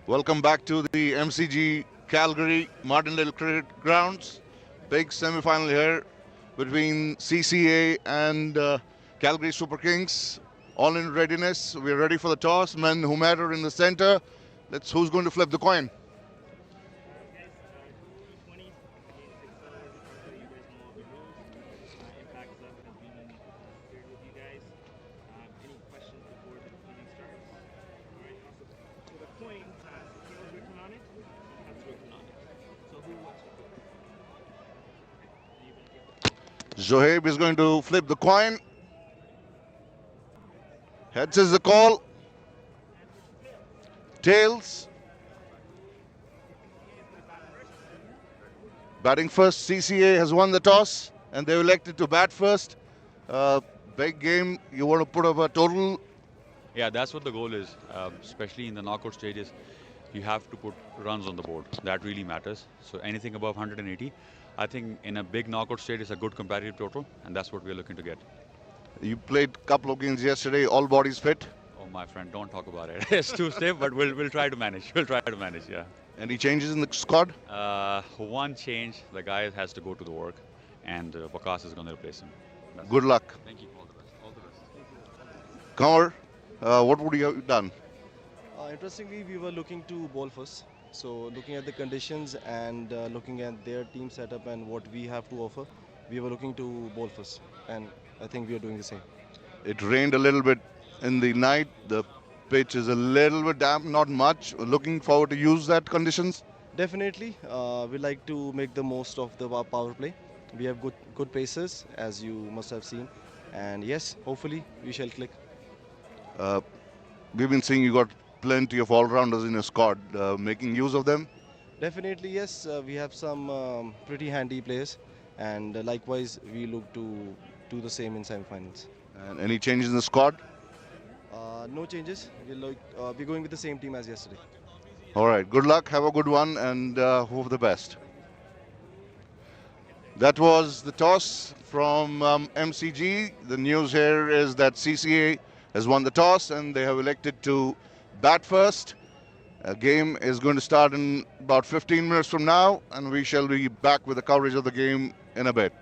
Welcome back to the MCG Calgary Martindale Cricket Grounds. Big semi-final here between CCA and Calgary Super Kings. All in readiness. We're ready for the toss. Men who matter in the center. Who's going to flip the coin? Guys, 20 against Excel as a Carter. You guys know all the rules. Impact Sub has been cleared with you guys. Any questions before the meeting starts? All right, awesome. So the coin has tails written on it and heads written on it. So who wants to flip? You can take the Zohaib is going to flip the coin. Heads is the call. Tails. Batting first, CCA has won the toss and they've elected to bat first. Big game. You want to put up a total. Yeah, that's what the goal is, especially in the knockout stages. You have to put runs on the board. That really matters. So anything above 180, I think in a big knockout stage is a good competitive total, and that's what we're looking to get. You played a couple of games yesterday, all bodies fit. Oh, my friend, don't talk about it. It's too stiff, but we'll try to manage. We'll try to manage, yeah. Any changes in the squad? One change, the guy has to go to the work, and Vakas is going to replace him. Good luck. Thank you. All the best. All the best. Kamar, what would you have done? Interestingly, we were looking to bowl first. So, looking at the conditions and looking at their team setup and what we have to offer, we were looking to bowl first. And I think we are doing the same. It rained a little bit in the night. The pitch is a little bit damp, not much. Looking forward to use that conditions. Definitely, we like to make the most of the power play. We have good paces, as you must have seen. And yes, hopefully we shall click. Uh, we've been seeing you got plenty of all-rounders in your squad. Making use of them. Definitely, yes, we have some pretty handy players. And likewise, we look to do the same in semi-finals. And any changes in the squad? No changes. We're going with the same team as yesterday. All right. Good luck. Have a good one, and hope for the best. That was the toss from MCG. The news here is that CCA has won the toss, and they have elected to bat first. A game is going to start in about 15 minutes from now, and we shall be back with the coverage of the game in a bit.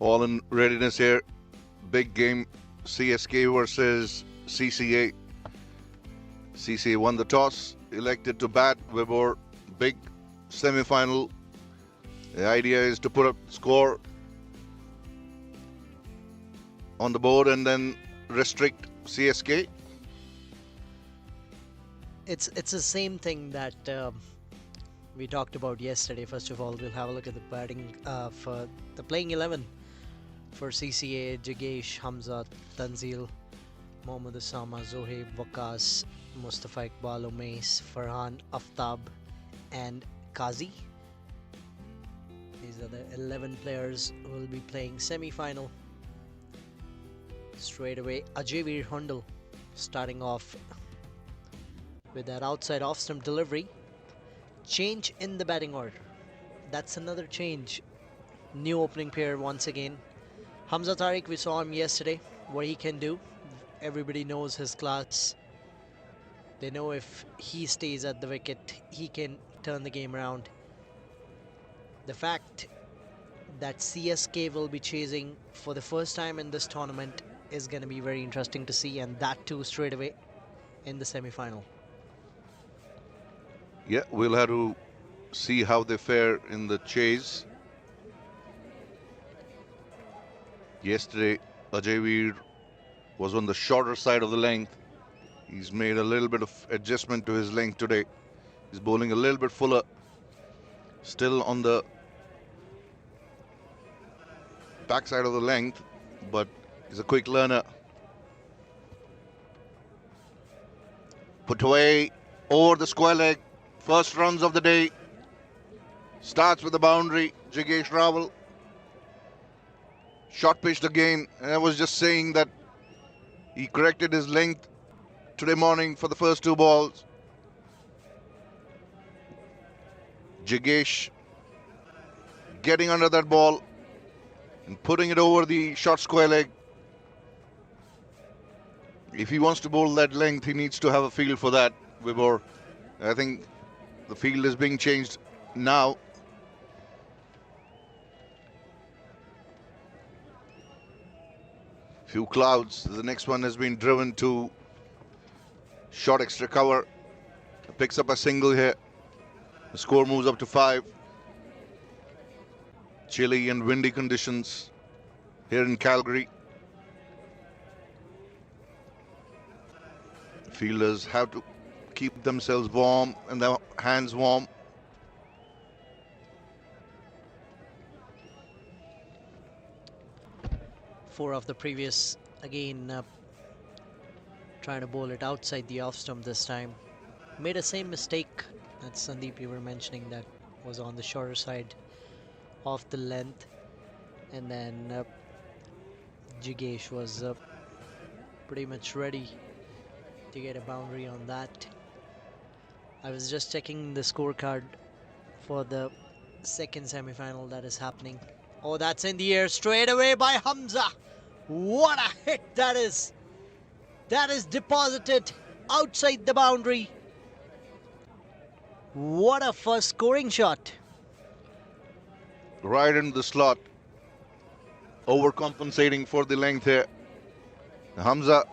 All in readiness here. Big game, CSK versus CCA. CCA won the toss, elected to bat. Weber, big semi-final. The idea is to put a score on the board and then restrict CSK. It's the same thing that we talked about yesterday. First of all, we'll have a look at the batting for the playing 11 for CCA: Jagesh, Hamza, Tanzil, Mohammad Osama, Zohaib, Waqas, Mustafa Iqbal, Umais, Farhan, Aftab, and Qazi. These are the 11 players who will be playing semi-final. Straight away, Ajayveer Hundal starting off with that outside off-stump delivery. Change in the batting order. That's another change. New opening pair once again. Hamza Tariq, we saw him yesterday, what he can do. Everybody knows his class. They know if he stays at the wicket, he can turn the game around. The fact that CSK will be chasing for the first time in this tournament is going to be very interesting to see, and that too straight away in the semi-final. Yeah, we'll have to see how they fare in the chase. Yesterday, Ajayveer was on the shorter side of the length. He's made a little bit of adjustment to his length today. He's bowling a little bit fuller. Still on the backside of the length, but he's a quick learner. Put away over the square leg. First runs of the day. Starts with the boundary. Jagesh Rawal. Short pitched again. And I was just saying that he corrected his length today morning for the first two balls. Jagesh getting under that ball and putting it over the short square leg. If he wants to bowl that length, he needs to have a feel for that, Vibor. I think the field is being changed now. Few clouds. The next one has been driven to short extra cover. Picks up a single here. The score moves up to 5. Chilly and windy conditions here in Calgary. Fielders have to keep themselves warm and their hands warm. Four of the previous, again, trying to bowl it outside the off stump this time. Made a same mistake that Sandeep, you were mentioning, that was on the shorter side of the length. And then Jagesh was pretty much ready to get a boundary on that. I was just checking the scorecard for the second semi-final that is happening. Oh, that's in the air straight away by Hamza. What a hit that is. That is deposited outside the boundary. What a first scoring shot. Right into the slot. Overcompensating for the length here. Hamza,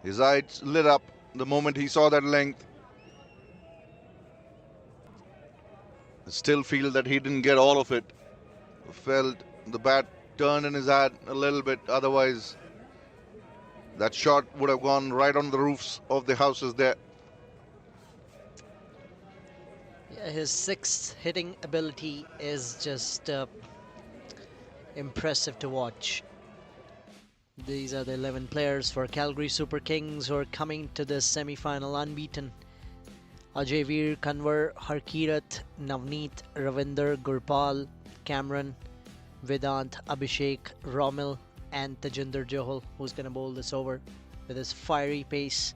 his eyes lit up the moment he saw that length. I still feel that he didn't get all of it. Felt the bat turned in his hand a little bit. Otherwise, that shot would have gone right on the roofs of the houses there. Yeah, his sixth hitting ability is just impressive to watch. These are the 11 players for Calgary Super Kings who are coming to the semi-final unbeaten. Ajayveer, Kanwar, Harkirat, Navneet, Ravinder, Gurpal, Cameron, Vedant, Abhishek, Romil, and Tajinder Johal, who's going to bowl this over with his fiery pace.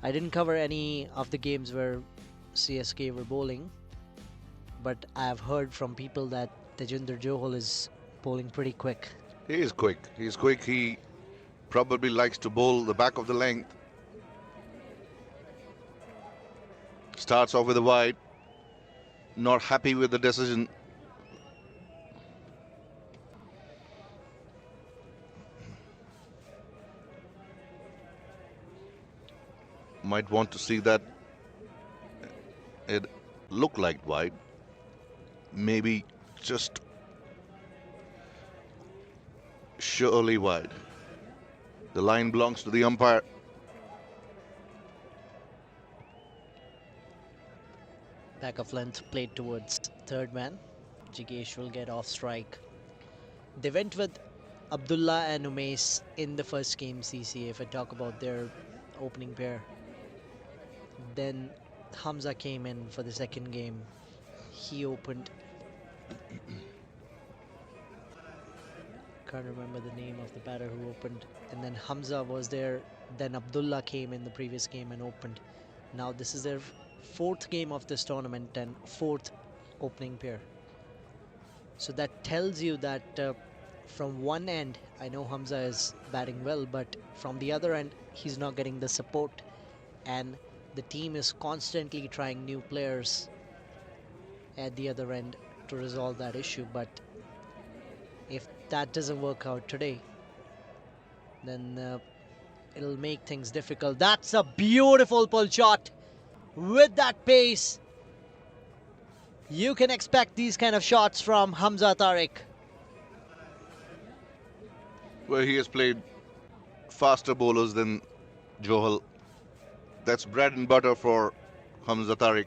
I didn't cover any of the games where CSK were bowling, but I've heard from people that Tajinder Johal is bowling pretty quick. He is quick. He's quick. He probably likes to bowl the back of the length. Starts off with a wide. Not happy with the decision. might want to see that it look like wide. Maybe just surely wide. The line belongs to the umpire. Back of length played towards third man. Jigesh will get off strike. They went with Abdullah and Umais in the first game, CCA, if I talk about their opening pair. Then Hamza came in for the second game. He opened. Can't remember the name of the batter who opened. And then Hamza was there. Then Abdullah came in the previous game and opened. Now this is their fourth game of this tournament and fourth opening pair. So that tells you that from one end, I know Hamza is batting well, but from the other end, he's not getting the support. And the team is constantly trying new players at the other end to resolve that issue. But if that doesn't work out today, then it'll make things difficult. That's a beautiful pull shot. With that pace, you can expect these kind of shots from Hamza Tariq. Where he has played faster bowlers than Johal. That's bread and butter for Hamza Tariq.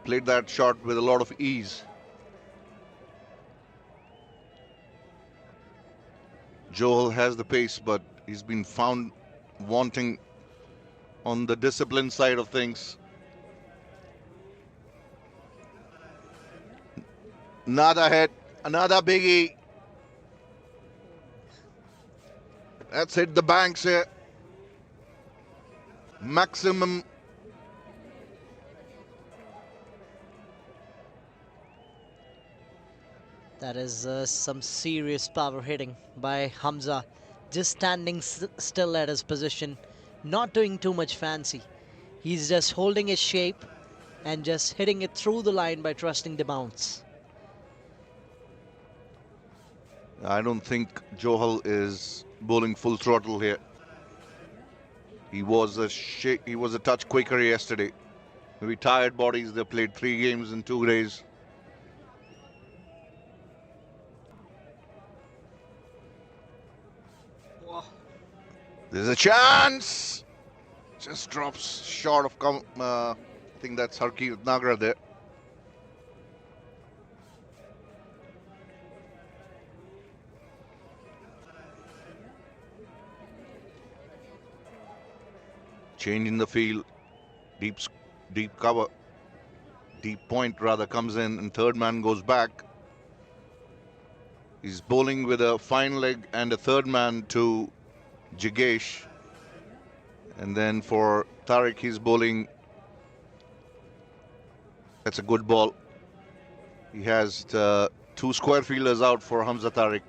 Played that shot with a lot of ease. Johal has the pace, but he's been found wanting on the discipline side of things. Another hit, another biggie. That's hit the banks here. Maximum. That is some serious power hitting by Hamza. Just standing still at his position, not doing too much fancy. He's just holding his shape and just hitting it through the line by trusting the bounce. I don't think Johal is bowling full throttle here. He was a touch quicker yesterday. Maybe tired bodies. They played 3 games in 2 days. There's a chance. Just drops short of I think that's Harkeet Nagra there. Change in the field. Deep cover. Deep point rather comes in and third man goes back. He's bowling with a fine leg and a third man to Jigesh. And then for Tariq, he's bowling. That's a good ball. He has 2 square fielders out for Hamza Tariq.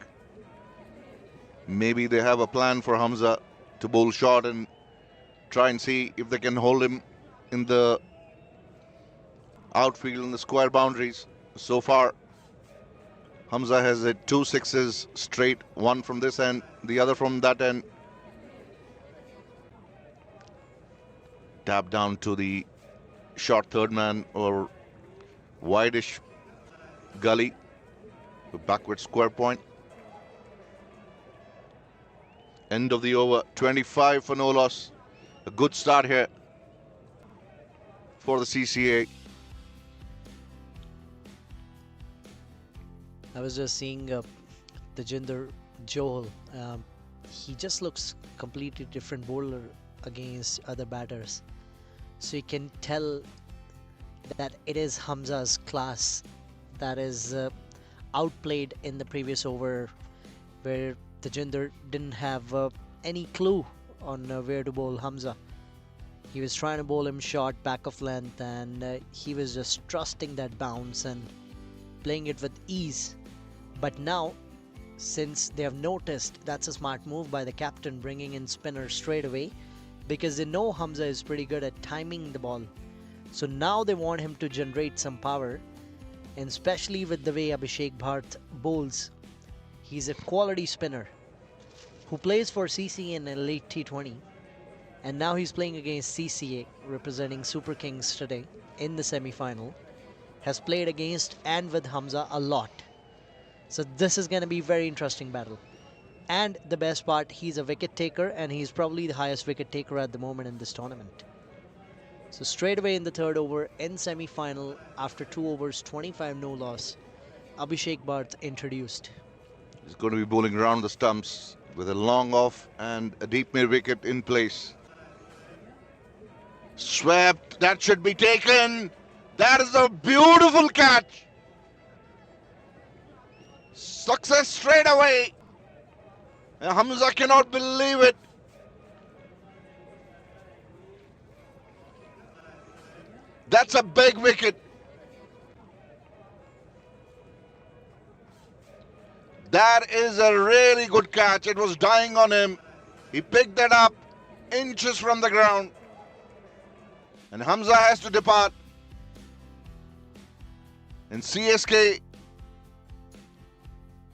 Maybe they have a plan for Hamza to bowl short and try and see if they can hold him in the outfield in the square boundaries. So far, Hamza has hit 2 sixes straight, one from this end, the other from that end. Tap down to the short third man or wideish gully, backward square point. End of the over, 25 for no loss. A good start here for the CCA. I was just seeing Tejinder Johal. He just looks completely different bowler against other batters. So you can tell that it is Hamza's class that is outplayed in the previous over, where Tejinder didn't have any clue on where to bowl Hamza. He was trying to bowl him short, back of length, and he was just trusting that bounce and playing it with ease. But now, since they have noticed, that's a smart move by the captain, bringing in spinner straight away, because they know Hamza is pretty good at timing the ball. So now they want him to generate some power, and especially with the way Abhishek Bharat bowls. He's a quality spinner who plays for CCA in elite T20. And now he's playing against CCA, representing Super Kings today in the semi-final. Has played against and with Hamza a lot. So this is going to be a very interesting battle. And the best part, he's a wicket taker, and he's probably the highest wicket taker at the moment in this tournament. So straight away in the third over, in semi-final, after 2 overs, 25 no loss, Abhishek Bharat introduced. He's going to be bowling around the stumps with a long off and a deep mid wicket in place. Swept, that should be taken. That is a beautiful catch. Success straight away. And Hamza cannot believe it. That's a big wicket. That is a really good catch. It was dying on him. He picked that up inches from the ground. And Hamza has to depart. And CSK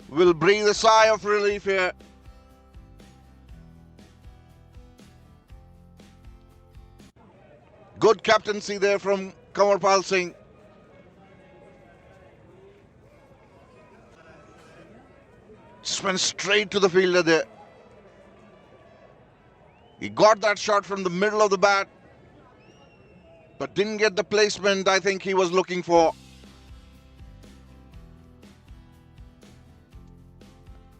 will breathe a sigh of relief here. Good captaincy there from Kamarpal Singh. Just went straight to the fielder there. He got that shot from the middle of the bat, but didn't get the placement I think he was looking for.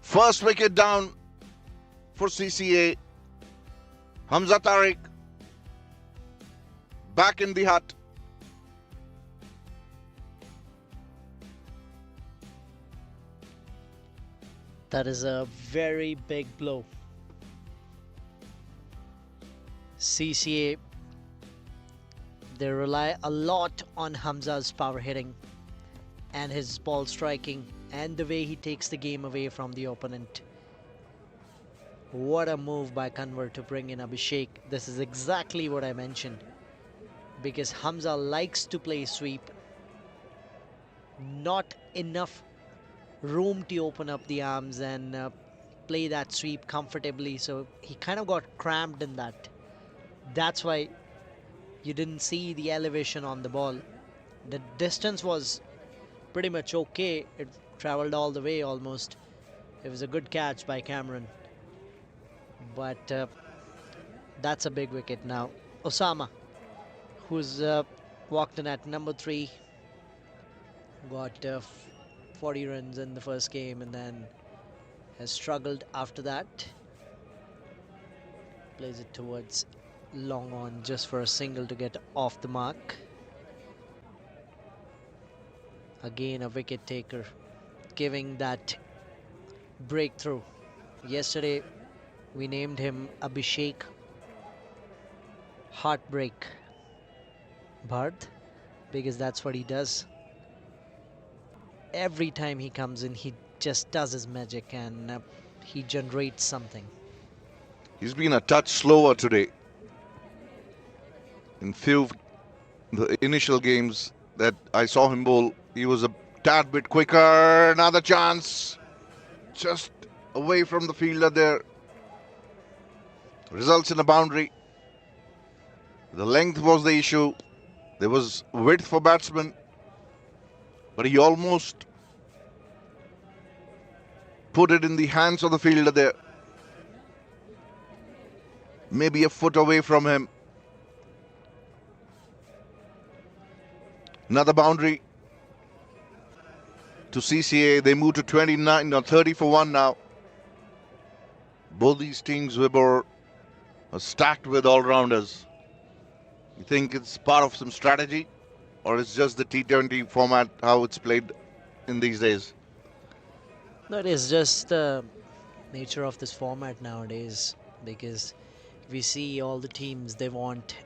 First wicket down for CCA. Hamza Tariq back in the hut. That is a very big blow. CCA, they rely a lot on Hamza's power hitting and his ball striking and the way he takes the game away from the opponent. What a move by Kanwar to bring in Abhishek. This is exactly what I mentioned. Because Hamza likes to play sweep. Not enough room to open up the arms and play that sweep comfortably. So he kind of got cramped in that. That's why you didn't see the elevation on the ball. The distance was pretty much okay. It traveled all the way almost. It was a good catch by Cameron. But that's a big wicket now. Osama, who's walked in at number 3, got 40 runs in the first game and then has struggled after that. Plays it towards long on just for a single to get off the mark. Again a wicket taker, giving that breakthrough. Yesterday we named him Abhishek Heartbreak Bharat because that's what he does. Every time he comes in, he just does his magic and he generates something. He's been a touch slower today. In few the initial games that I saw him bowl, he was a tad bit quicker. Another chance, just away from the fielder there. Results in a boundary. The length was the issue. There was width for batsmen, but he almost put it in the hands of the fielder there. Maybe a foot away from him. Another boundary to CCA. They move to 29 or 30 for 1 now. Both these teams, Wibber, are stacked with all-rounders. You think it's part of some strategy, or it's just the T20 format, how it's played in these days? No, it is just the nature of this format nowadays, because we see all the teams, they want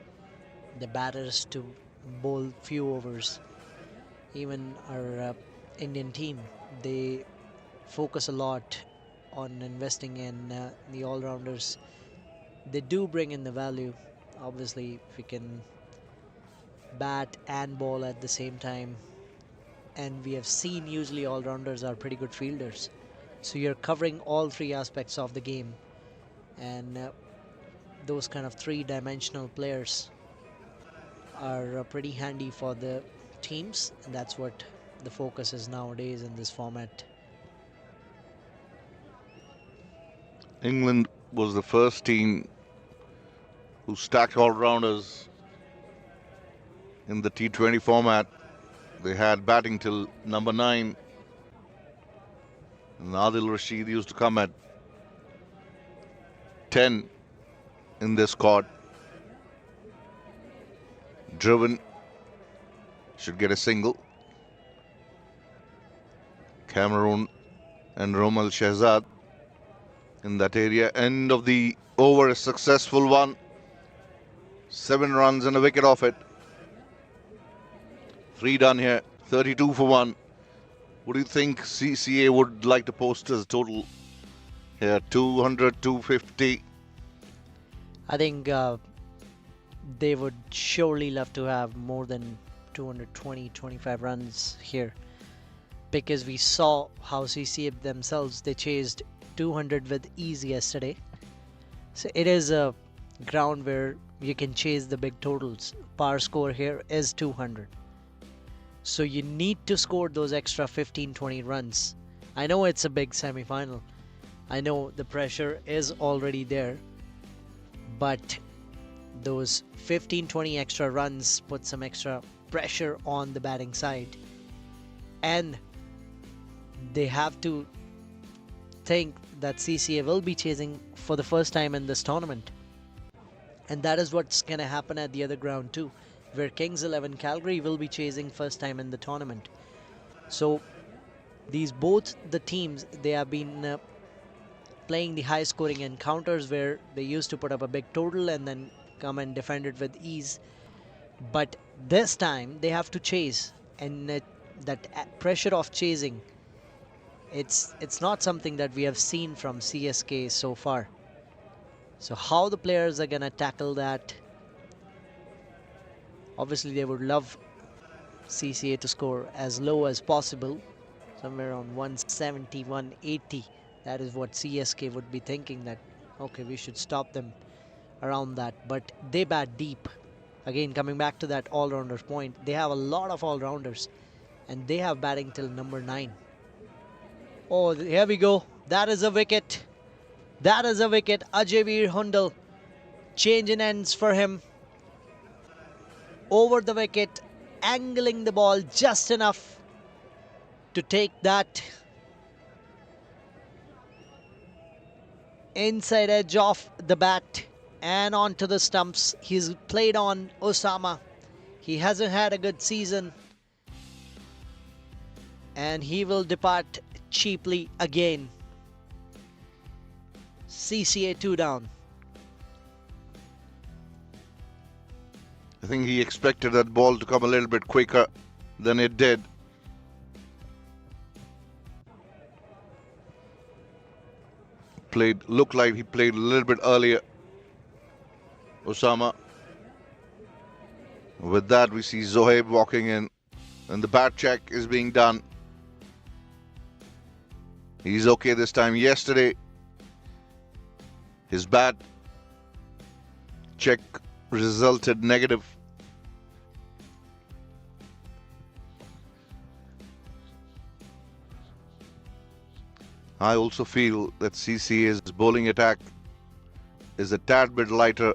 the batters to bowl few overs. Even our Indian team, they focus a lot on investing in the all-rounders. They do bring in the value. Obviously, if we can bat and bowl at the same time, and we have seen usually all-rounders are pretty good fielders. So you're covering all 3 aspects of the game, and those kind of three-dimensional players are pretty handy for the teams, and that's what the focus is nowadays in this format. England was the first team who stacked all-rounders in the T20 format. They had batting till number 9. And Adil Rashid used to come at 10 in this squad. Driven should get a single. Cameroon and Romal Shehzad in that area. End of the over, a successful one. 7 runs and a wicket off it. 3 done here, 32 for 1. What do you think CCA would like to post as a total here? 200, 250? I think they would surely love to have more than 220-25 runs here, because we saw how CCA themselves, they chased 200 with ease yesterday. So it is a ground where you can chase the big totals. Par score here is 200. So you need to score those extra 15-20 runs. I know it's a big semi-final. I know the pressure is already there, but those 15-20 extra runs put some extra pressure on the batting side, and they have to think that CCA will be chasing for the first time in this tournament, and that is what's gonna happen at the other ground too, where Kings 11 Calgary will be chasing first time in the tournament. So these both the teams, they have been playing the high scoring encounters where they used to put up a big total and then come and defend it with ease, but this time they have to chase, and that pressure of chasing, it's not something that we have seen from CSK so far. So how the players are gonna tackle that? Obviously they would love CCA to score as low as possible, somewhere around 170, 180. That is what CSK would be thinking, that okay, we should stop them around that. But they bat deep. Again, coming back to that all-rounders point, they have a lot of all-rounders, and they have batting till number 9. Oh, here we go. That is a wicket. That is a wicket. Ajayveer Hundal. Change in ends for him. Over the wicket, angling the ball just enough to take that inside edge off the bat and onto the stumps. He's played on Osama. He hasn't had a good season, and he will depart cheaply again. CCA 2 down. I think he expected that ball to come a little bit quicker than it did. Looked like he played a little bit earlier, Osama. With that, we see Zohaib walking in, and the bat check is being done. He's okay this time. Yesterday, his bat check resulted negative. I also feel that CCA's bowling attack is a tad bit lighter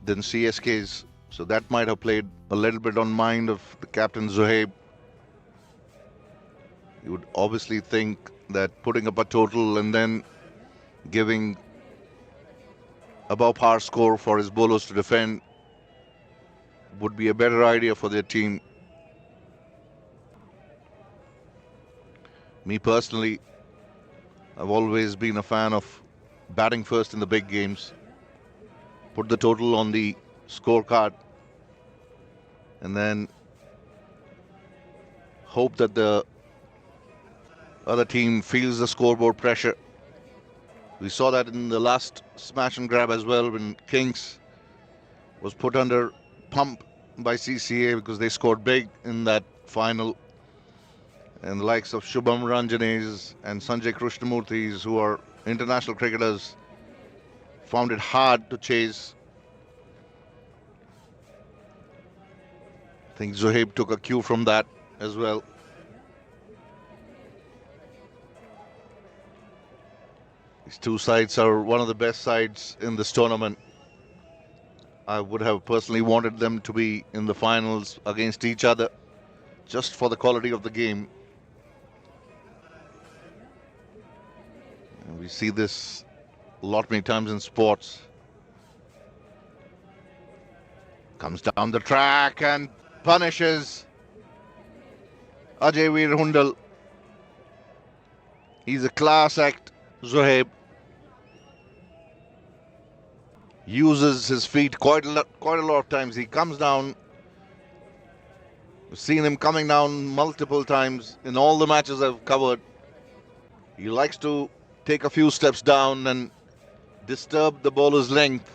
than CSK's, so that might have played a little bit on mind of the captain Zohaib. You would obviously think that putting up a total and then giving above par score for his bowlers to defend would be a better idea for their team. Me personally, I've always been a fan of batting first in the big games. Put the total on the scorecard and then hope that the other team feels the scoreboard pressure. We saw that in the last smash and grab as well, when Kings was put under pump by CCA because they scored big in that final. And the likes of Shubham Ranjanes and Sanjay Krishnamurthy's, who are international cricketers, found it hard to chase. I think Zohaib took a cue from that as well. These two sides are one of the best sides in this tournament. I would have personally wanted them to be in the finals against each other, just for the quality of the game. And we see this a lot many times in sports. Comes down the track and punishes Ajay Veer Hundal. He's a class act, Zohaib. Uses his feet quite a lot of times. He comes down. We've seen him coming down multiple times in all the matches I've covered. He likes to take a few steps down and disturb the bowler's length.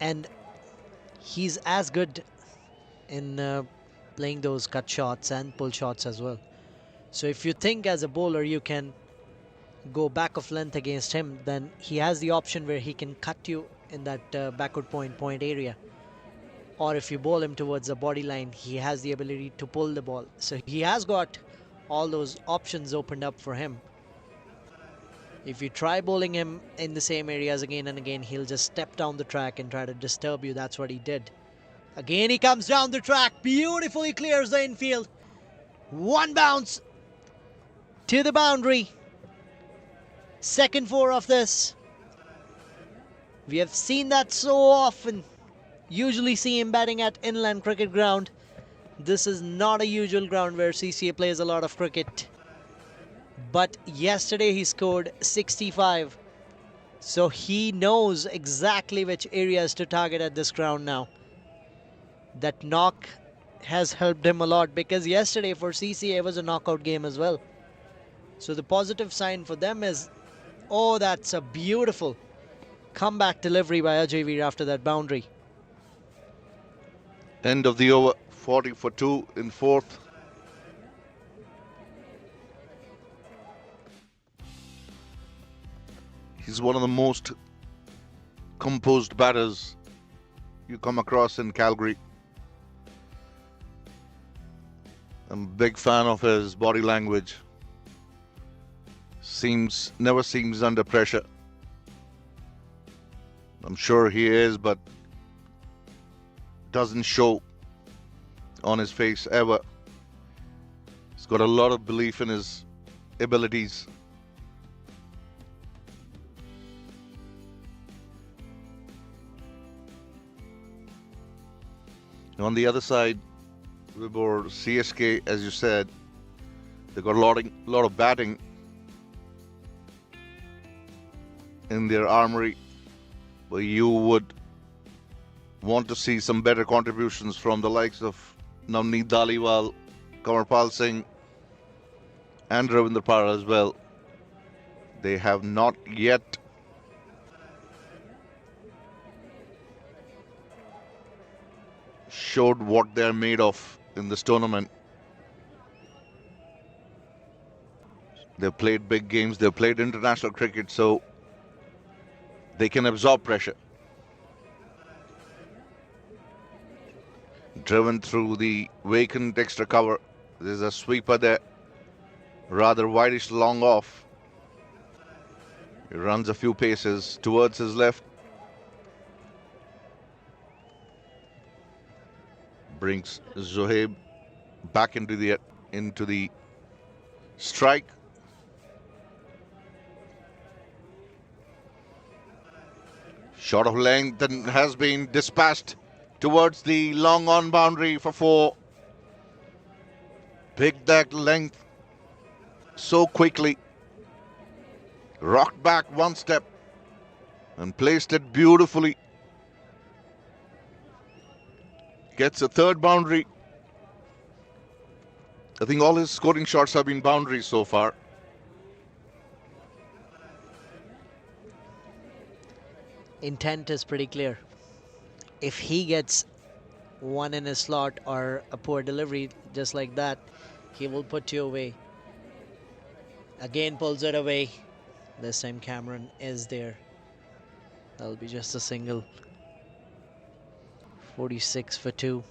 And he's as good in playing those cut shots and pull shots as well. So if you think as a bowler you can go back of length against him, then he has the option where he can cut you in that backward point area. Or if you bowl him towards the body line, he has the ability to pull the ball. So he has got all those options opened up for him. If you try bowling him in the same areas again and again, he'll just step down the track and try to disturb you. That's what he did. Again, he comes down the track, beautifully clears the infield. One bounce to the boundary. Second four of this. We have seen that so often. Usually see him batting at inland cricket ground. This is not a usual ground where CCA plays a lot of cricket. But yesterday he scored 65. So he knows exactly which areas to target at this ground now. That knock has helped him a lot because yesterday for CCA was a knockout game as well. So the positive sign for them is, oh, that's a beautiful comeback delivery by Ajay Veer after that boundary. End of the over, 40 for 2 in fourth. He's one of the most composed batters you come across in Calgary. I'm a big fan of his body language. Never seems under pressure. I'm sure he is, but doesn't show on his face ever. He's got a lot of belief in his abilities. On the other side, Vibor CSK, as you said, they got a lot of batting in their armory, but you would want to see some better contributions from the likes of Navneet Dhaliwal, Kamarpal Singh, and Ravinder Para as well. They have not yet showed what they're made of in this tournament. They've played big games, they've played international cricket, so they can absorb pressure. Driven through the vacant extra cover. There's a sweeper there, rather wideish long off. He runs a few paces towards his left. Brings Zohaib back into the strike. Short of length and has been dispatched towards the long on boundary for 4. Picked that length so quickly. Rocked back one step and placed it beautifully. Gets a third boundary. I think all his scoring shots have been boundaries so far. Intent is pretty clear. If he gets one in his slot or a poor delivery just like that, he will put you away. Again pulls it away. This time Cameron is there. That'll be just a single. 46 for 2.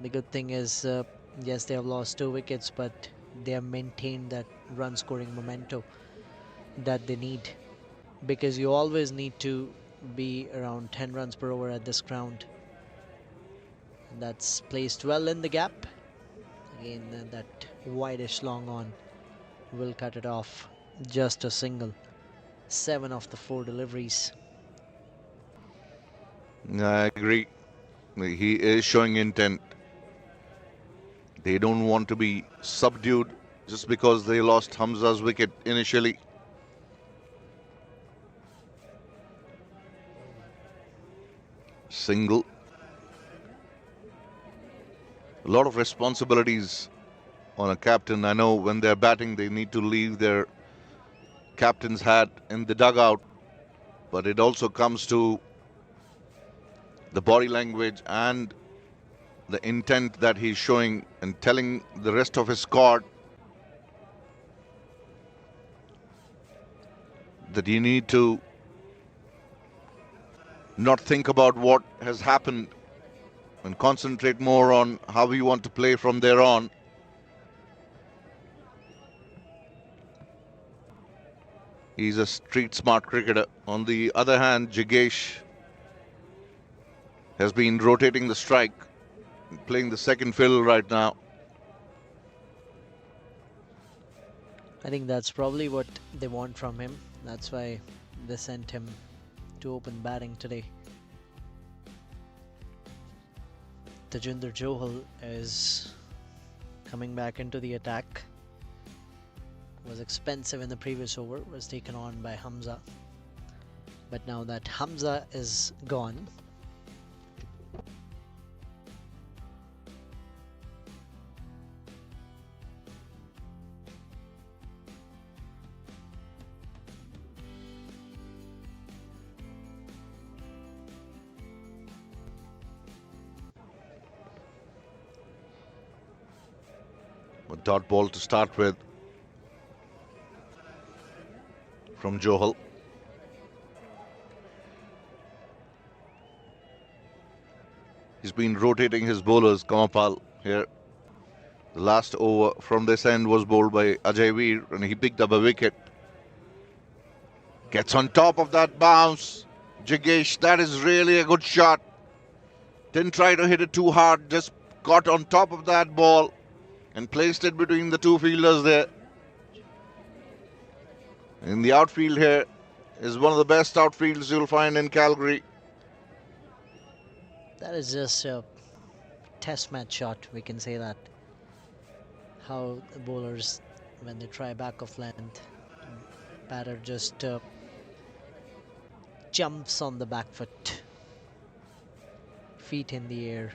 The good thing is, yes, they have lost 2 wickets, but they have maintained that run scoring momentum that they need, because you always need to be around 10 runs per over at this ground. And that's placed well in the gap. Again, that wideish long on will cut it off. Just a single. 7 of the 4 deliveries. I agree. He is showing intent. They don't want to be subdued just because they lost Hamza's wicket initially. Single. A lot of responsibilities on a captain. I know when they're batting, they need to leave their captain's hat in the dugout, but it also comes to the body language and the intent that he's showing and telling the rest of his squad that you need to not think about what has happened and concentrate more on how we want to play from there on. He's a street smart cricketer. On the other hand, Jigesh has been rotating the strike, playing the second fiddle right now. I think that's probably what they want from him. That's why they sent him to open batting today. Tajinder Johal is coming back into the attack. Was expensive in the previous over, was taken on by Hamza. But now that Hamza is gone, A dot ball to start with from Johal. He's been rotating his bowlers, Kamapal here. The last over from this end was bowled by Ajay Veer and he picked up a wicket. Gets on top of that bounce. Jigesh, that is really a good shot. Didn't try to hit it too hard, just got on top of that ball and placed it between the two fielders there. In the outfield here is one of the best outfields you'll find in Calgary. that is just a test match shot, we can say that. How the bowlers, when they try back of length, batter just jumps on the back foot, feet in the air,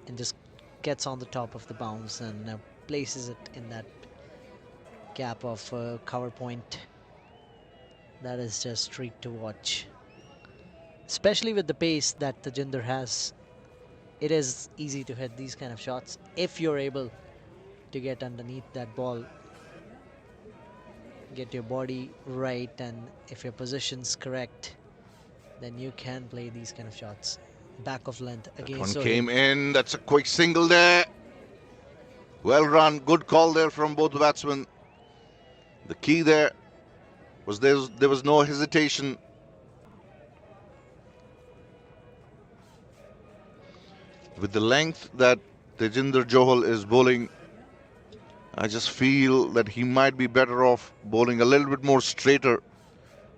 and just gets on the top of the bounce and places it in that gap of cover point. That is just treat to watch. Especially with the pace that Tajinder has, it is easy to hit these kind of shots if you're able to get underneath that ball, get your body right, and if your position's correct, then you can play these kind of shots. Back of length again. One So came in, that's a quick single there. Well run, good call there from both batsmen. The key there was there was no hesitation. With the length that Tajinder Johal is bowling, I just feel that he might be better off bowling a little bit more straighter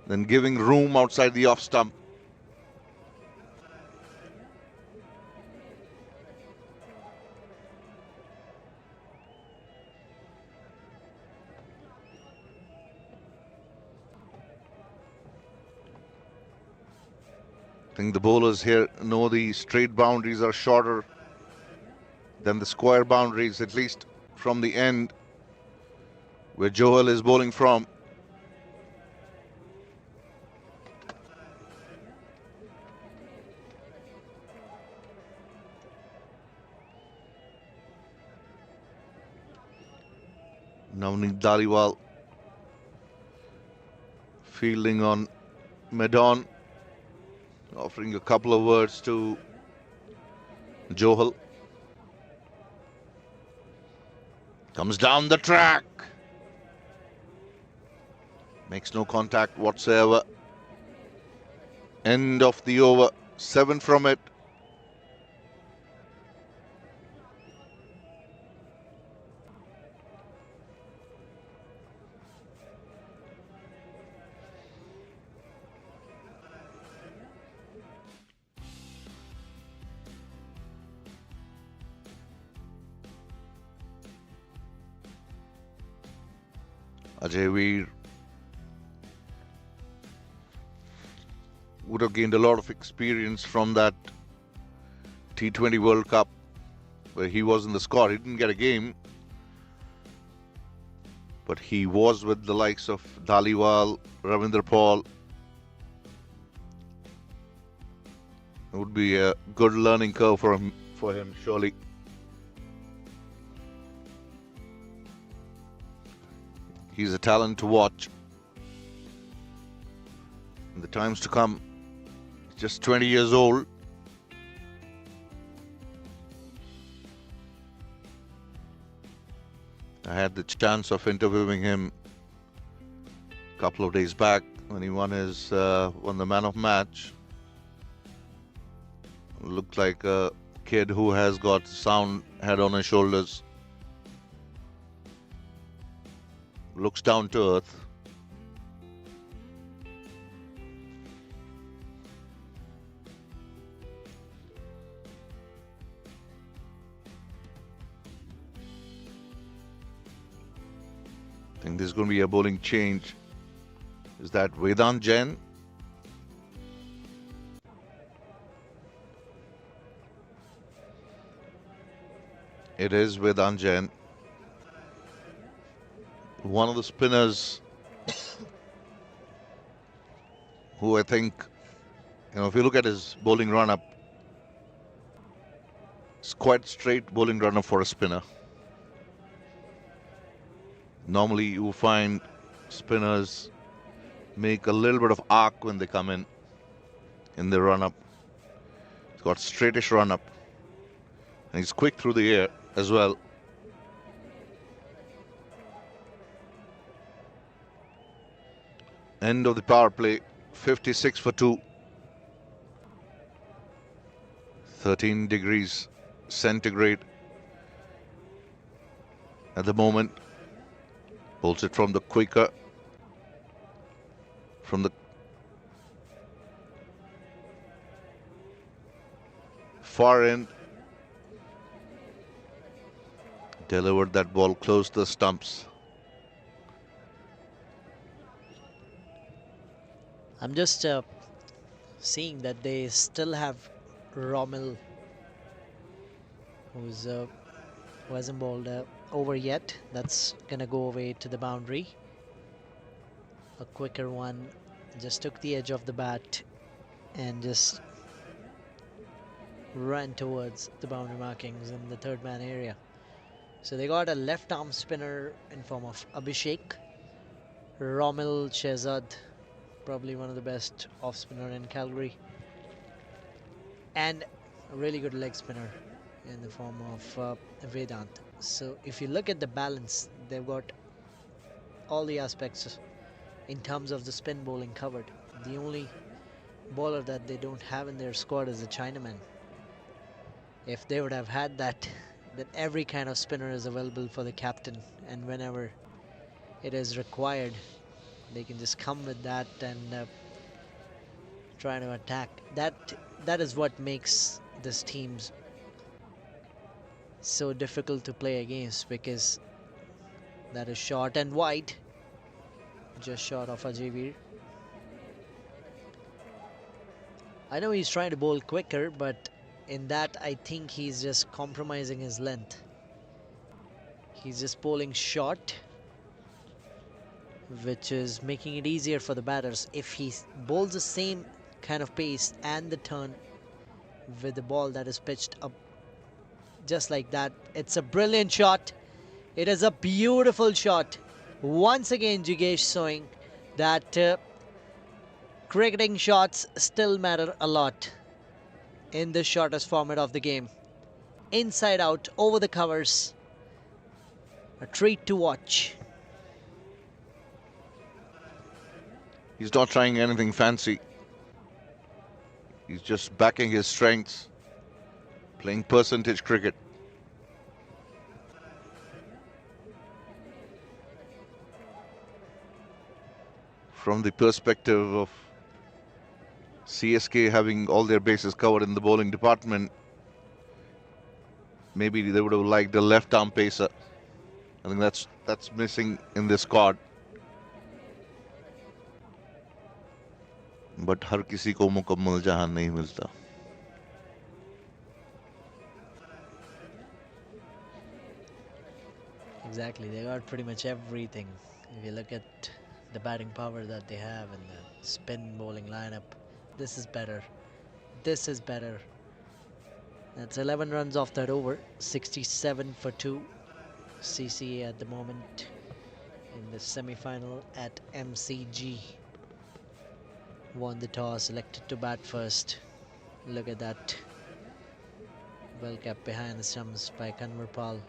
than giving room outside the off stump. I think the bowlers here know the straight boundaries are shorter than the square boundaries, at least from the end where Johal is bowling from. Navneet Dhaliwal fielding on Medon, offering a couple of words to Johal. Comes down the track. Makes no contact whatsoever. End of the over. 7 from it. Ajay Veer would have gained a lot of experience from that T20 World Cup where he was in the squad. He didn't get a game, but he was with the likes of Dhaliwal, Ravinder Paul. It would be a good learning curve for him surely. He's a talent to watch in the times to come. He's just 20 years old. I had the chance of interviewing him a couple of days back when he won the man of match. Looked like a kid who has got sound head on his shoulders. Looks down to earth. I think there's going to be a bowling change. Is that Vedant Jain? It is Vedant Jain. One of the spinners who I think, if you look at his bowling run-up, it's quite straight bowling run-up for a spinner. Normally you find spinners make a little bit of arc when they come in their run-up. He's got straightish run-up. And he's quick through the air as well. End of the power play, 56 for 2. 13 degrees centigrade at the moment. Pulls it from the quicker, from the far end. Delivered that ball close to the stumps. I'm just seeing that they still have Rommel, who hasn't bowled over yet. That's gonna go away to the boundary. A quicker one just took the edge of the bat and just ran towards the boundary markings in the third man area. So they got a left arm spinner in form of Abhishek. Rommel Shehzad, probably one of the best off spinner in Calgary, and a really good leg spinner in the form of Vedant. So if you look at the balance, they've got all the aspects in terms of the spin bowling covered. The only bowler that they don't have in their squad is a Chinaman. If they would have had that, then every kind of spinner is available for the captain, and whenever it is required, they can just come with that and try to attack. That is what makes this teams so difficult to play against, because that is short and wide, just short of Ajay Veer. I know he's trying to bowl quicker, but in that I think he's just compromising his length. He's just bowling short, which is making it easier for the batters. If he bowls the same kind of pace and the turn with the ball that is pitched up just like that, it's a brilliant shot. It is a beautiful shot. Once again, Jigesh showing that cricketing shots still matter a lot in the shortest format of the game. Inside out, over the covers. A treat to watch. He's not trying anything fancy. He's just backing his strengths, playing percentage cricket. From the perspective of CSK having all their bases covered in the bowling department, maybe they would have liked a left-arm pacer. I think that's missing in this squad. But हर किसी को मुकम्मल जहां नहीं मिलता. Exactly, they got pretty much everything. If you look at the batting power that they have and the spin bowling lineup, this is better. This is better. That's 11 runs off that over. 67 for 2. CCA at the moment in the semi-final at MCG. Won the toss, elected to bat first. Look at that. Well kept behind the stumps by Kanwar Pal.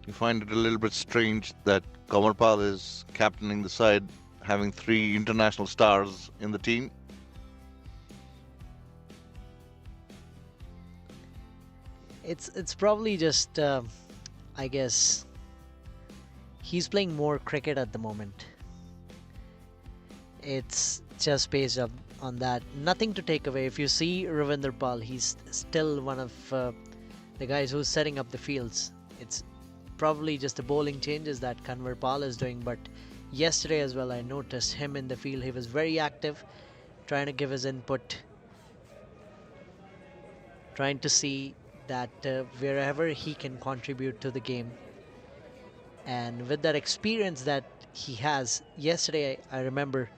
You find it a little bit strange that Kanwar Pal is captaining the side, having 3 international stars in the team. It's probably just, I guess, he's playing more cricket at the moment. It's just based on that. Nothing to take away. If you see Ravinder Pal, he's still one of the guys who's setting up the fields. It's probably just the bowling changes that Kanwar Pal is doing, but yesterday as well I noticed him in the field. He was very active, trying to give his input, trying to see that wherever he can contribute to the game. And with that experience that he has, yesterday I remember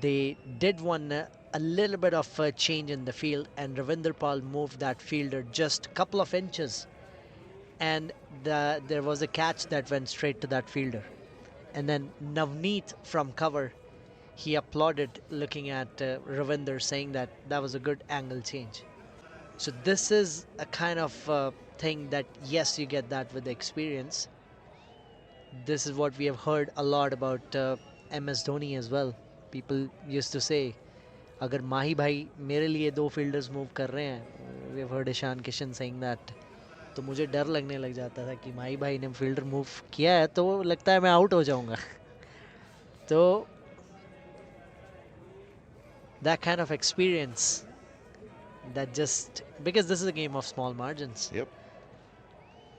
they did a little bit of a change in the field, and Ravinder Pal moved that fielder just a couple of inches, and there was a catch that went straight to that fielder. And then Navneet from cover, he applauded looking at Ravinder, saying that that was a good angle change. So this is a kind of thing that, yes, you get that with the experience. This is what we have heard a lot about MS Dhoni as well. People used to say, अगर माही भाई मेरे लिए 2 fielders move कर रहे हैं, we have heard Ishan Kishan saying that, तो मुझे डर लगने लग जाता था कि माही भाई ने फील्डर मूव किया है तो लगता है मैं आउट हो जाऊंगा. तो that kind of experience, that just, because this is a game of small margins. Yep.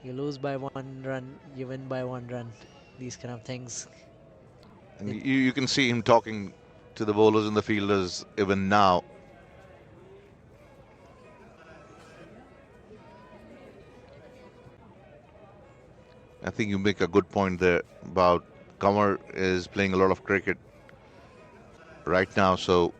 You lose by 1 run, you win by 1 run, these kind of things. And you can see him talking to the bowlers and the fielders even now. I think you make a good point there about Kanwar is playing a lot of cricket right now, so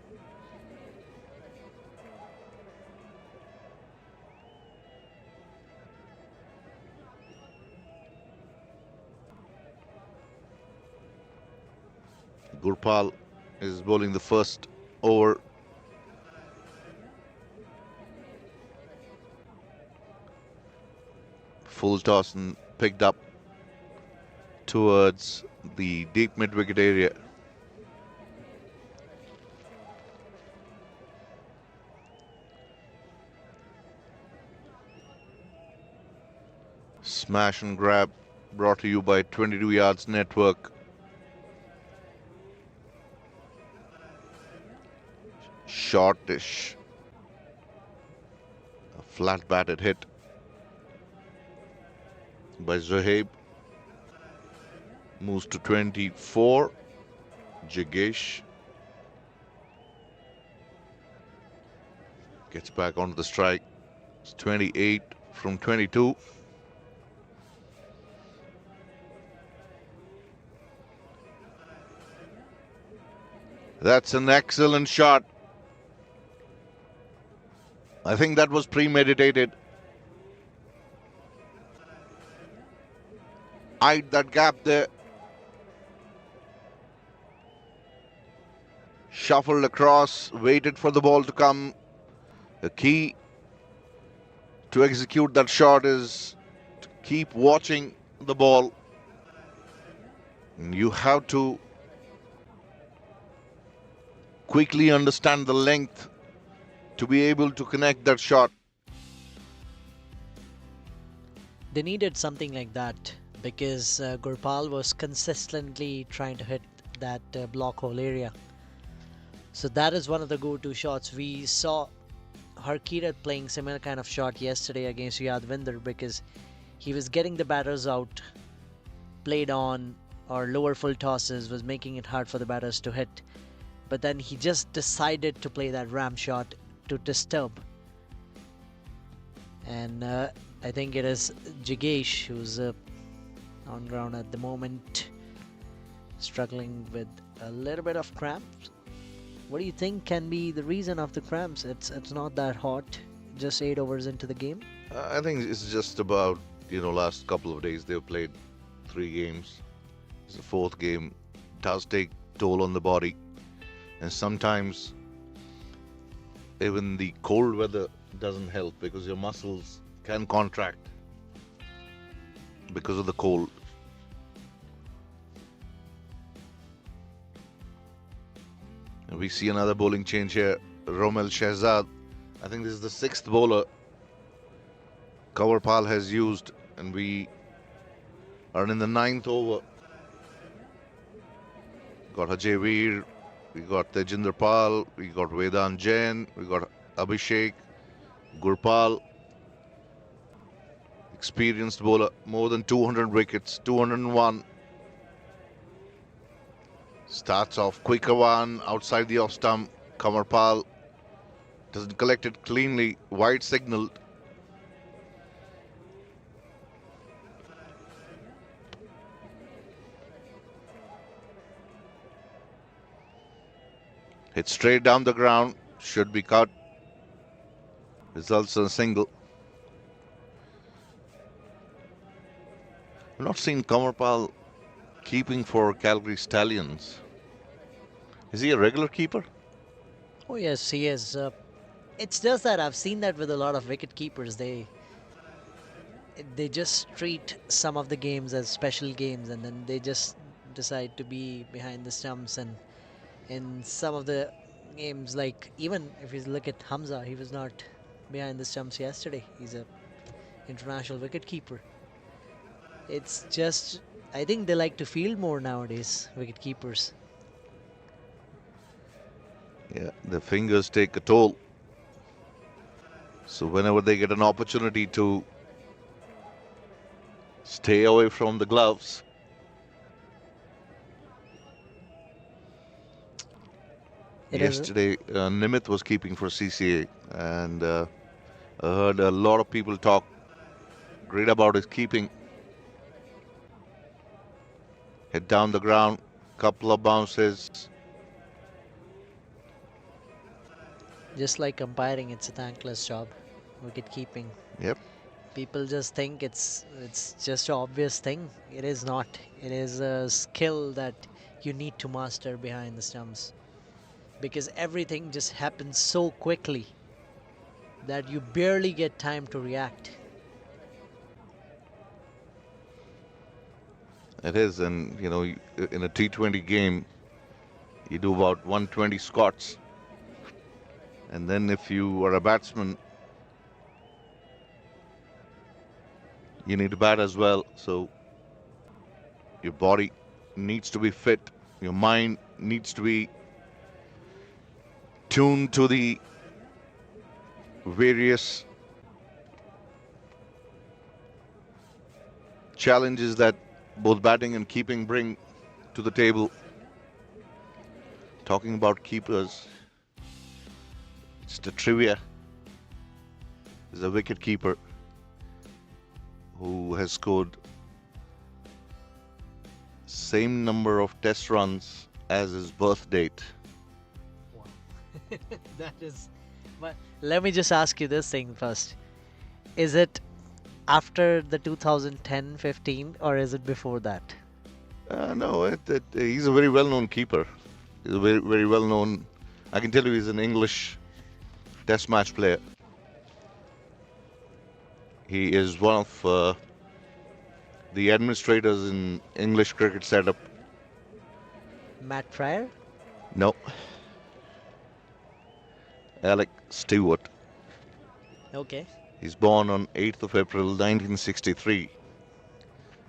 Gurpal is bowling the first over. Full toss and picked up towards the deep mid-wicket area. Smash and grab brought to you by 22 Yards Network. Shortish. A flat batted hit by Zohaib. Moves to 24. Jagesh gets back onto the strike. It's 28 from 22. That's an excellent shot. I think that was premeditated. Eyed that gap there. Shuffled across, waited for the ball to come. The key to execute that shot is to keep watching the ball. And you have to quickly understand the length to be able to connect that shot. They needed something like that because Gurpal was consistently trying to hit that block hole area. So that is one of the go-to shots. We saw Harkirat playing similar kind of shot yesterday against Yadvinder because he was getting the batters out, played on or lower full tosses, was making it hard for the batters to hit. But then he just decided to play that ram shot to disturb. And I think it is Jigesh who's on ground at the moment, struggling with a little bit of cramps. What do you think can be the reason of the cramps? It's not that hot, just 8 overs into the game. I think it's just about, last couple of days they've played 3 games. It's the 4th game. It does take toll on the body. And sometimes even the cold weather doesn't help because your muscles can contract because of the cold. And we see another bowling change here. Romel Shehzad. I think this is the 6th bowler Kanwarpal has used, and we are in the 9th over. Got Ajay Veer, we got Tejinder Pal, we got Vedant Jain, we got Abhishek, Gurpal. Experienced bowler, more than 200 wickets, 201. Starts off quicker one outside the off stump. Kanwarpal doesn't collect it cleanly, wide signaled. Hit straight down the ground, should be cut. Results in a single. I've not seen Kanwarpal keeping for Calgary Stallions. Is he a regular keeper? Oh yes, he is. It's just that I've seen that with a lot of wicket keepers. They just treat some of the games as special games, and then they just decide to be behind the stumps. And in some of the games, like even if you look at Hamza, he was not behind the stumps yesterday. He's a international wicket keeper. It's just, I think they like to field more nowadays, wicket keepers. Yeah, the fingers take a toll. So whenever they get an opportunity to stay away from the gloves, yesterday Nimit was keeping for CCA, and I heard a lot of people talk great about his keeping. Hit down the ground, couple of bounces. Just like umpiring, it's a thankless job, wicket keeping. Yep. People just think it's just an obvious thing. It is not. It is a skill that you need to master behind the stumps, because everything just happens so quickly that you barely get time to react. It is, and in a T20 game, you do about 120 Scots. And then if you are a batsman, you need to bat as well. So your body needs to be fit. Your mind needs to be tuned to the various challenges that both batting and keeping bring to the table. Talking about keepers, just a trivia. There's a wicket keeper who has scored same number of test runs as his birth date. Wow. That is But let me just ask you this thing first. Is it after the 2010-15 or is it before that? No, he's a very well-known keeper. He's a very well-known. I can tell you, he's an English Test match player. He is one of the administrators in English cricket setup. Matt Pryor? No, Alec Stewart. Okay. He's born on 8th of April 1963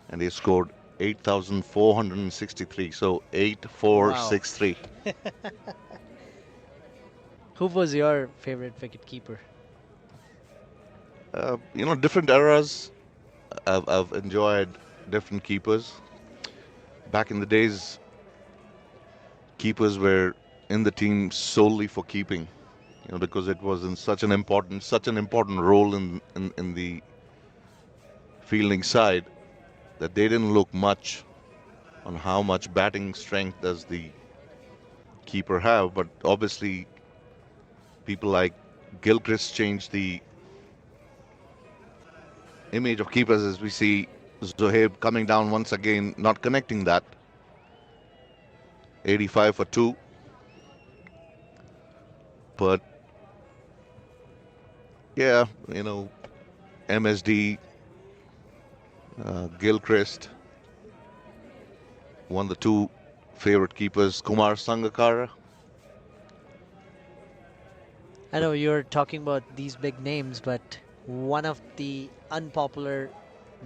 and he scored 8,463. So 8463. Who was your favorite wicket keeper? Different eras. I've enjoyed different keepers. Back in the days, keepers were in the team solely for keeping, because it was in such an important role in the fielding side that they didn't look much on how much batting strength does the keeper have. But obviously, people like Gilchrist changed the image of keepers as we see Zohaib coming down once again, not connecting that. 85 for 2. But yeah, MSD, Gilchrist, one of the two favorite keepers, Kumar Sangakkara. I know you're talking about these big names, but one of the unpopular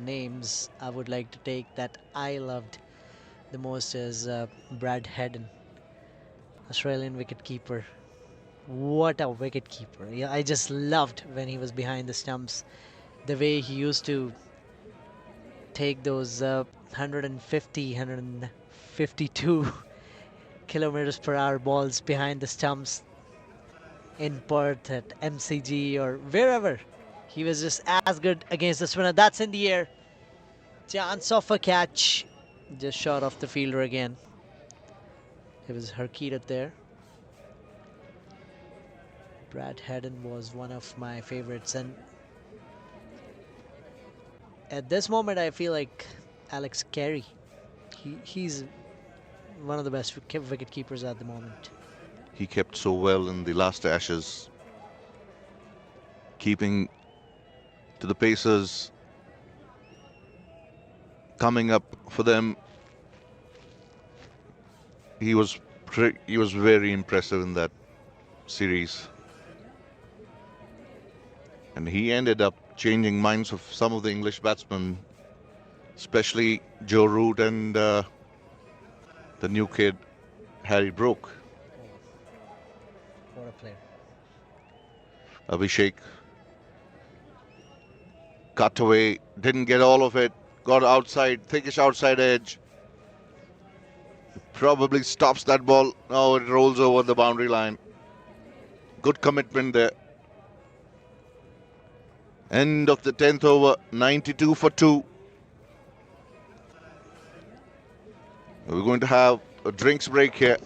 names I would like to take that I loved the most is Brad Hedden, Australian wicketkeeper. What a wicketkeeper. Yeah, I just loved when he was behind the stumps. The way he used to take those 150, 152 kilometers per hour balls behind the stumps in Perth at MCG or wherever. He was just as good against the spinner. That's in the air. Chance of a catch. Just shot off the fielder again. It was Harkeet there. Brad Hedden was one of my favorites, and at this moment I feel like Alex Carey. He's one of the best wicket keepers at the moment. He kept so well in the last Ashes, keeping to the Pacers, coming up for them. He was very impressive in that series, and he ended up changing minds of some of the English batsmen, especially Joe Root and the new kid Harry Brook. What a player. Abhishek cut away, didn't get all of it, got outside, thickish outside edge. Probably stops that ball. No, it rolls over the boundary line. Good commitment there. End of the 10th over, 92 for 2. We're going to have a drinks break here.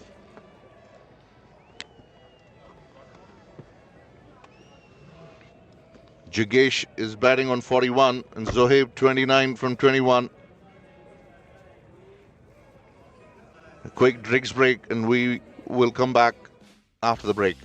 Jagesh is batting on 41 and Zohaib 29 from 21. A quick drinks break and we will come back after the break.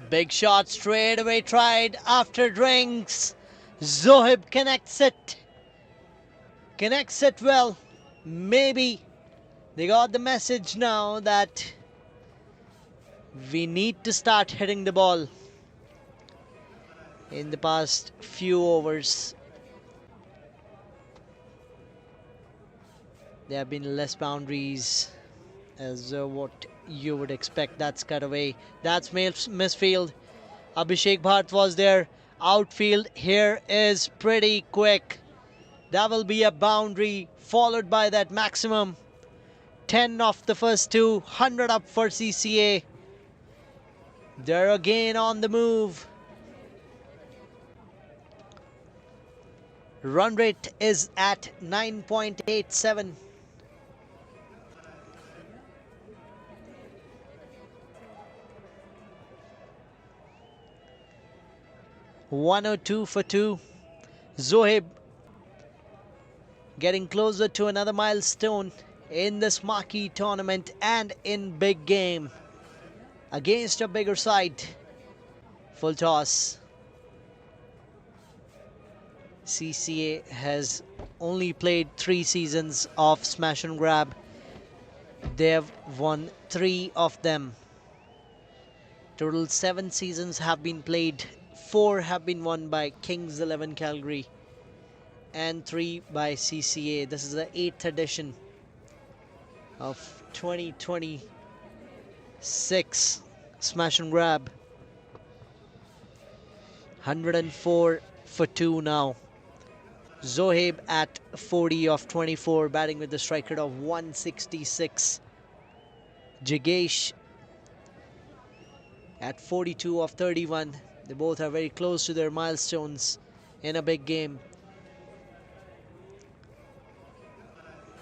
Big shot straight away tried after drinks. Zohib connects it. Connects it well. Maybe they got the message now that we need to start hitting the ball. In the past few overs, there have been less boundaries as what you would expect. That's cut away. That's misfield. Abhishek Bhatt was there. Outfield here is pretty quick. That will be a boundary followed by that maximum. 10 off the first two. 100 up for CCA. They're again on the move. Run rate is at 9.87. $102 for two. Zohib getting closer to another milestone in this marquee tournament and in big game against a bigger side. Full toss. CCA has only played 3 seasons of smash and grab. They've won 3 of them. Total 7 seasons have been played. 4 have been won by Kings 11 Calgary and 3 by CCA. This is the 8th edition of 2026 smash and grab. 104 for 2 now. Zohib at 40 of 24, batting with the strike rate of 166. Jigesh at 42 of 31. They both are very close to their milestones in a big game.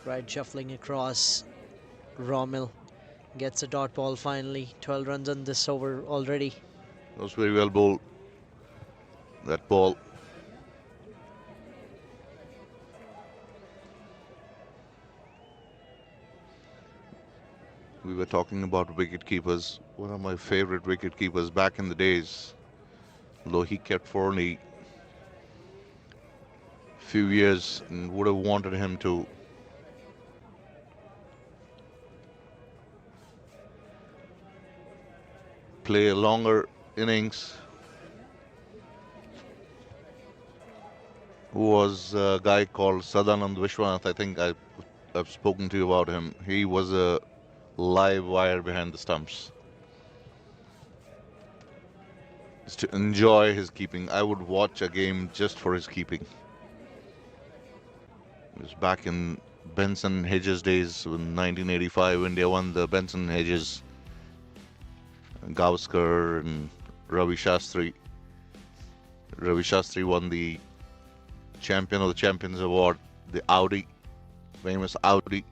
Right, shuffling across. Rommel gets a dot ball finally. 12 runs on this over already. That was very well bowled. That ball. We were talking about wicket keepers. One of my favorite wicket keepers back in the days, though he kept for only few years and would have wanted him to play a longer innings, was a guy called Sadanand Vishwanath. I think I've spoken to you about him. He was a live wire behind the stumps. Just to enjoy his keeping. I would watch a game just for his keeping. It was back in Benson Hedges days in 1985. India won the Benson Hedges. Gavaskar and Ravi Shastri. Ravi Shastri won the Champion of the Champions award, the Audi, famous Audi.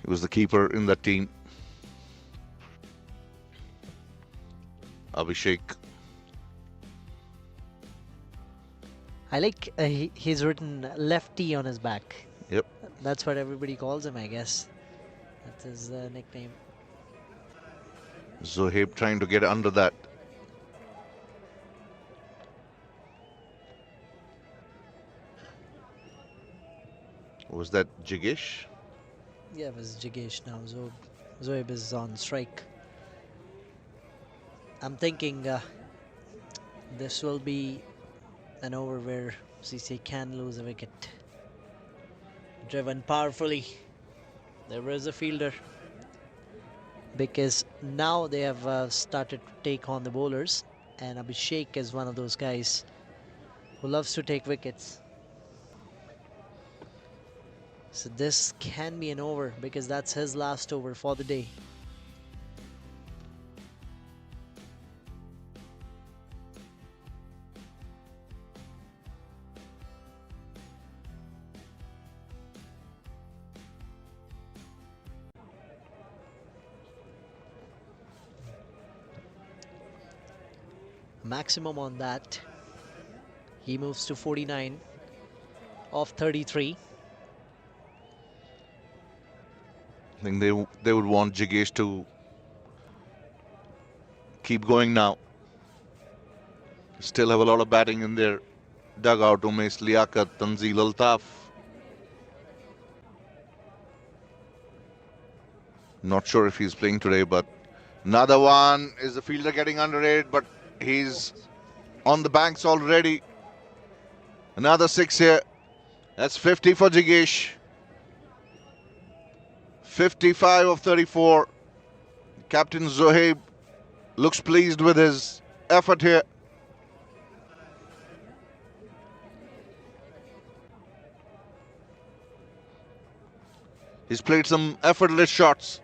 He was the keeper in that team. Abhishek. I like he's written lefty on his back. Yep. That's what everybody calls him, I guess. That's his nickname. Zohib trying to get under that. Was that Jigesh? Yeah, it was Jigesh now. Zohib is on strike. I'm thinking this will be an over where CC can lose a wicket. Driven powerfully. There is a fielder. Because now they have started to take on the bowlers. And Abhishek is one of those guys who loves to take wickets. So this can be an over because that's his last over for the day. Maximum on that. He moves to 49 of 33. I think they would want Jigesh to keep going now. Still have a lot of batting in their dugout. Umesh Liaquat, Tanzeel Altaf. Not sure if he's playing today, but another one. Is the fielder getting under it? But he's on the banks already. Another 6 here. That's 50 for Jigesh. 55 of 34. Captain Zohaib looks pleased with his effort here. He's played some effortless shots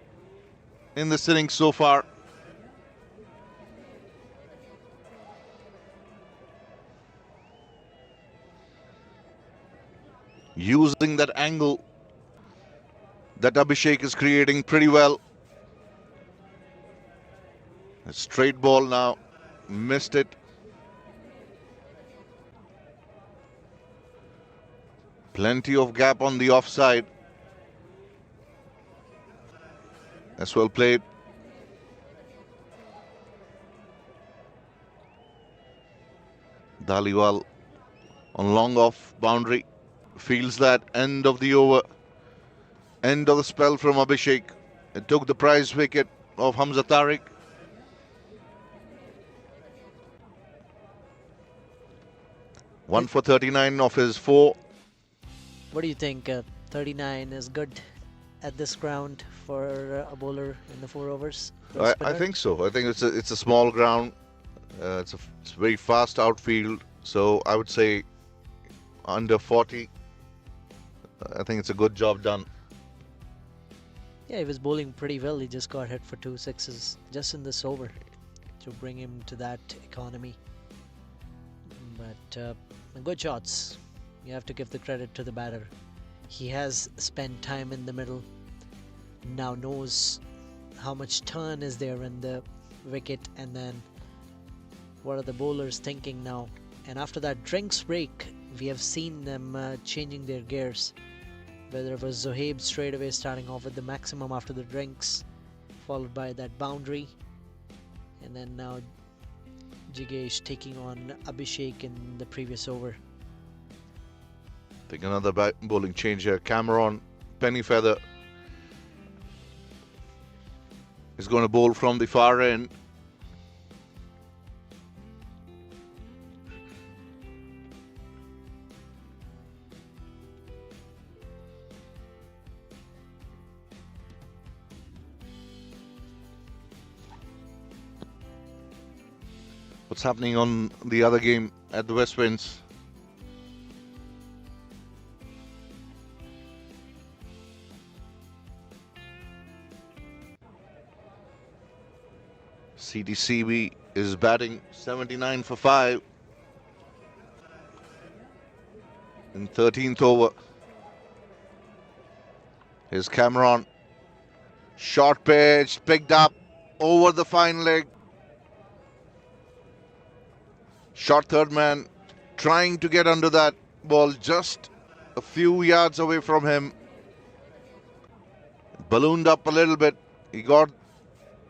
in this innings so far. Using that angle that Abhishek is creating pretty well. A straight ball now. Missed it. Plenty of gap on the offside. That's well played. Dhaliwal on long off boundary. Feels that end of the over. End of the spell from Abhishek. It took the prize wicket of Hamza Tariq. One for 39 of his 4. What do you think? 39 is good at this ground for a bowler in the 4 overs? for a I spinner? think so. I think it's a small ground. It's very fast outfield. So I would say under 40. I think it's a good job done. Yeah, he was bowling pretty well. He just got hit for 2 sixes just in this over to bring him to that economy. But good shots. You have to give the credit to the batter. He has spent time in the middle. Now knows how much turn is there in the wicket, and then what are the bowlers thinking now. And after that drinks break, we have seen them changing their gears. Whether it was Zohaib straight away starting off with the maximum after the drinks, followed by that boundary, and then now Jigesh taking on Abhishek in the previous over. I think another bowling change here. Cameron Pennyfeather is going to bowl from the far end. What's happening on the other game at the West Winds? C&DCL is batting 79 for 5 in 13th over. Here's Cameron. Short pitch, picked up over the fine leg. Short third man, trying to get under that ball, just a few yards away from him. Ballooned up a little bit. He got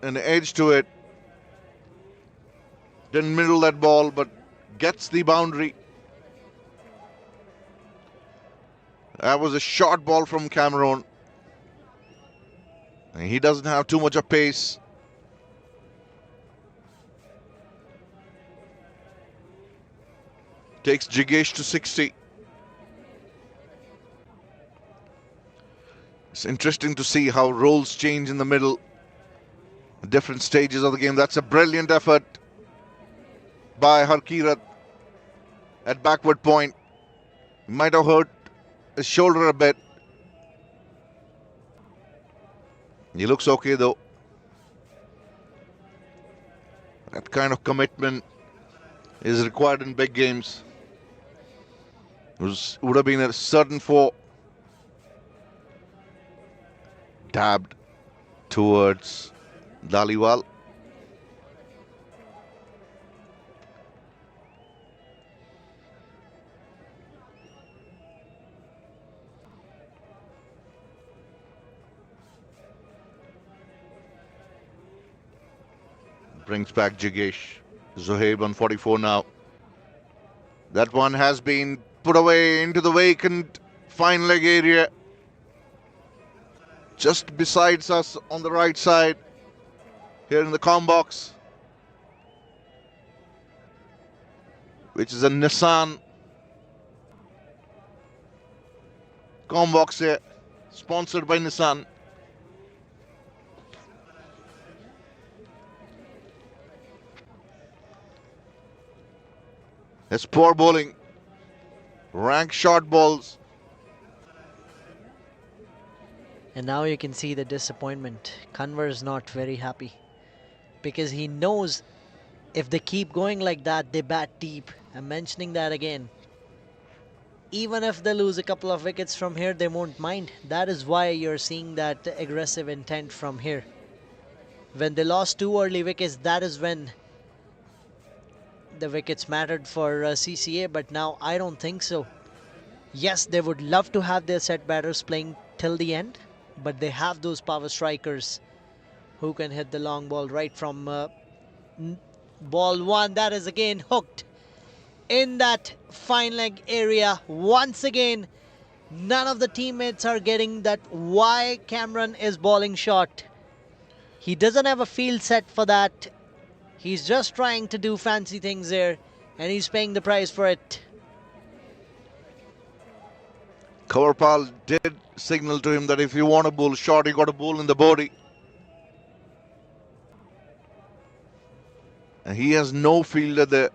an edge to it. Didn't middle that ball, but gets the boundary. That was a short ball from Cameron. And he doesn't have too much of pace. Takes Jigesh to 60. It's interesting to see how roles change in the middle. Different stages of the game. That's a brilliant effort by Harkirat at backward point. He might have hurt his shoulder a bit. He looks okay though. That kind of commitment is required in big games. Would have been a certain 4. Dabbed towards Dhaliwal. Brings back Jigesh. Zohaib on 44 now. That one has been put away into the vacant fine leg area. Just besides us on the right side. Here in the com box. Which is a Nissan com box here. Sponsored by Nissan. It's poor bowling. Rank short balls. And now you can see the disappointment. Kanwar is not very happy because he knows if they keep going like that, they bat deep. I'm mentioning that again. Even if they lose a couple of wickets from here, they won't mind. That is why you're seeing that aggressive intent from here. When they lost 2 early wickets, that is when the wickets mattered for CCA, but now I don't think so. Yes, they would love to have their set batters playing till the end, but they have those power strikers who can hit the long ball right from ball 1. That is again hooked in that fine leg area. Once again, none of the teammates are getting that why Cameron is bowling short. He doesn't have a field set for that. He's just trying to do fancy things there, and he's paying the price for it. Kavarpal did signal to him that if you want to bowl short, you got to bowl in the body. And he has no fielder there.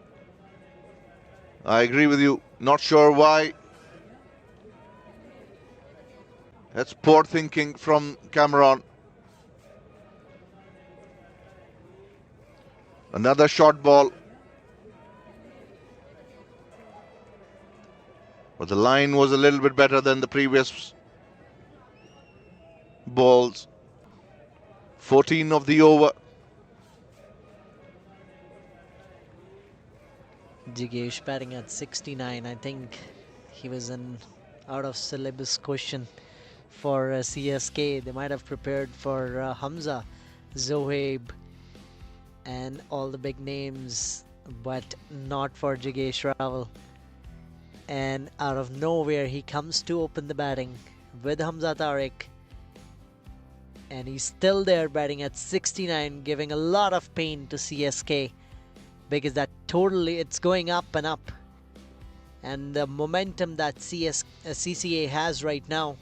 I agree with you. Not sure why. That's poor thinking from Cameron. Another short ball. But the line was a little bit better than the previous balls. 14 of the over. Jigesh batting at 69. I think he was an out of syllabus question for CSK. They might have prepared for Hamza, Zohaib, and all the big names, but not for Jigesh Raval. And out of nowhere, he comes to open the batting with Hamza Tariq. And he's still there batting at 69, giving a lot of pain to CSK. Because that totally, it's going up and up. And the momentum that CCA has right now,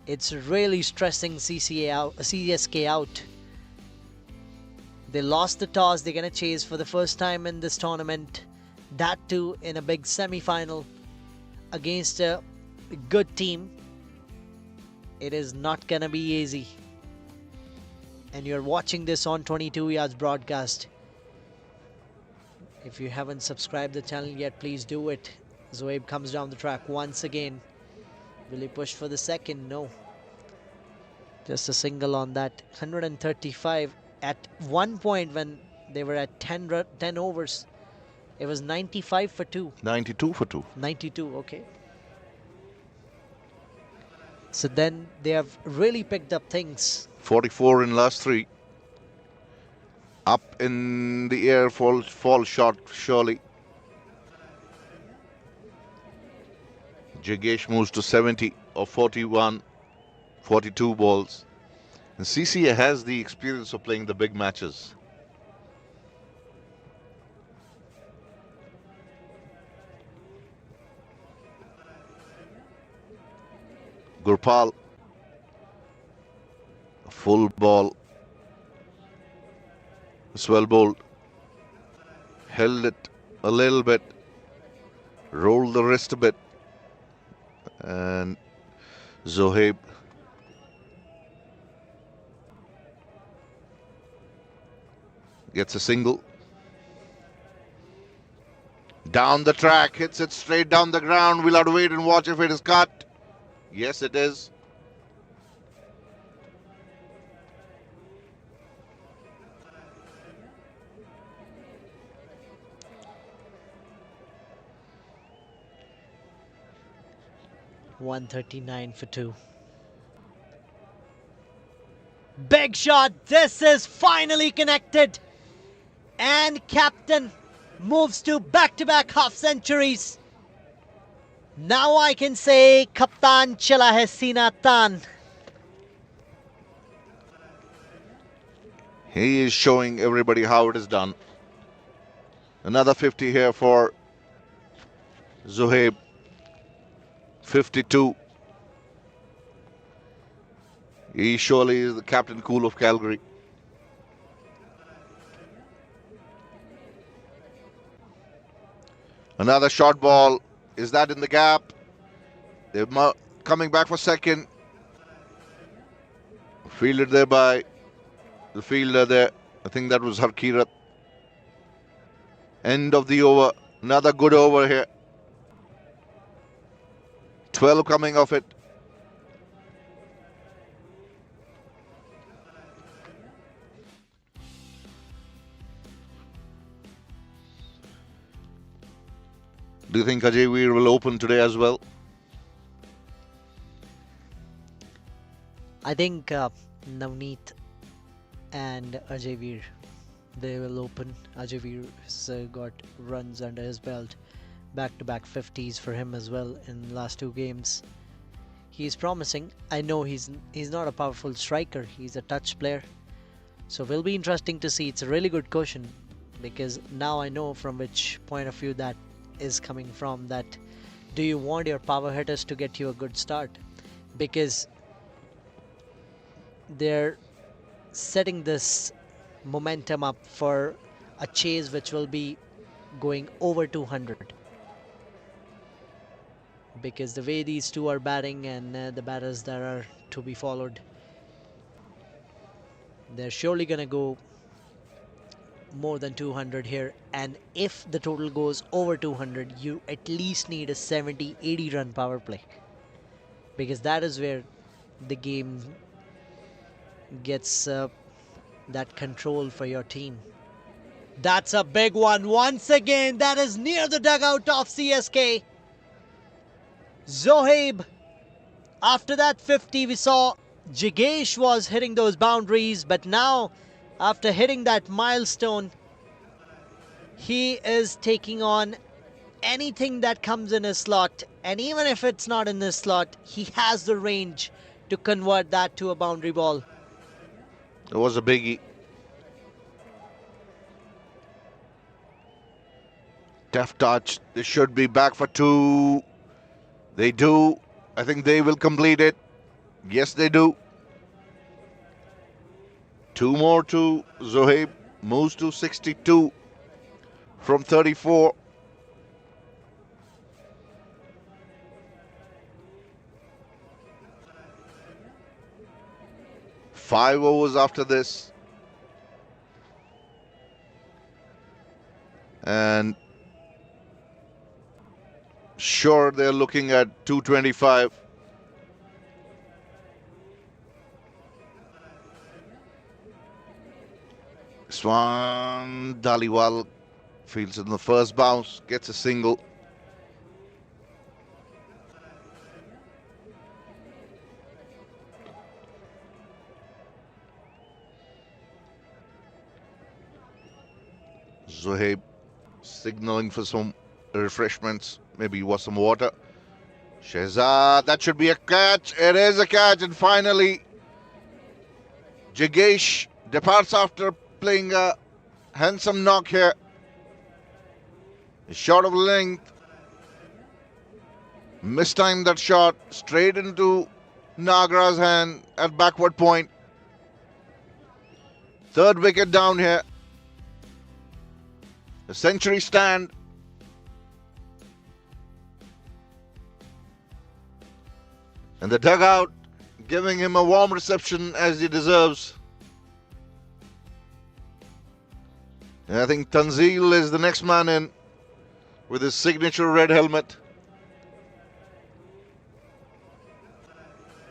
it's really stressing CSK out. They lost the toss. They're going to chase for the first time in this tournament. That too in a big semi-final against a good team. It is not going to be easy. And you're watching this on 22 Yards broadcast. If you haven't subscribed the channel yet, please do it. Zohaib comes down the track once again. Will he push for the second? No. Just a single on that. 135 at one point when they were at 10 overs. It was 95 for 2. 92 for 2. 92, okay. So then they have really picked up things. 44 in last 3. Up in the air, fall short, surely. Jigesh moves to 70 or 41, 42 balls. And CCA has the experience of playing the big matches. Gurpal, a full ball. It's well bowled. Held it a little bit. Rolled the wrist a bit. And Zohaib gets a single. Down the track, hits it straight down the ground. We'll have to wait and watch if it is cut. Yes, it is. $139 for 2. Big shot. This is finally connected. And captain moves to back-to-back half centuries. Now I can say Kaptan Chala hai Sina Tan. He is showing everybody how it is done. Another 50 here for Zohaib. 52. He surely is the captain cool of Calgary. Another short ball. Is that in the gap? They're coming back for second. Fielded there by the fielder there. I think that was Harkirat. End of the over. Another good over here. 12 coming off it. Do you think Ajay Veer will open today as well? I think Navneet and Ajay Veer, they will open. Ajay Veer has got runs under his belt. Back-to-back 50s for him as well in the last 2 games. He's promising. I know he's not a powerful striker. He's a touch player. So will be interesting to see. It's a really good question because now I know from which point of view that is coming from. That do you want your power hitters to get you a good start? Because they're setting this momentum up for a chase which will be going over 200. Because the way these two are batting and the batters that are to be followed, they're surely gonna go more than 200 here, and if the total goes over 200, you at least need a 70-80 run power play, because that is where the game gets that control for your team. That's a big one once again. That is near the dugout of CSK. Zohaib, after that 50 we saw Jigesh was hitting those boundaries, but now after hitting that milestone, he is taking on anything that comes in his slot, and even if it's not in his slot, he has the range to convert that to a boundary ball. It was a biggie. Deft touch. They should be back for 2. They do. I think they will complete it. Yes, they do. 2 more to Zohaib. Moves to 62 from 34. Five overs after this. And sure, they're looking at 225. Swan Dhaliwal fields in the first bounce, gets a single. Zohaib signaling for some refreshments. Maybe you want some water. Shehzad, that should be a catch. It is a catch, and finally Jigesh departs after playing a handsome knock here. Short of length. Mistimed that shot straight into Nagra's hand at backward point. 3rd wicket down here. A century stand. And the dugout giving him a warm reception as he deserves. And I think Tanzil is the next man in with his signature red helmet.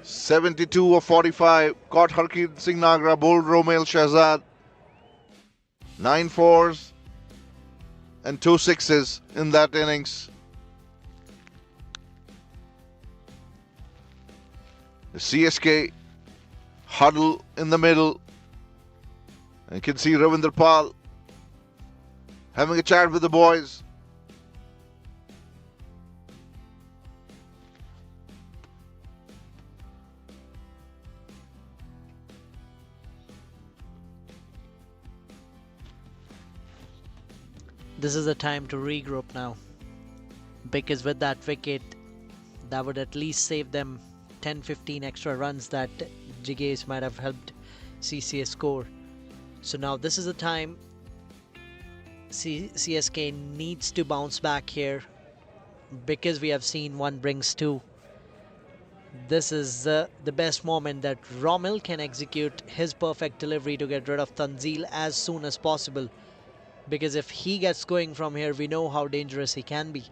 72 of 45. Caught Harkeet Singh Nagra, bowled Romail Shahzad. 9 fours and 2 sixes in that innings. The CSK huddle in the middle. And you can see Ravinder Pal having a chat with the boys. This is the time to regroup now, because with that wicket, that would at least save them 10-15 extra runs that Jigesh might have helped CCA score. So now this is the time CSK needs to bounce back here, because we have seen one brings two. This is the best moment that Romil can execute his perfect delivery to get rid of Tanzil as soon as possible. Because if he gets going from here, we know how dangerous he can be.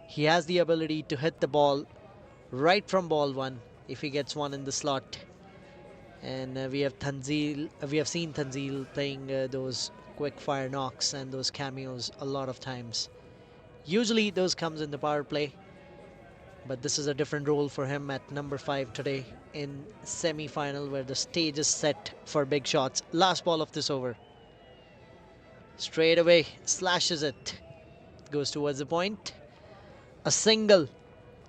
He has the ability to hit the ball right from ball one if he gets one in the slot. And we have seen Tanzil playing those quick fire knocks and those cameos a lot of times. Usually those comes in the power play, but this is a different role for him at number 5 today in semi-final, where the stage is set for big shots. Last ball of this over. Straight away, slashes it. Goes towards the point. A single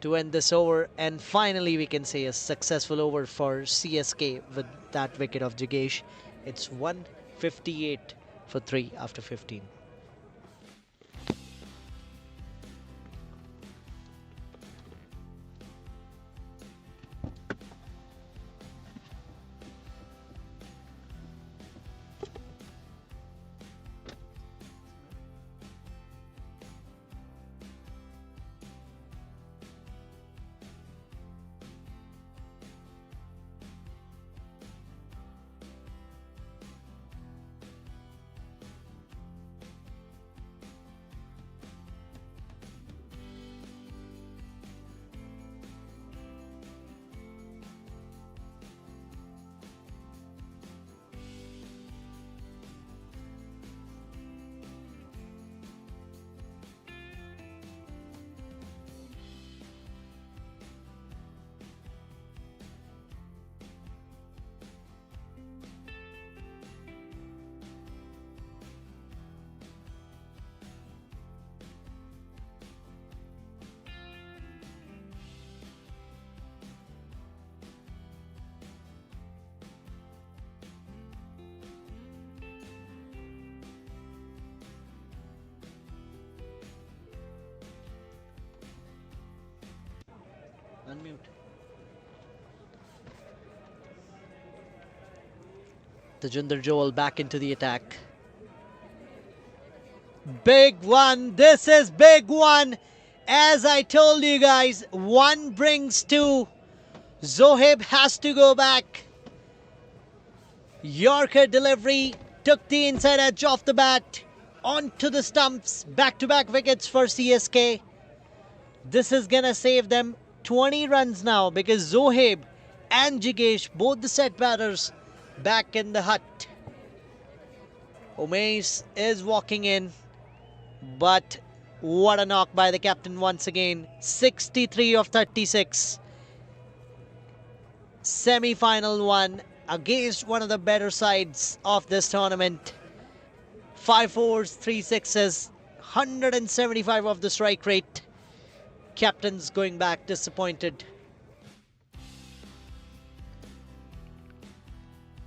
to end this over, and finally we can say a successful over for CSK with that wicket of Jigesh. It's 158 for 3 after 15. Unmute. Tajinder Joel back into the attack. Big one. This is big one. As I told you guys, one brings two. Zohaib has to go back. Yorker delivery took the inside edge off the bat. Onto the stumps. Back-to-back wickets for CSK. This is gonna save them 20 runs now, because Zohaib and Jigesh, both the set batters, back in the hut. Umesh is walking in, but what a knock by the captain once again. 63 of 36. Semi-final one against one of the better sides of this tournament. 5 fours, 3 sixes, 175 of the strike rate. Captain's going back disappointed.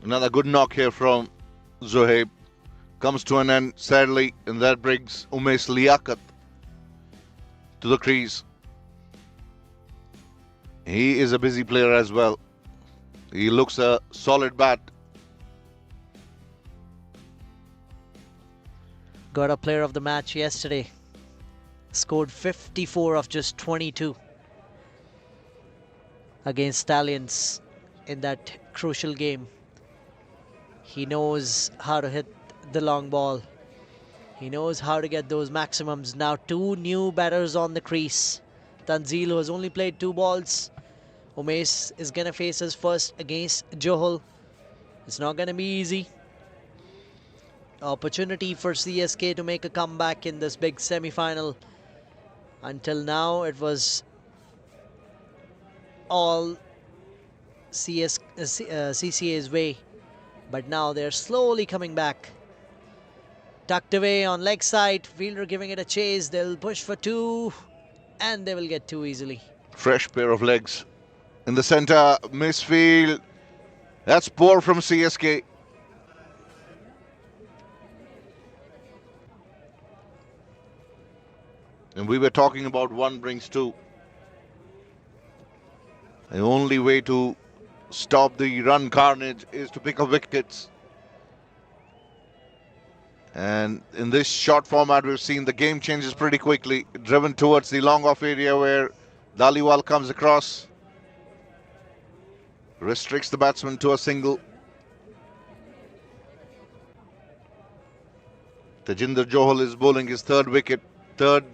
Another good knock here from Zohaib. Comes to an end, sadly, and that brings Umesh Liaquat to the crease. He is a busy player as well. He looks a solid bat. Got a player of the match yesterday. Scored 54 of just 22 against Stallions in that crucial game. He knows how to hit the long ball. He knows how to get those maximums. Now 2 new batters on the crease. Tanzil, who has only played 2 balls. Umesh is going to face his first against Johal. It's not going to be easy. Opportunity for CSK to make a comeback in this big semi-final. Until now, it was all CCA's way. But now they're slowly coming back. Tucked away on leg side. Fielder giving it a chase. They'll push for 2 and they will get 2 easily. Fresh pair of legs. In the center, misfield. That's poor from CSK. And we were talking about one brings two. The only way to stop the run carnage is to pick up wickets. And in this short format, we've seen the game changes pretty quickly, driven towards the long off area where Dhaliwal comes across, restricts the batsman to a single. Tajinder Johal is bowling his third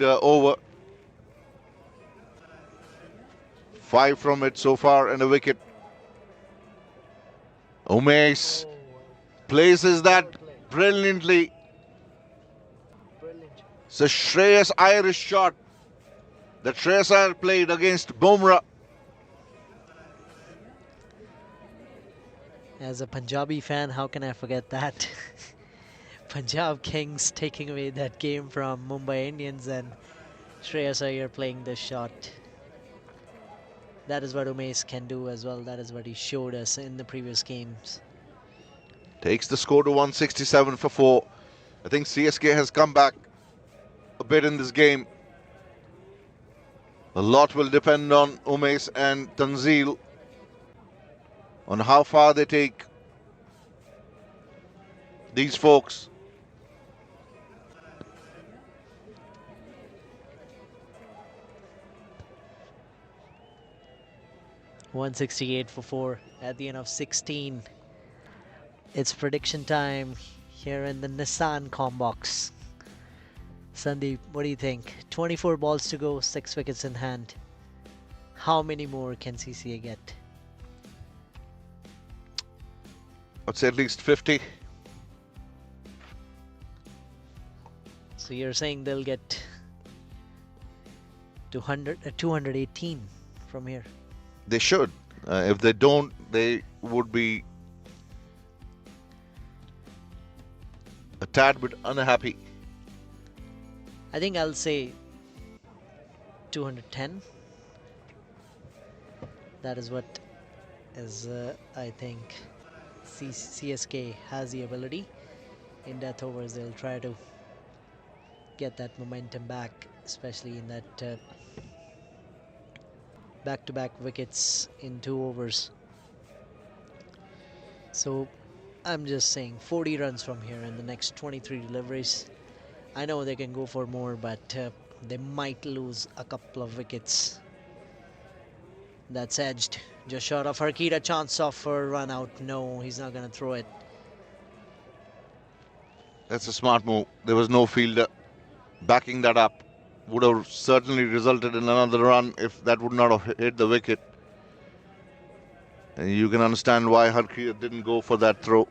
over. 5 from it so far and a wicket. Umesh places that brilliantly. It's a Shreyas Irish shot that Shreyas Iyer played against Bumrah. As a Punjabi fan, how can I forget that? Punjab Kings taking away that game from Mumbai Indians and Shreyas Iyer playing this shot. That is what Umesh can do as well. That is what he showed us in the previous games. Takes the score to 167 for 4. I think CSK has come back a bit in this game. A lot will depend on Umesh and Tanzil on how far they take these folks. .168 for 4 at the end of 16. It's prediction time here in the Nissan Combox. Sandeep, what do you think? 24 balls to go, 6 wickets in hand. How many more can CCA get? I'd say at least 50. So you're saying they'll get 218 from here. They should. If they don't, they would be a tad bit unhappy. I think I'll say 210. That is what is, I think, CSK has the ability. In death overs, they'll try to get that momentum back, especially in that back-to-back wickets in 2 overs. So I'm just saying 40 runs from here in the next 23 deliveries. I know they can go for more, but they might lose a couple of wickets. That's edged. Just short of Harkit, a chance of a run out. No, he's not going to throw it. That's a smart move. There was no fielder backing that up. Would have certainly resulted in another run if that would not have hit the wicket. And you can understand why Harkit didn't go for that throw.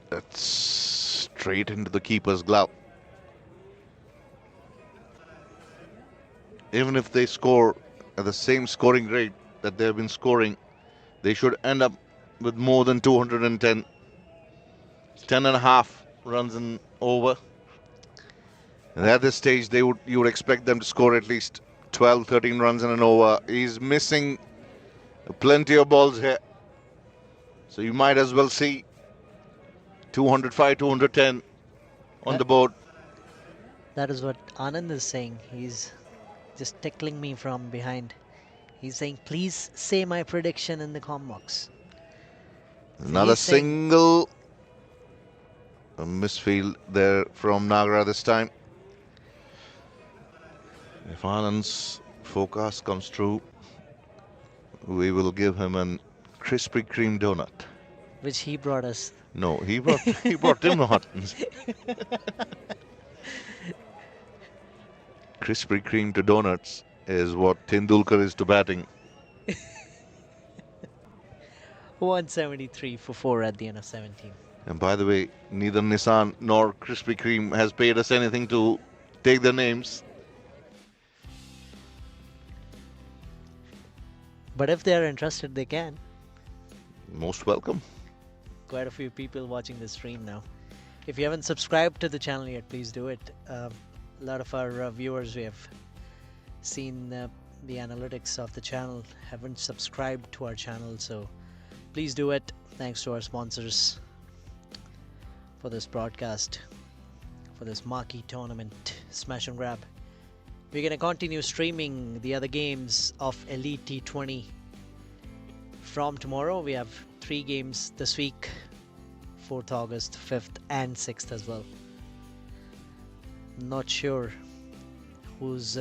That's straight into the keeper's glove. Even if they score at the same scoring rate that they've been scoring, they should end up with more than 210. 10 and a half runs in over. And at this stage, you would expect them to score at least 12, 13 runs in an over. He's missing plenty of balls here. So you might as well see 205, 210 on the board. That is what Anand is saying. He's just tickling me from behind. He's saying, please say my prediction in the com box. Another single. A misfield there from Nagra this time. If Anand's forecast comes true, we will give him an Krispy Kreme donut. Which he brought us. No, he brought Tim Hortons. Krispy Kreme to donuts is what Tendulkar is to batting. 173 for 4 at the end of 17. And by the way, neither Nissan nor Krispy Kreme has paid us anything to take their names. But if they're interested, they can. Most welcome. quite a few people watching the stream now. If you haven't subscribed to the channel yet, please do it. A lot of our viewers, we have seen the analytics of the channel, haven't subscribed to our channel, so please do it. Thanks to our sponsors for this broadcast, for this marquee tournament, Smash and Grab. We're going to continue streaming the other games of Elite T20 from tomorrow. We have 3 games this week, 4th August, 5th and 6th as well. Not sure whose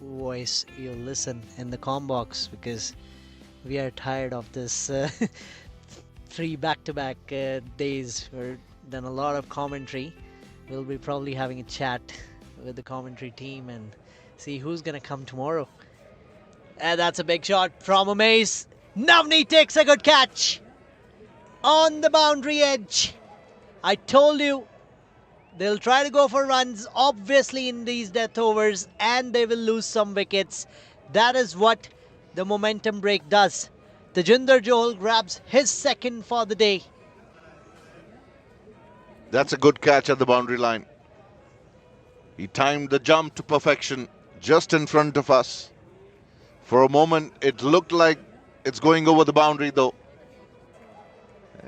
voice you'll listen in the comm box, because we are tired of this 3 back-to-back days. We've done a lot of commentary. We'll be probably having a chat with the commentary team and see who's gonna come tomorrow. And that's a big shot from Amaze. Navneet takes a good catch on the boundary edge. I told you they'll try to go for runs, obviously, in these death overs, and they will lose some wickets. That is what the momentum break does. Tejinder Johal grabs his 2nd for the day. That's a good catch at the boundary line. He timed the jump to perfection just in front of us. For a moment, it looked like it's going over the boundary though.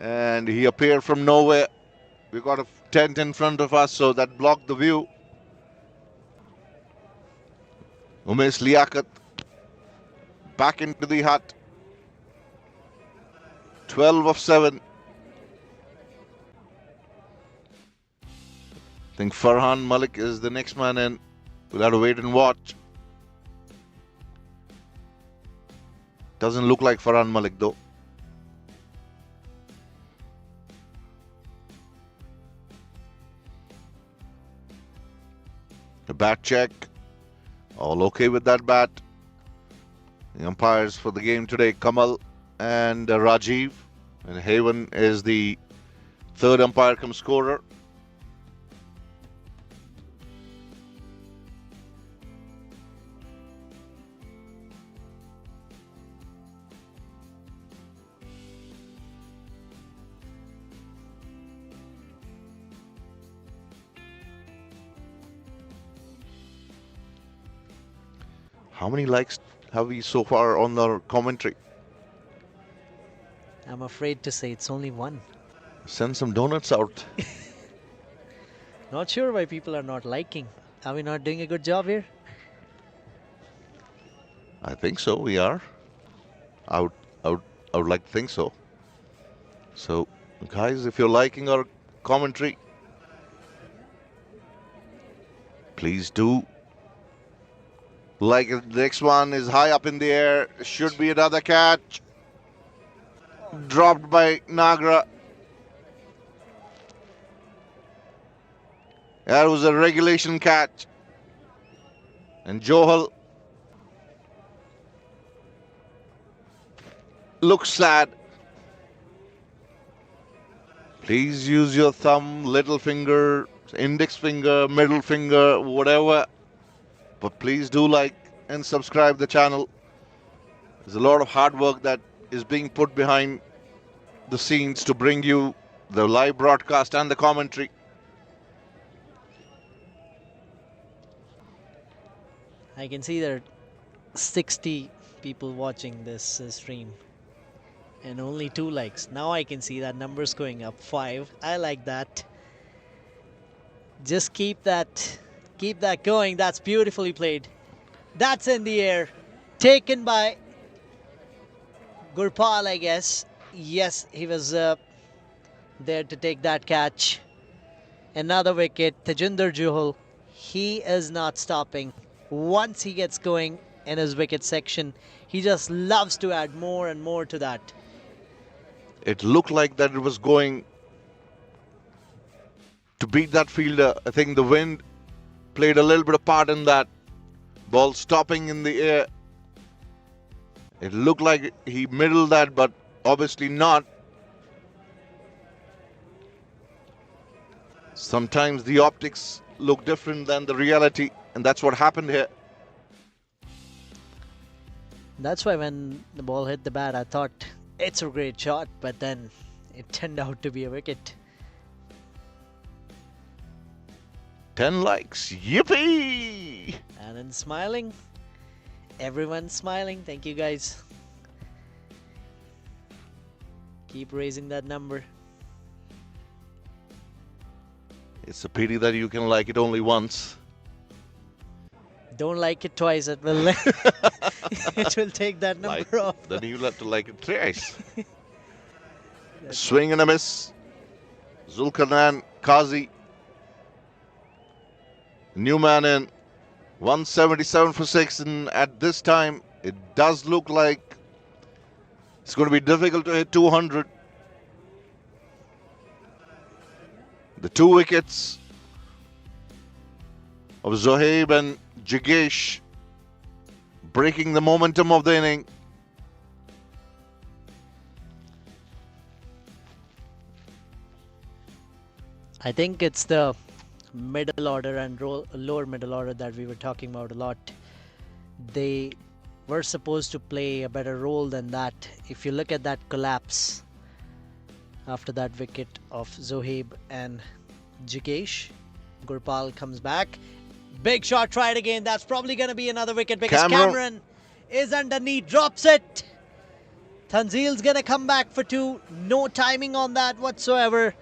And he appeared from nowhere. We got a tent in front of us, so that blocked the view. Umesh Liaquat back into the hut. 12 of 7. I think Farhan Malik is the next man in. We'll have to wait and watch. Doesn't look like Farhan Malik though. The bat check. All okay with that bat. The umpires for the game today, Kamal and Rajiv. And Haven is the 3rd umpire cum scorer. How many likes have we so far on our commentary? I'm afraid to say it's only 1. Send some donuts out. Not sure why people are not liking. Are we not doing a good job here? I think so, we are. I would like to think so. So, guys, if you're liking our commentary, please do. Like it. The next one is high up in the air. Should be another catch. Dropped by Nagra. That was a regulation catch. And Johal looks sad. Please use your thumb, little finger, index finger, middle finger, whatever. But please do like and subscribe the channel. There's a lot of hard work that is being put behind the scenes to bring you the live broadcast and the commentary. I can see there are 60 people watching this stream and only 2 likes. Now I can see that numbers going up 5. I like that. Just keep that going. That's beautifully played. That's in the air. Taken by Gurpal, I guess. Yes, he was there to take that catch. Another wicket. Tejinder Johal. He is not stopping. Once he gets going in his wicket section, he just loves to add more and more to that. It looked like that it was going to beat that fielder. I think the wind played a little bit of part in that. Ball stopping in the air. It looked like he middled that, but obviously not. Sometimes the optics look different than the reality, and that's what happened here. That's why when the ball hit the bat, I thought it's a great shot, but then it turned out to be a wicket. 10 likes. Yippee! And then smiling. Everyone's smiling. Thank you guys. Keep raising that number. It's a pity that you can like it only once. Don't like it twice. It will it will take that number Like, off. then you'll have to like it thrice. Swing and a miss. Zulkarnain, Kazi. New man in. 177 for 6, and at this time, it does look like it's going to be difficult to hit 200. The 2 wickets of Zohaib and Jigesh breaking the momentum of the inning. I think it's the middle order and lower middle order that we were talking about a lot. They were supposed to play a better role than that. If you look at that collapse after that wicket of Zohaib and Jikesh, Gurpal comes back. Big shot, tried again. That's probably going to be another wicket because Cameron is underneath, drops it. Tanzil's going to come back for 2. No timing on that whatsoever.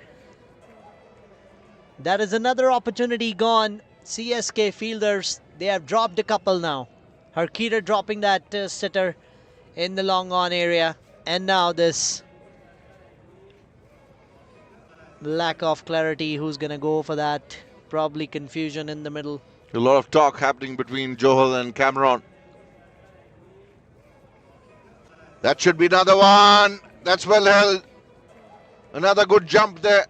That is another opportunity gone. CSK fielders, they have dropped a couple now. Harkiter dropping that sitter in the long on area. And now this lack of clarity. Who's going to go for that? Probably confusion in the middle. A lot of talk happening between Johal and Cameron. That should be another one. That's well held. Another good jump there.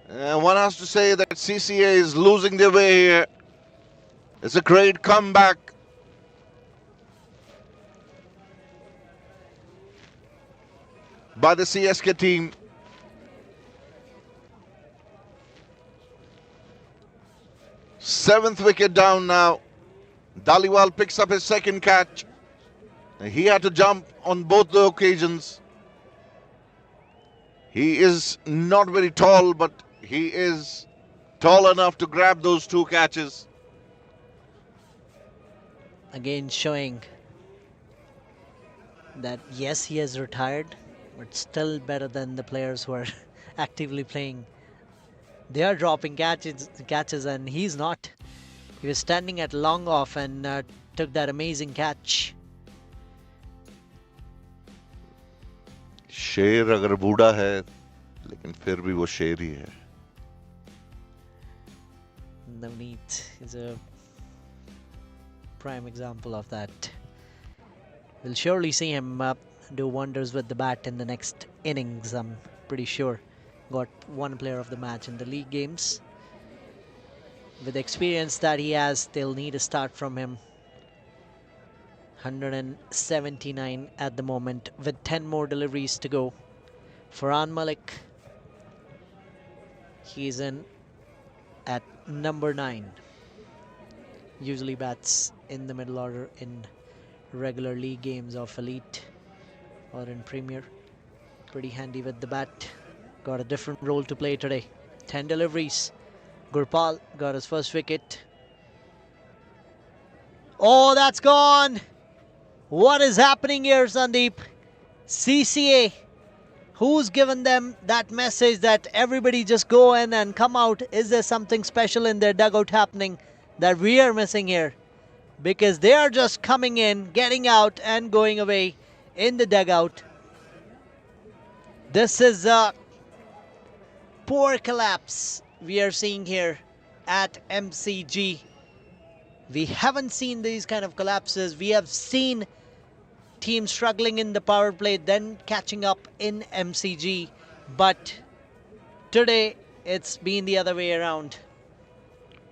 One has to say that CCA is losing their way here. It's a great comeback. By the CSK team. Seventh wicket down now. Dhaliwal picks up his second catch. He had to jump on both the occasions. He is not very tall, but he is tall enough to grab those 2 catches. Again showing that yes, he has retired, but still better than the players who are actively playing. They are dropping catches and he's not. He was standing at long off and took that amazing catch. शेर अगर बूढ़ा है लेकिन फिर भी वो शेर ही है. Navneet is a prime example of that. We'll surely see him do wonders with the bat in the next innings, I'm pretty sure. Got 1 player of the match in the league games. With the experience that he has, they'll need a start from him. 179 at the moment with 10 more deliveries to go. Farhan Malik, he's in at number 9. Usually bats in the middle order in regular league games of Elite or in Premier. Pretty handy with the bat. Got a different role to play today. 10 deliveries. Gurpal got his first wicket. Oh, that's gone. What is happening here, Sandeep? CCA, who's given them that message that everybody just go in and come out? Is there something special in their dugout happening that we are missing here? Because they are just coming in, getting out and going away in the dugout. This is a poor collapse we are seeing here at MCG. We haven't seen these kind of collapses. We have seen teams struggling in the power play, then catching up in MCG. But today, it's been the other way around.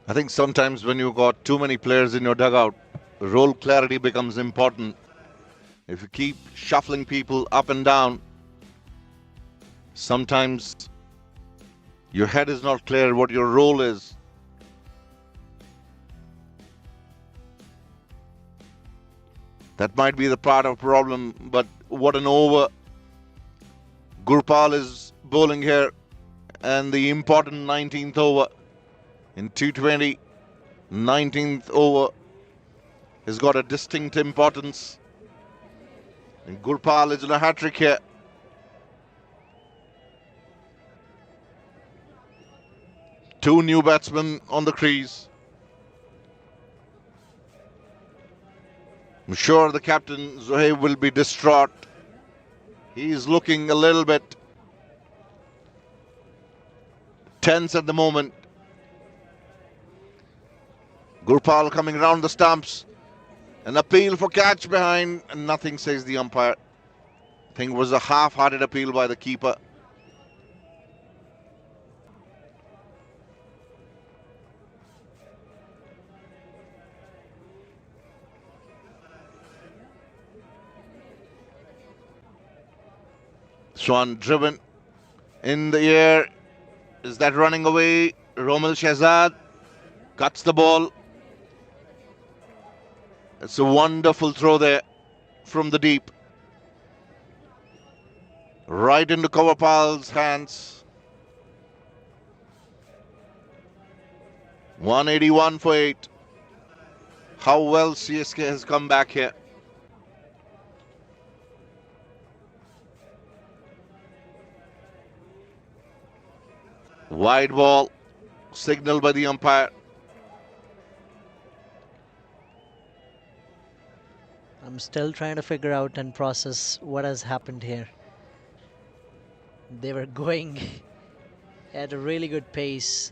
I think sometimes when you've got too many players in your dugout, role clarity becomes important. If you keep shuffling people up and down, sometimes your head is not clear what your role is. That might be the part of the problem, but what an over. Gurpal is bowling here, and the important 19th over in T20. 19th over has got a distinct importance. And Gurpal is in a hat-trick here. Two new batsmen on the crease. I'm sure the captain, Zohaib, will be distraught. He's looking a little bit tense at the moment. Gurpal coming round the stumps. An appeal for catch behind, and nothing, says the umpire. I think it was a half-hearted appeal by the keeper. Swan driven in the air. Is that running away? Romil Shehzad cuts the ball. It's a wonderful throw there from the deep. Right into Gurpal's hands. 181 for 8. How well CSK has come back here. Wide ball, signaled by the umpire. I'm still trying to figure out and process what has happened here. They were going at a really good pace,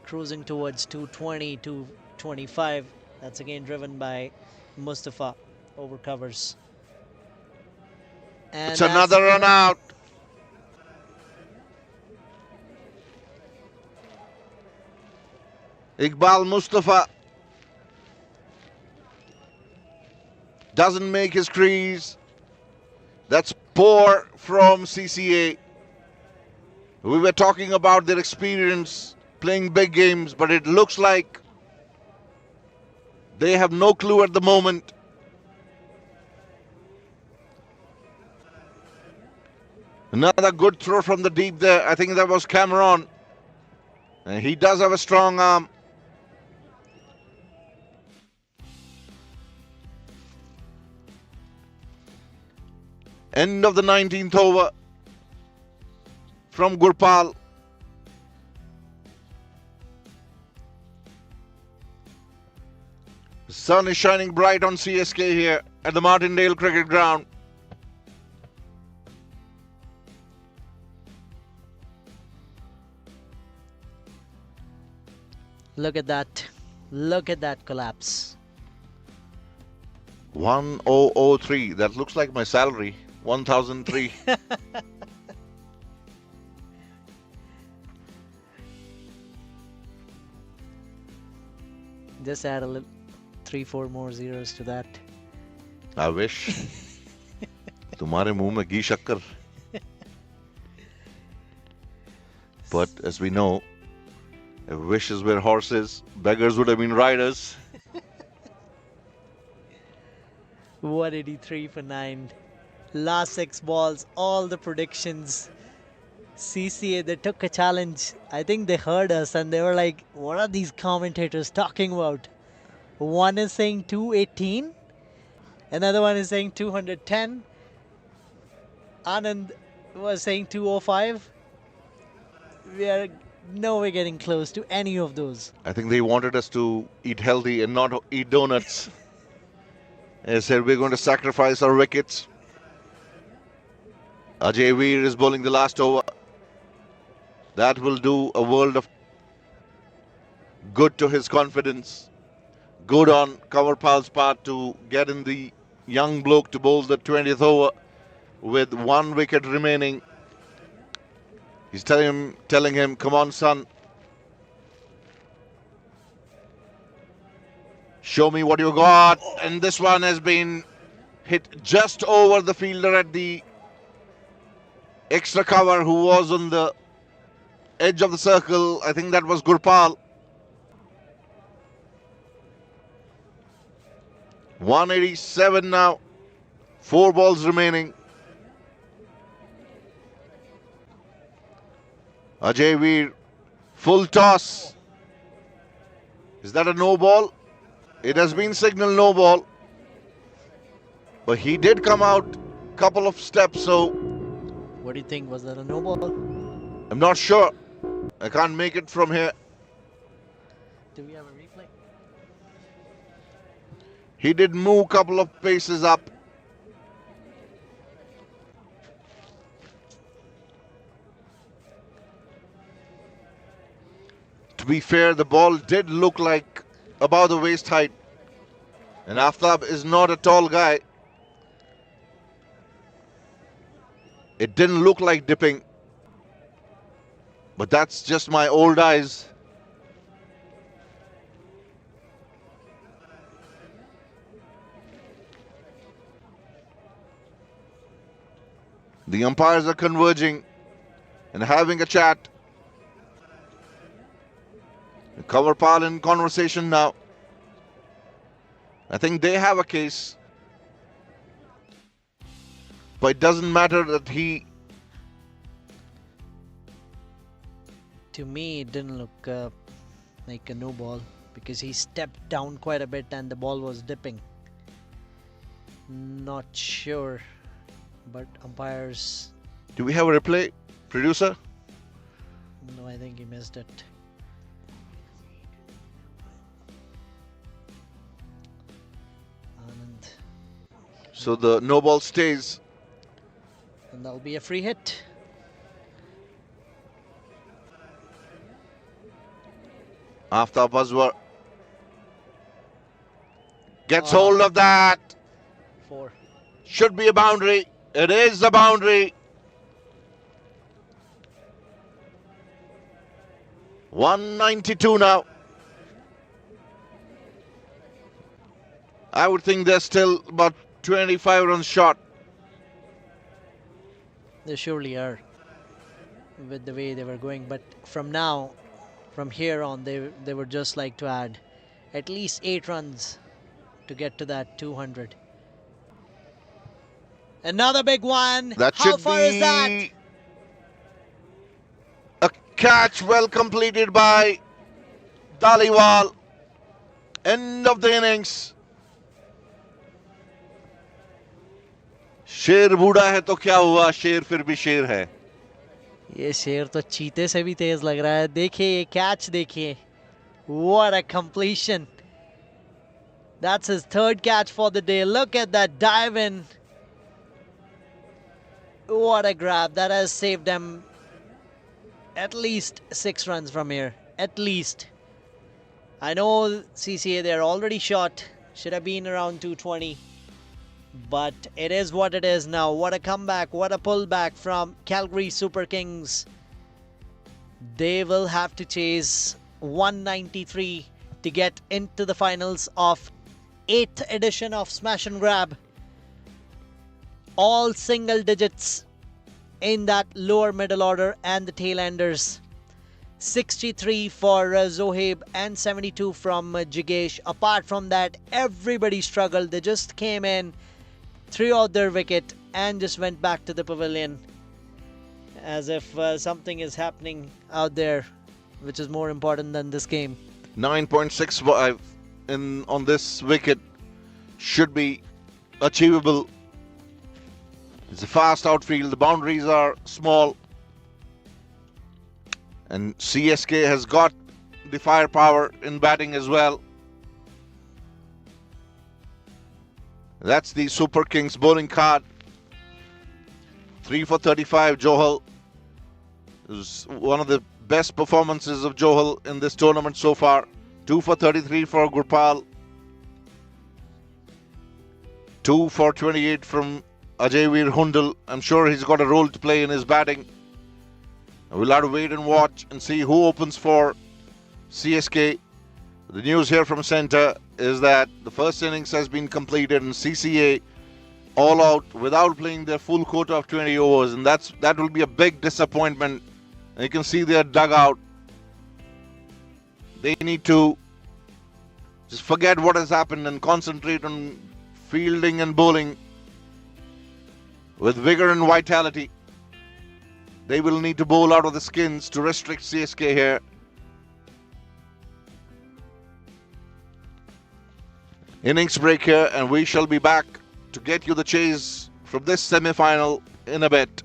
cruising towards 220, 225. That's again driven by Mustafa over covers. And It's another run out. Iqbal Mustafa doesn't make his crease. That's poor from CCA. We were talking about their experience playing big games, but it looks like they have no clue at the moment. Another good throw from the deep there. I think that was Cameron. And he does have a strong arm. End of the 19th over from Gurpal. The sun is shining bright on CSK here at the Martindale Cricket Ground. look at that. Look at that collapse. 1003. That looks like my salary. 1003. Just add a little 3-4 more zeros to that. I wish. तुम्हारे मुंह में घी शक्कर. But as we know, if wishes were horses, beggars would have been riders. 183 for 9. Last 6 balls, all the predictions. CCA, they took a challenge. I think they heard us and they were like, what are these commentators talking about? One is saying 218, another one is saying 210. Anand was saying 205. We are nowhere getting close to any of those. I think they wanted us to eat healthy and not eat donuts. They said we're going to sacrifice our wickets. Ajay Veer is bowling the last over. That will do a world of good to his confidence. Good on Gurpal's part to get in the young bloke to bowl the 20th over with 1 wicket remaining. He's telling him, come on, son. Show me what you got. And this one has been hit just over the fielder at the extra cover who was on the edge of the circle. I think that was Gurpal. 187 now. 4 balls remaining. Ajay Veer, full toss. Is that a no ball? It has been signaled no ball. But he did come out a couple of steps, so What do you think? Was that a no ball? I'm not sure. I can't make it from here. Do we have a replay? He did move a couple of paces up. To be fair, the ball did look like about the waist height. And Aftab is not a tall guy. It didn't look like dipping. But that's just my old eyes. The umpires are converging and having a chat. Coverpal in conversation now. I think they have a case. But it doesn't matter that he... To me, it didn't look like a no ball because he stepped down quite a bit and the ball was dipping. Not sure, but umpires, Do we have a replay, producer? no, I think he missed it. Anand, So the no ball stays. and that'll be a free hit. Aftab Azwar gets Oh. hold of that. 4. Should be a boundary. It is a boundary. 192 now. I would think they're still about 25 runs short. They surely are with the way they were going, but from here on, they would just like to add at least 8 runs to get to that 200. Another big one. That How should far be is that? a catch well completed by Dhaliwal. End of the innings. शेर बूढ़ा है तो क्या हुआ शेर फिर भी शेर है ये शेर तो चीते से भी तेज लग रहा है. देखिए ये कैच देखिए. What a completion. That's his 3rd catch for the day. Look at that dive in. What a grab. That has saved them at least 6 runs from here. At least. I know CCA, they're already short. Should have been around 220. But it is what it is now. What a comeback. What a pullback from Calgary Super Kings. They will have to chase 193 to get into the finals of 8th edition of Smash and Grab. All single digits in that lower middle order and the tailenders. 63 for Zohaib and 72 from Jigesh. Apart from that, everybody struggled. They just came in, threw out their wicket and just went back to the pavilion as if something is happening out there which is more important than this game. 9.65 on this wicket should be achievable. It's a fast outfield. The boundaries are small. And CSK has got the firepower in batting as well. That's the Super Kings bowling card. 3 for 35, Johal. It was one of the best performances of Johal in this tournament so far. 2 for 33 for Gurpal. 2 for 28 from Ajay Veer Hundal. I'm sure he's got a role to play in his batting. We'll have to wait and watch and see who opens for CSK. The news here from centre is that the first innings has been completed and CCA all out without playing their full quota of 20 overs, and that will be a big disappointment. And you can see their dugout. They need to just forget what has happened and concentrate on fielding and bowling with vigor and vitality. They will need to bowl out of the skins to restrict CSK here. Innings break here, and we shall be back to get you the chase from this semi-final in a bit.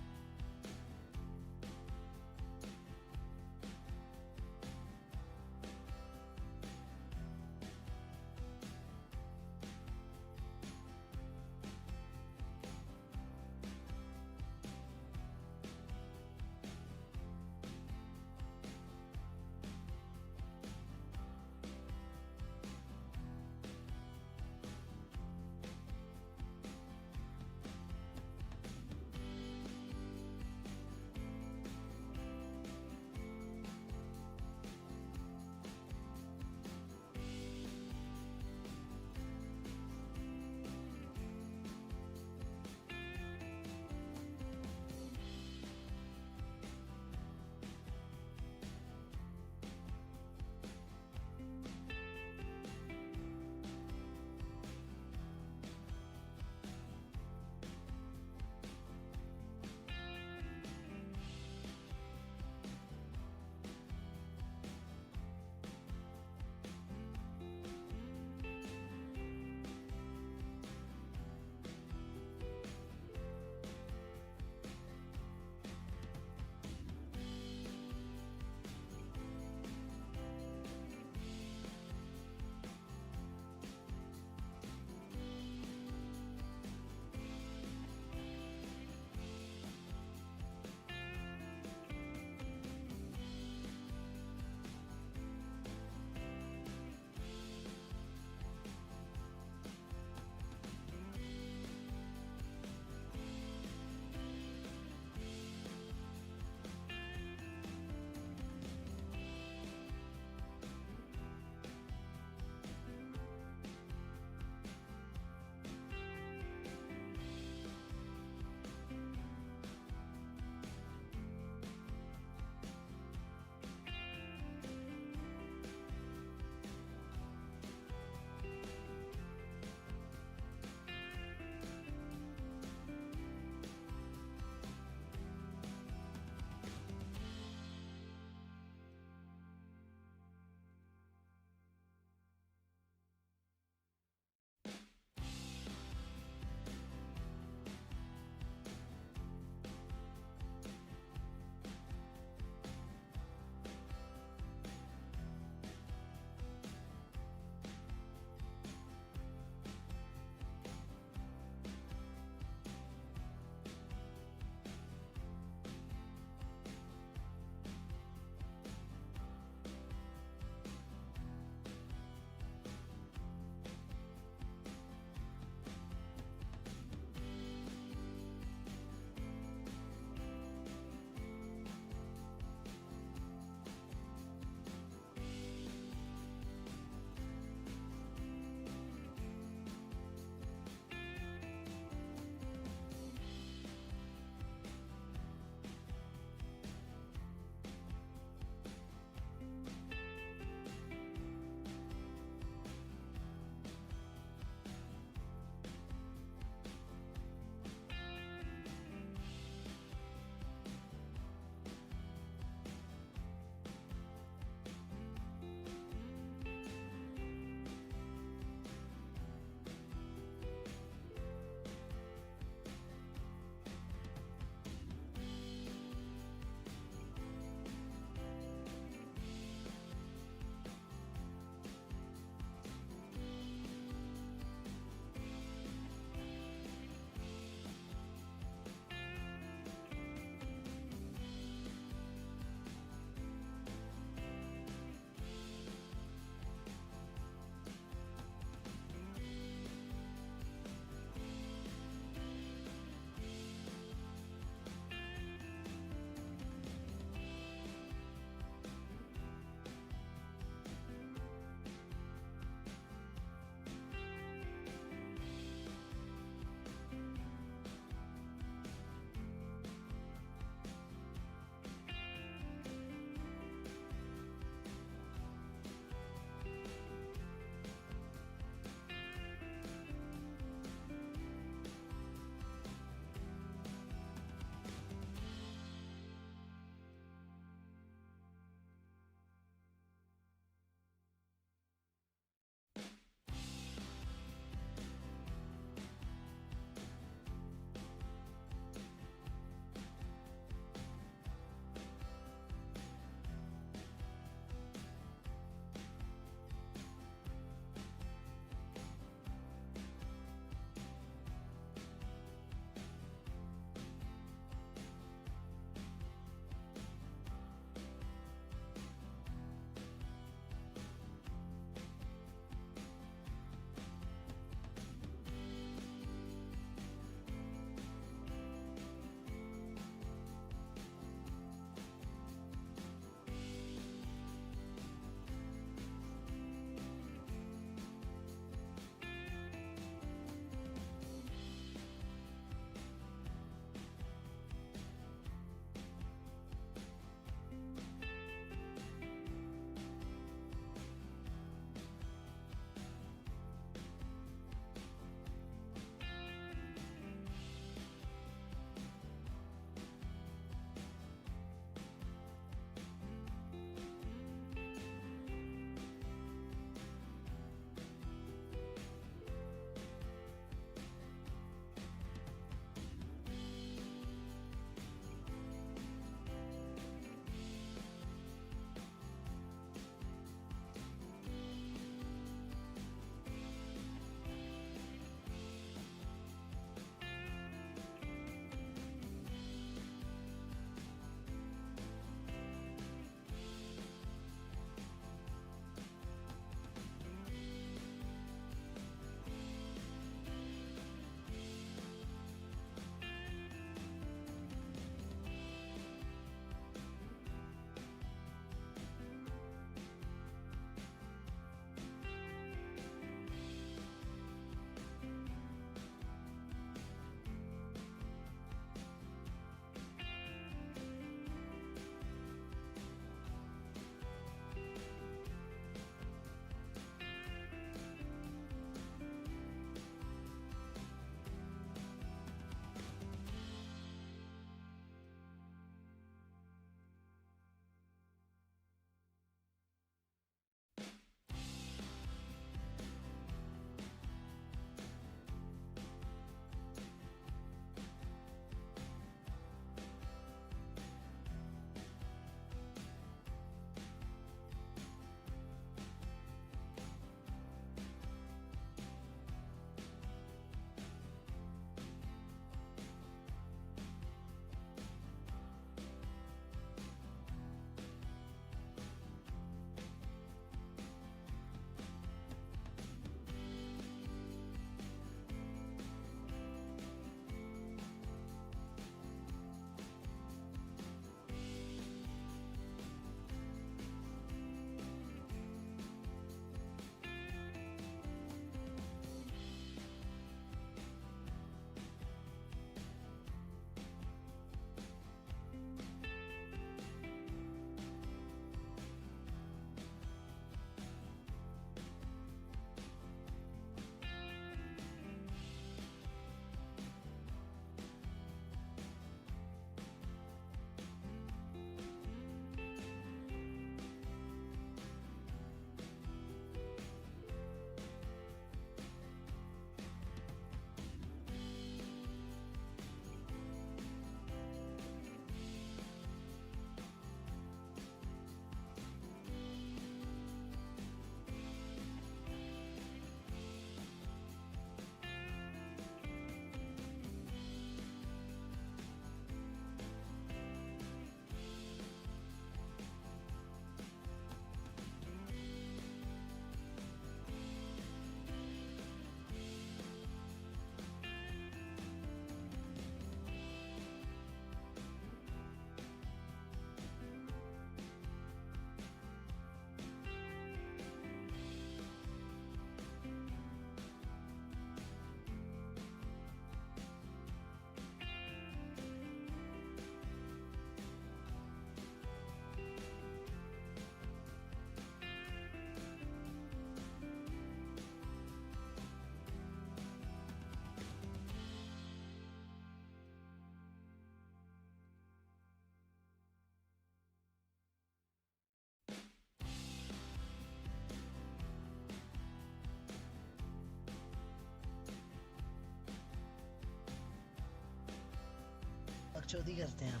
बकचोदी करते हैं हम।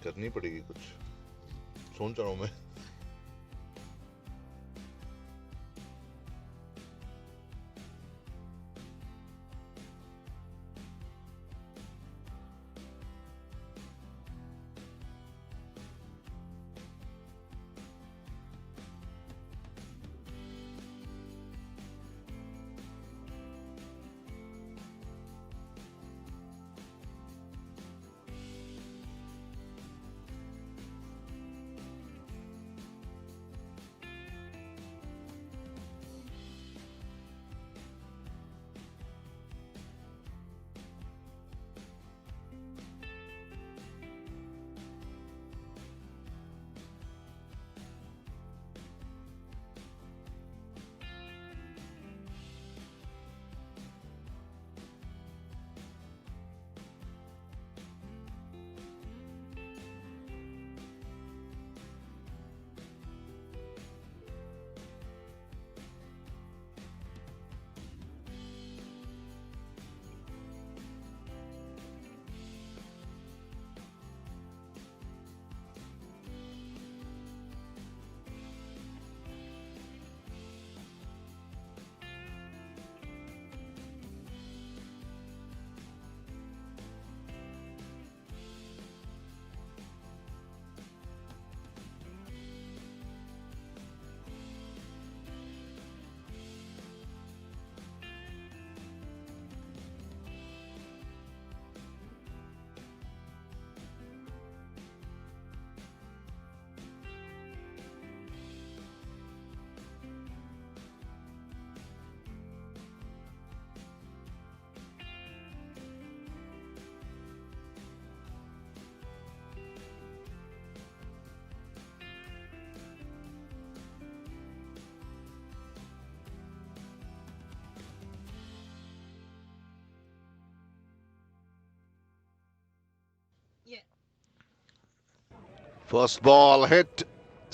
करनी पड़ेगी कुछ, सोच रहा हूँ मैं। First ball hit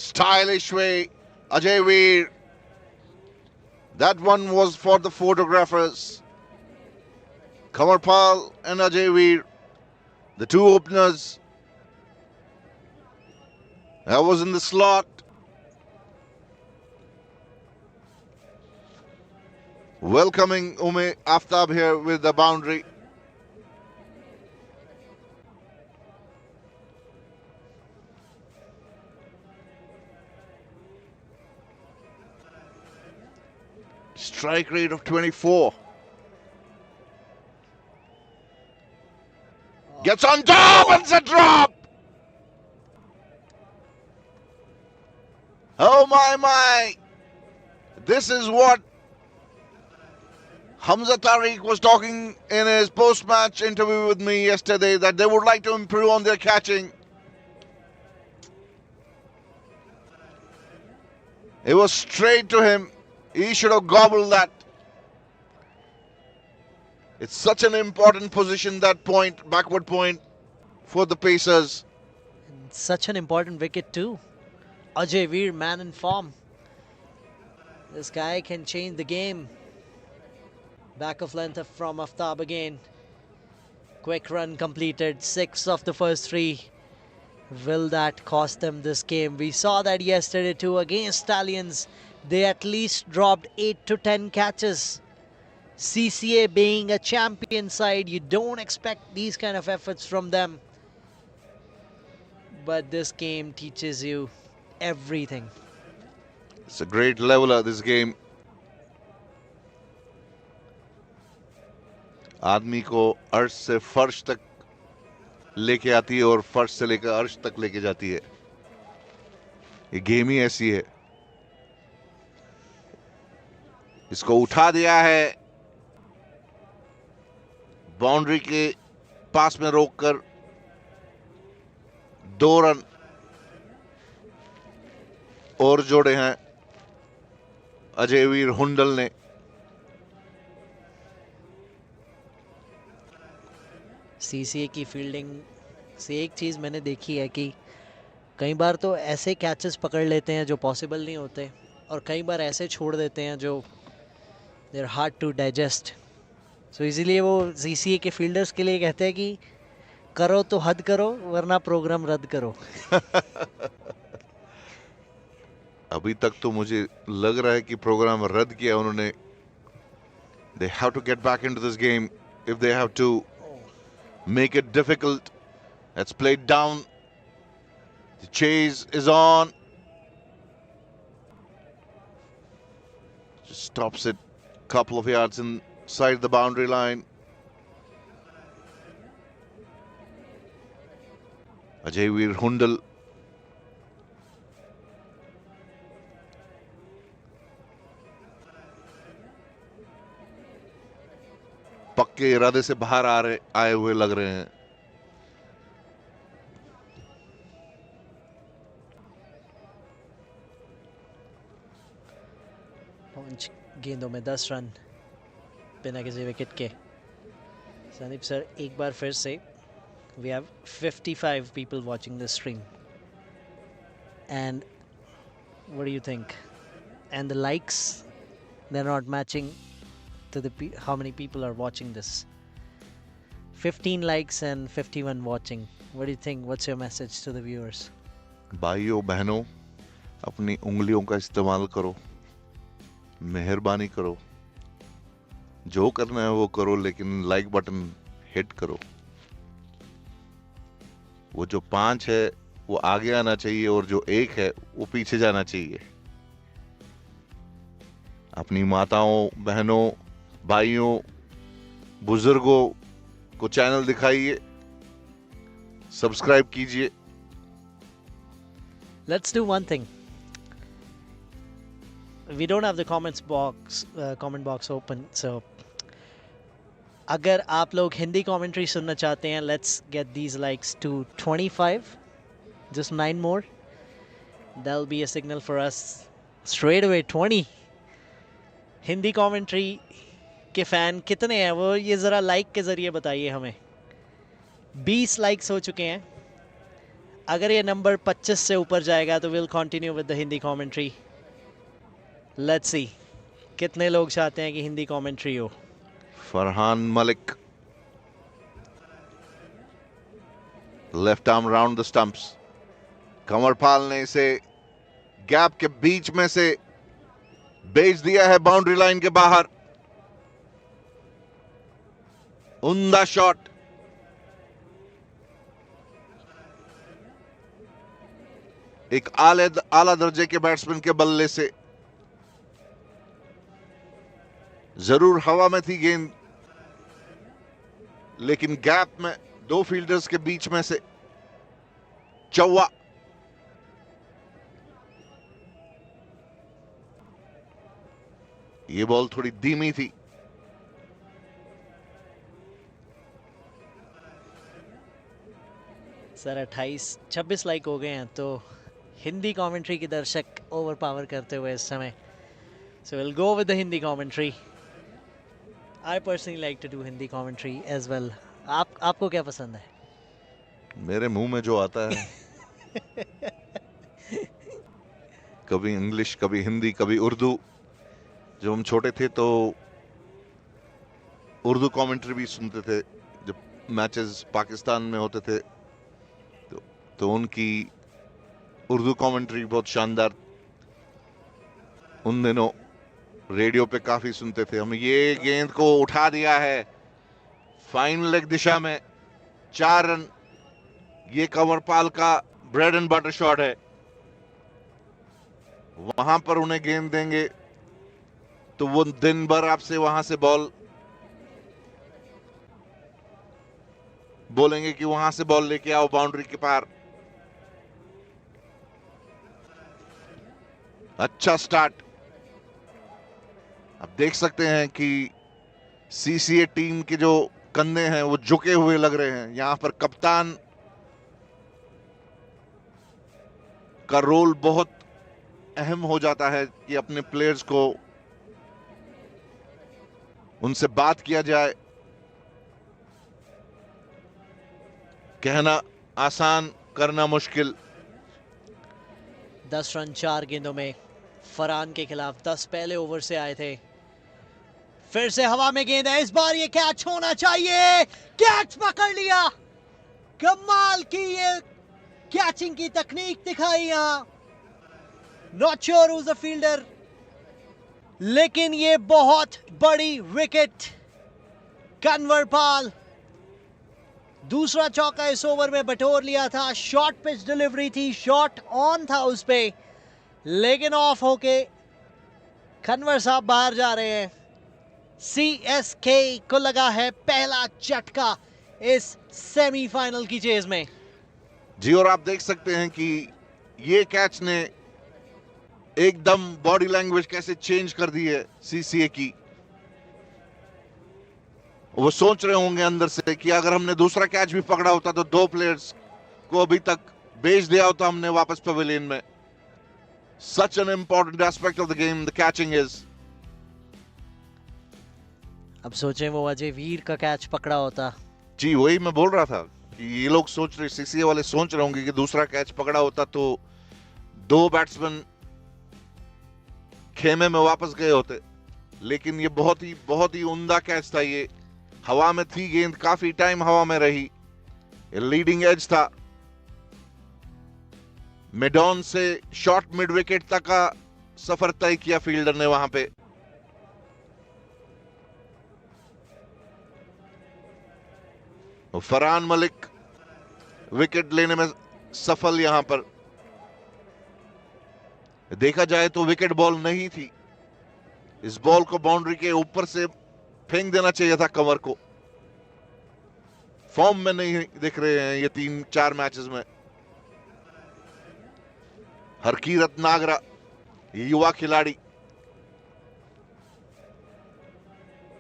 stylish way, Ajay Veer. That one was for the photographers. Kamarpal and Ajay Veer, the two openers. That was in the slot. Welcoming Ume Aftab here with the boundary. Strike rate of 24. Gets on top and it's a drop. Oh my. This is what Hamza Tariq was talking in his post-match interview with me yesterday, that they would like to improve on their catching. It was straight to him. He should have gobbled that. It's such an important position, that point, backward point for the Pacers. And such an important wicket too. Ajay Veer, man in form. This guy can change the game. Back of length from Aftab again. Quick run completed, 6 of the first 3. Will that cost them this game? We saw that yesterday too against Stallions. They at least dropped 8 to 10 catches. CCA being a champion side, you don't expect these kind of efforts from them. But this game teaches you everything. It's a great leveler, this game. आदमी को अर्श से फर्श तक लेके आती है और फर्श से लेकर अर्श तक लेके जाती है. ये गेम ही ऐसी है. इसको उठा दिया है, बाउंड्री के पास में रोककर 2 रन और जोड़े हैं अजय वीर हुंडल ने. सीसीए की फील्डिंग से एक चीज़ मैंने देखी है कि कई बार तो ऐसे कैचेस पकड़ लेते हैं जो पॉसिबल नहीं होते, और कई बार ऐसे छोड़ देते हैं जो देयर हार्ड टू डाइजेस्ट. सो इसीलिए वो सीसीए के फील्डर्स के लिए कहते हैं कि करो तो हद करो वरना प्रोग्राम रद्द करो। अभी तक तो मुझे लग रहा है कि प्रोग्राम रद्द किया उन्होंने. They have to get back into this game if they have to make it difficult. It's played down. The chase is on. Just stops it a couple of yards inside the boundary line. Ajayveer Hundal. पक्के इरादे से बाहर आए हुए लग रहे हैं. पांच गेंदों में 10 रन बिना किसी विकेट के. संदीप सर एक बार फिर से we have 55 people watching this stream, and what do you think? And the likes, they're not matching to the how many people are watching this. 15 likes and 51 watching. What do you think? What's your message to the viewers? भाइयों बहनों, अपनी उंगलियों का इस्तेमाल करो, मेहरबानी करो, जो करना है वो करो, लेकिन लाइक बटन हिट करो. वो जो 5 है वो आगे आना चाहिए और जो 1 है वो पीछे जाना चाहिए. अपनी माताओं, बहनों, भाइयों, बुजुर्गों को चैनल दिखाइए, सब्सक्राइब कीजिए. Let's do one thing. We don't have the comment box open, so अगर आप लोग हिंदी commentary सुनना चाहते हैं, let's get these likes to 25, just 9 more. That'll be a signal for us. Straight away 20. Hindi commentary के fan कितने हैं वो ये ज़रा लाइक के ज़रिए बताइए हमें. 20 लाइक्स हो चुके हैं. अगर ये नंबर 25 से ऊपर जाएगा तो we'll continue with the Hindi commentary. Let's see कितने लोग चाहते हैं कि हिंदी commentary हो. Farhan Malik, left arm round the stumps. Kanwarpal ने इसे गैप के बीच में से भेज दिया है बाउंड्री लाइन के बाहर. उम्दा शॉट. एक आला दर्जे के बैट्समैन के बल्ले से. जरूर हवा में थी गेंद, लेकिन गैप में 2 फील्डर्स के बीच में से चौवा. ये बॉल थोड़ी धीमी थी. सर 26 लाइक हो गए हैं तो हिंदी कमेंट्री के दर्शक ओवर पावर करते हुए इस समय. So we'll go with the Hindi commentary. I personally like to do Hindi commentary as well. आपको क्या पसंद है? मेरे मुंह में जो आता है. कभी इंग्लिश, कभी हिंदी, कभी उर्दू. जब हम छोटे थे तो उर्दू कमेंट्री भी सुनते थे. जब मैचेस पाकिस्तान में होते थे तो उनकी उर्दू कमेंट्री बहुत शानदार. उन दिनों रेडियो पे काफी सुनते थे हम. ये गेंद को उठा दिया है फाइन लेग दिशा में. 4 रन. ये कंवरपाल का ब्रेड एंड बटर शॉट है. वहां पर उन्हें गेंद देंगे तो वो दिन भर आपसे वहां से बॉल बोलेंगे कि वहां से बॉल लेके आओ बाउंड्री के पार. अच्छा स्टार्ट. आप देख सकते हैं कि सीसीए टीम के जो कंधे हैं वो झुके हुए लग रहे हैं. यहां पर कप्तान का रोल बहुत अहम हो जाता है कि अपने प्लेयर्स को उनसे बात किया जाए. कहना आसान, करना मुश्किल. 10 रन 4 गेंदों में फरहान के खिलाफ. 10 पहले ओवर से आए थे. फिर से हवा में गेंद है. इस बार ये कैच होना चाहिए. कैच पकड़ लिया. कमाल की ये कैचिंग की तकनीक दिखाई यहां। Not sure who's the fielder, लेकिन ये बहुत बड़ी विकेट। कन्वर पाल दूसरा चौका इस ओवर में बटोर लिया था। शॉर्ट पिच डिलीवरी थी, शॉट ऑन था उस पे, लेकिन ऑफ होके कन्वर साहब बाहर जा रहे हैं। सीएसके को लगा है पहला झटका इस सेमीफाइनल की चेज में। जी, और आप देख सकते हैं कि ये कैच ने एकदम बॉडी लैंग्वेज कैसे चेंज कर दी है सीसीए की। वो सोच रहे होंगे अंदर से कि अगर हमने दूसरा कैच भी पकड़ा होता तो 2 प्लेयर्स को अभी तक भेज दिया होता हमने वापस पवेलियन में। Such an important aspect of the game the catching is. अब सोचें वो अजय वीर का कैच पकड़ा होता। जी, वही मैं बोल रहा था कि ये लोग सोच रहे, सीसीए वाले सोच रहे होंगे कि दूसरा कैच पकड़ा होता तो 2 बैट्समैन खेमे में वापस गए होते। लेकिन ये बहुत ही उम्दा कैच था। ये हवा में थी गेंद, काफी टाइम हवा में रही, लीडिंग एज था। मिडॉन से शॉर्ट मिड विकेट तक का सफर तय किया फील्डर ने वहां पे। फरहान मलिक विकेट लेने में सफल। यहां पर देखा जाए तो विकेट बॉल नहीं थी। इस बॉल को बाउंड्री के ऊपर से फेंक देना चाहिए था कंवर को। फॉर्म में नहीं दिख रहे हैं ये 3-4 मैचेस में। हरकीरत नागरा, ये युवा खिलाड़ी,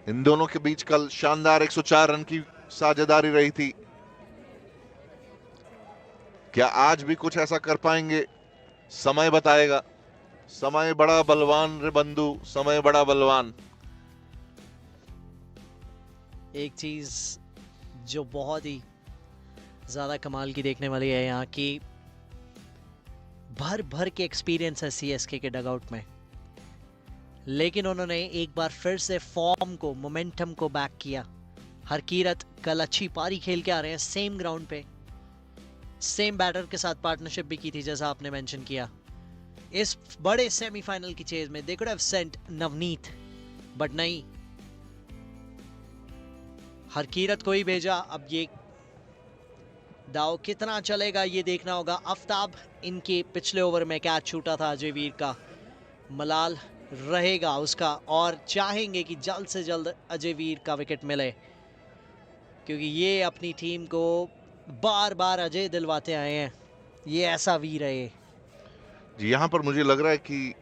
इन दोनों के बीच कल शानदार 104 रन की साझेदारी रही थी। क्या आज भी कुछ ऐसा कर पाएंगे? समय बताएगा। समय बड़ा बलवान रे बंधु, समय बड़ा बलवान। एक चीज जो बहुत ही ज्यादा कमाल की देखने वाली है यहाँ की, भर भर के एक्सपीरियंस है सीएसके के डगआउट में, लेकिन उन्होंने एक बार फिर से फॉर्म को, मोमेंटम को बैक किया। हरकीरत कल अच्छी पारी खेल के आ रहे हैं, सेम ग्राउंड पे, सेम बैटर के साथ पार्टनरशिप भी की थी जैसा आपने मेंशन किया। इस बड़े सेमीफाइनल की चेज में they could have sent Navneet, but नहीं, हरकीरत को ही भेजा। अब ये दाव कितना चलेगा ये देखना होगा। आफ्ताब इनके पिछले ओवर में कैच छूटा था अजय वीर का, मलाल रहेगा उसका, और चाहेंगे कि जल्द से जल्द अजय वीर का विकेट मिले, क्योंकि ये अपनी टीम को बार बार अजय दिलवाते आए हैं। ये ऐसा वीर है ये। जी, यहां पर मुझे लग रहा है कि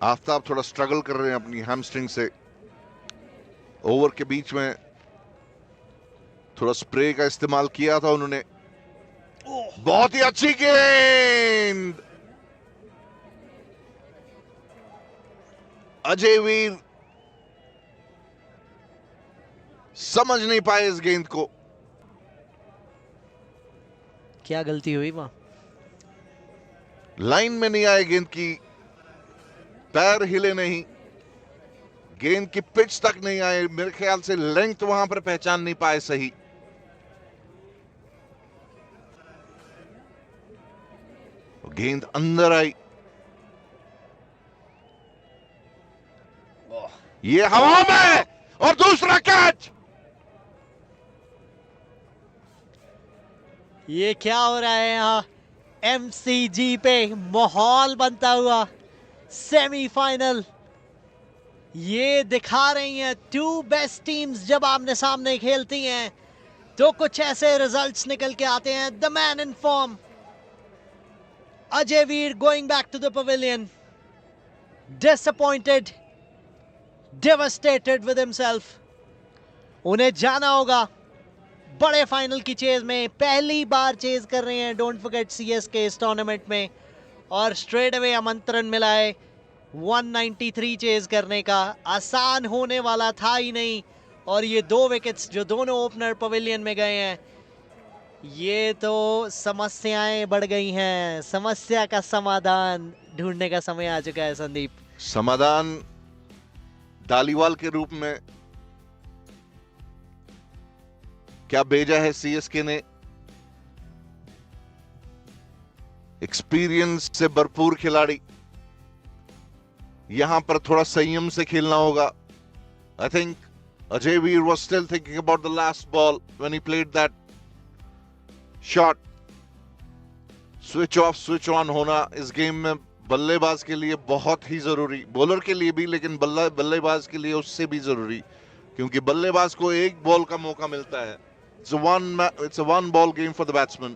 आफ्ताब थोड़ा स्ट्रगल कर रहे हैं अपनी हैमस्ट्रिंग से। ओवर के बीच में थोड़ा स्प्रे का इस्तेमाल किया था उन्होंने। बहुत ही अच्छी गेंद, अजय वीर समझ नहीं पाए इस गेंद को। क्या गलती हुई वहां? लाइन में नहीं आए गेंद की, पैर हिले नहीं, गेंद की पिच तक नहीं आए। मेरे ख्याल से लेंथ वहां पर पहचान नहीं पाए सही। गेंद अंदर आई, ये हवा में, और दूसरा कैच। ये क्या हो रहा है यहाँ एमसीजी पे? माहौल बनता हुआ सेमीफाइनल, ये दिखा रही हैं 2 बेस्ट टीम्स जब आमने सामने खेलती हैं तो कुछ ऐसे रिजल्ट्स निकल के आते हैं। The man in form Ajay Veer going back to the pavilion, disappointed, devastated with himself. उन्हें जाना होगा बड़े फाइनल की चेज में, पहली बार चेज कर रहे हैं डोंट फॉरगेट सीएसके इस टूर्नामेंट में, और स्ट्रेट अवे आमंत्रण मिला है 193 चेज करने का। आसान होने वाला था ही नहीं, और ये 2 विकेट्स जो दोनों ओपनर पवेलियन में गए हैं, ये तो समस्याएं बढ़ गई हैं। समस्या का समाधान ढूंढने का समय आ चुका है संदीप। समाधान धालीवाल के रूप में क्या भेजा है सीएसके ने? एक्सपीरियंस से भरपूर खिलाड़ी, यहां पर थोड़ा संयम से खेलना होगा. I think Ajay Veer was still thinking about the last ball when he played that shot. Switch off, switch on होना इस गेम में बल्लेबाज के लिए बहुत ही जरूरी, बॉलर के लिए भी, लेकिन बल्लेबाज के लिए उससे भी जरूरी, क्योंकि बल्लेबाज को एक बॉल का मौका मिलता है. It's a one ball game for the batsman.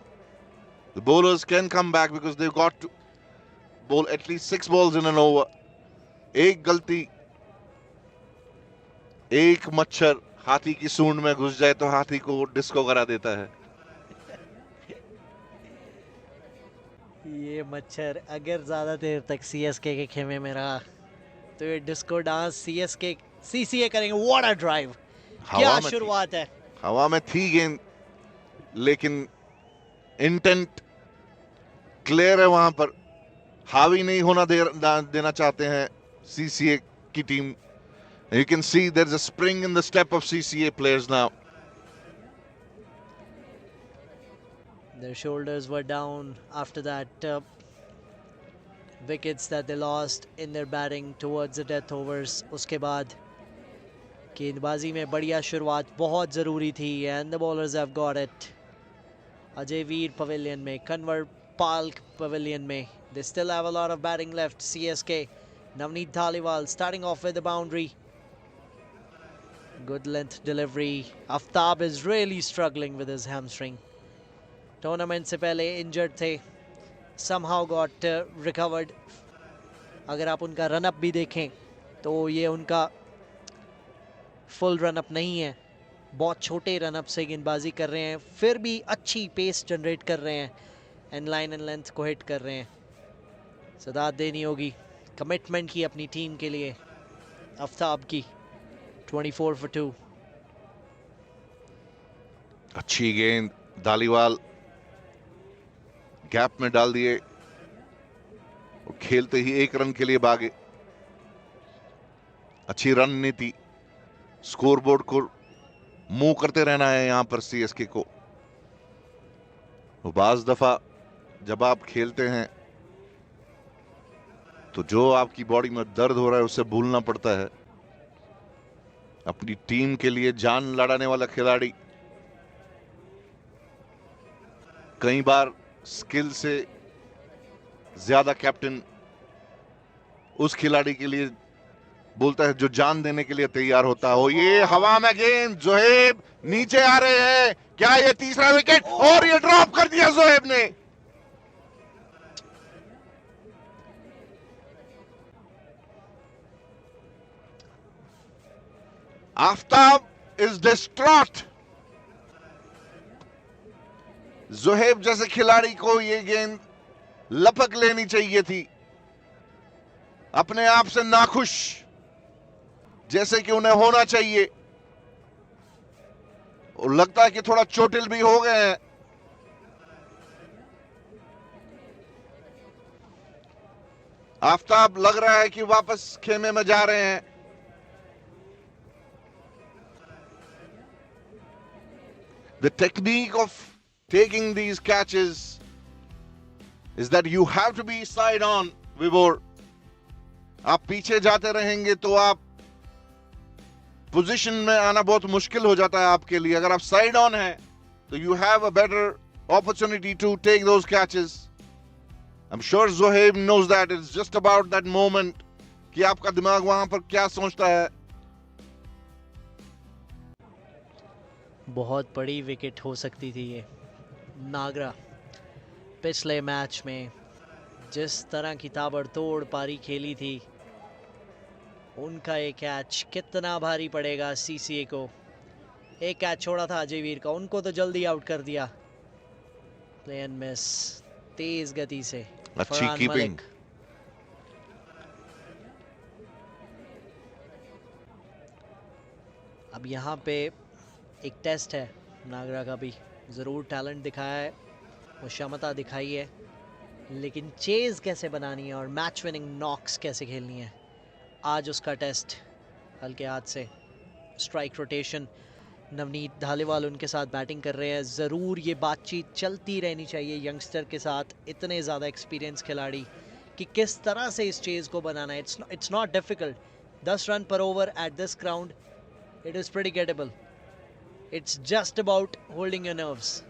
The bowlers can come back because they've got to bowl at least 6 balls in an over. एक गलती, एक मच्छर हाथी की सूंड में घुस जाए तो हाथी को डिस्को करा देता है. ये मच्छर अगर ज्यादा देर तक सीएसके के खेमे में रहा तो ये डिस्को डांस सीसीए करेंगे. व्हाट अ ड्राइव, क्या शुरुआत है. हवा में थी गेंद, लेकिन इंटेंट क्लियर है वहां पर. हावी नहीं होना देना चाहते हैं सीसीए की team. You can see there's a spring in the step of CCA players now. Their shoulders were down after that wickets that they lost in their batting towards the death overs. उसके बाद गेंदबाजी में बढ़िया शुरुआत बहुत ज़रूरी थी and the bowlers have got it. Ajay Veer pavilion में, कन्वर पाल पवेलियन में. They still have a lot of batting left. CSK, Navneet Dhaliwal starting off with the boundary. Good length delivery. Aftab is really struggling with his hamstring. Tournament से पहले injured थे. Somehow got recovered. अगर आप उनका run up भी देखें तो ये उनका फुल रन अप नहीं है. बहुत छोटे रन अप से गेंदबाजी कर रहे हैं, फिर भी अच्छी पेस जनरेट कर रहे हैं एंड लाइन एंड लेंथ को हिट कर रहे हैं. सदात देनी होगी कमिटमेंट की अपनी टीम के लिए. आफ्ताब की 24 for 2. अच्छी गेंद, धालीवाल गैप में डाल दिए और खेलते ही एक रन के लिए भागे. अच्छी रणनीति, स्कोरबोर्ड को मूव करते रहना है यहां पर सीएसके को. बाज दफा जब आप खेलते हैं तो जो आपकी बॉडी में दर्द हो रहा है उसे भूलना पड़ता है. अपनी टीम के लिए जान लड़ाने वाला खिलाड़ी कई बार स्किल से ज्यादा कैप्टन उस खिलाड़ी के लिए बोलता है जो जान देने के लिए तैयार होता हो. ये हवा में गेंद, जोहेब नीचे आ रहे हैं. क्या ये तीसरा विकेट? और ये ड्रॉप कर दिया जोहेब ने. Aftab is distraught. जोहेब जैसे खिलाड़ी को ये गेंद लपक लेनी चाहिए थी. अपने आप से नाखुश जैसे कि उन्हें होना चाहिए, और लगता है कि थोड़ा चोटिल भी हो गए हैं. आफ्ताब लग रहा है कि वापस खेमे में जा रहे हैं. The technique of taking these catches is that you have to be side on, Vibhor. आप पीछे जाते रहेंगे तो आप पोजीशन में आना बहुत मुश्किल हो जाता है आपके लिए. अगर आप साइड ऑन हैं तो you have a better opportunity to take those catches. I'm sure Zohaib knows that. It's just about that moment कि आपका दिमाग वहां पर क्या सोचता है. बहुत बड़ी विकेट हो सकती थी ये. नागरा पिछले मैच में जिस तरह की ताबड़तोड़ पारी खेली थी, उनका ये कैच कितना भारी पड़ेगा सीसीए को. एक कैच छोड़ा था अजय वीर का, उनको तो जल्दी आउट कर दिया. प्ले एंड मिस तेज गति से. अच्छी कीपिंग. अब यहाँ पे एक टेस्ट है नागरा का भी. ज़रूर टैलेंट दिखाया है, वो क्षमता दिखाई है, लेकिन चेज कैसे बनानी है और मैच विनिंग नॉक्स कैसे खेलनी है, आज उसका टेस्ट. हल्के हाथ से स्ट्राइक रोटेशन, नवनीत धालीवाल उनके साथ बैटिंग कर रहे हैं। ज़रूर ये बातचीत चलती रहनी चाहिए यंगस्टर के साथ, इतने ज़्यादा एक्सपीरियंस खिलाड़ी, कि किस तरह से इस चेज़ को बनाना है। It's not difficult. 10 रन पर over at this ground, it is pretty gettable. It's just about holding your nerves.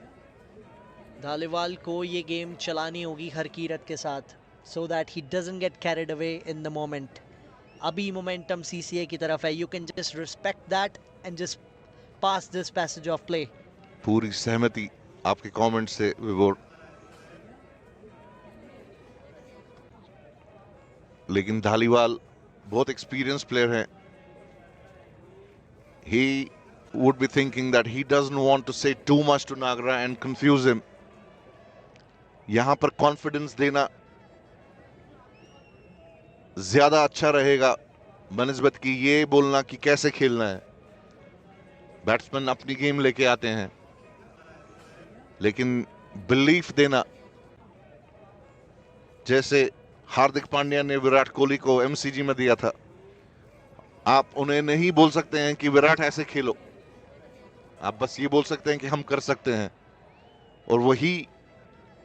Dhaliwal को ये गेम चलानी होगी हरकीरत के साथ, so that he doesn't get carried away in the moment. अभी मोमेंटम सीसीए की तरफ है। You can just respect that and just pass this passage of play. पूरी सहमति आपके कमेंट से विभोर, लेकिन धालीवाल बहुत एक्सपीरियंस प्लेयर हैं. He would be thinking that he doesn't want to say too much to Nagra and confuse him. यहां पर कॉन्फिडेंस देना ज्यादा अच्छा रहेगा बनिस्बत की ये बोलना कि कैसे खेलना है. बैट्समैन अपनी गेम लेके आते हैं, लेकिन बिलीफ देना, जैसे हार्दिक पांड्या ने विराट कोहली को एमसीजी में दिया था, आप उन्हें नहीं बोल सकते हैं कि विराट ऐसे खेलो. आप बस ये बोल सकते हैं कि हम कर सकते हैं. और वही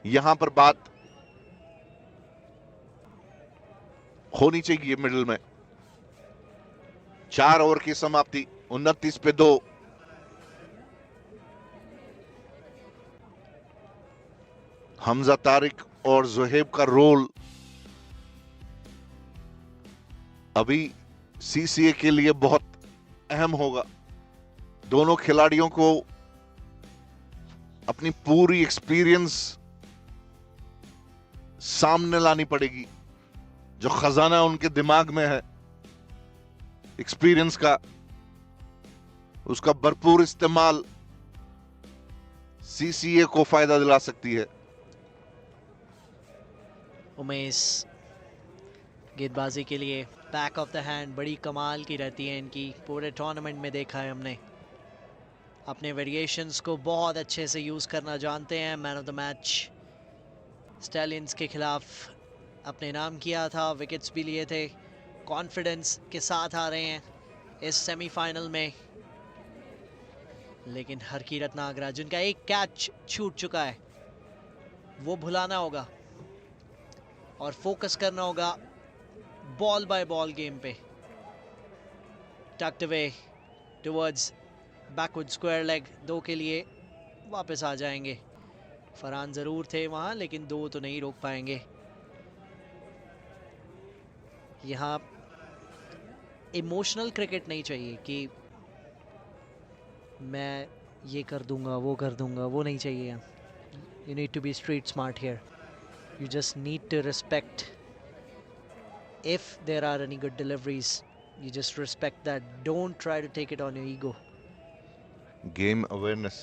यहां पर बात होनी चाहिए मिडिल में. 4 ओवर की समाप्ति, 29 पे 2. हमजा तारिक और जुहैब का रोल अभी सीसीए के लिए बहुत अहम होगा. दोनों खिलाड़ियों को अपनी पूरी एक्सपीरियंस सामने लानी पड़ेगी. जो खजाना उनके दिमाग में है एक्सपीरियंस का, उसका भरपूर इस्तेमाल सीसीए को फायदा दिला सकती है. उमेश गेंदबाजी के लिए बैक ऑफ द हैंड बड़ी कमाल की रहती है इनकी. पूरे टूर्नामेंट में देखा है हमने. अपने वेरिएशंस को बहुत अच्छे से यूज़ करना जानते हैं. Man of the match stallions के खिलाफ अपने नाम किया था, विकेट्स भी लिए थे. कॉन्फिडेंस के साथ आ रहे हैं इस सेमीफाइनल में. लेकिन हरकीरत नागरा, जिनका एक कैच छूट चुका है, वो भुलाना होगा और फोकस करना होगा बॉल बाय बॉल गेम पे. Tucked away towards backward square leg, 2 के लिए वापस आ जाएंगे. फरहान ज़रूर थे वहाँ, लेकिन 2 तो नहीं रोक पाएंगे. यहाँ इमोशनल क्रिकेट नहीं चाहिए कि मैं ये कर दूंगा, वो कर दूंगा, वो नहीं चाहिए. You need to be street smart here. You just need to respect. If there are any good deliveries, you just respect that. Don't try to take it on your ego. Game awareness.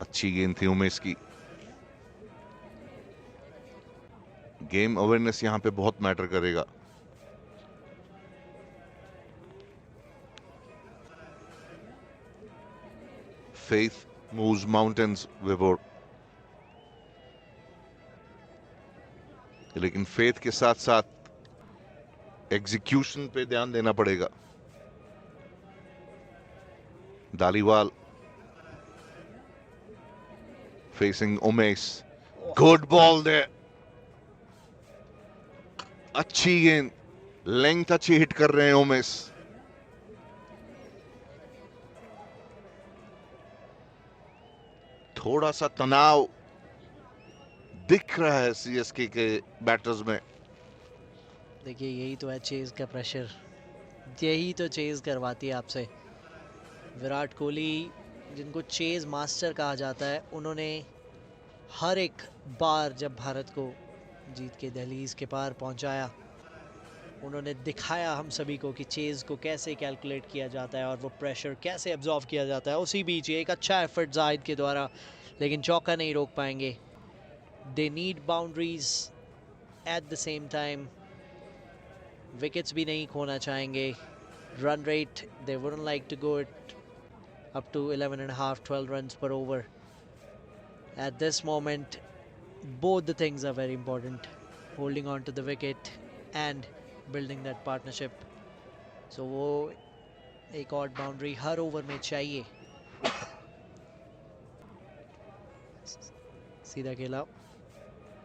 अच्छी गेंद थी उमेश की. Game awareness यहां पे बहुत matter करेगा. Faith moves mountains, विभोर. लेकिन फेथ के साथ साथ एग्जीक्यूशन पे ध्यान देना पड़ेगा. Dhaliwal facing Umesh. Good ball they. अच्छी गेंद, लेंथ अच्छी हिट कर रहे हैं उमेश. थोड़ा सा तनाव दिख रहा है सीएसके के बैटर्स में. देखिए, यही तो है चेज का प्रेशर. यही तो चेज करवाती है आपसे. विराट कोहली, जिनको चेज मास्टर कहा जाता है, उन्होंने हर एक बार जब भारत को जीत के दहलीज के पार पहुंचाया, उन्होंने दिखाया हम सभी को कि चेज को कैसे कैलकुलेट किया जाता है और वो प्रेशर कैसे एब्जॉर्व किया जाता है. उसी बीच एक अच्छा एफर्ट जाहिद के द्वारा, लेकिन चौका नहीं रोक पाएंगे. They need boundaries at the same time. Wickets भी नहीं खोना चाहेंगे. Run rate, they wouldn't like to go it up to 11.5-12 runs per over. At this moment, both the things are very important. Holding on to the wicket and building that partnership. So वो एक और boundary हर over में चाहिए. सीधा खेला,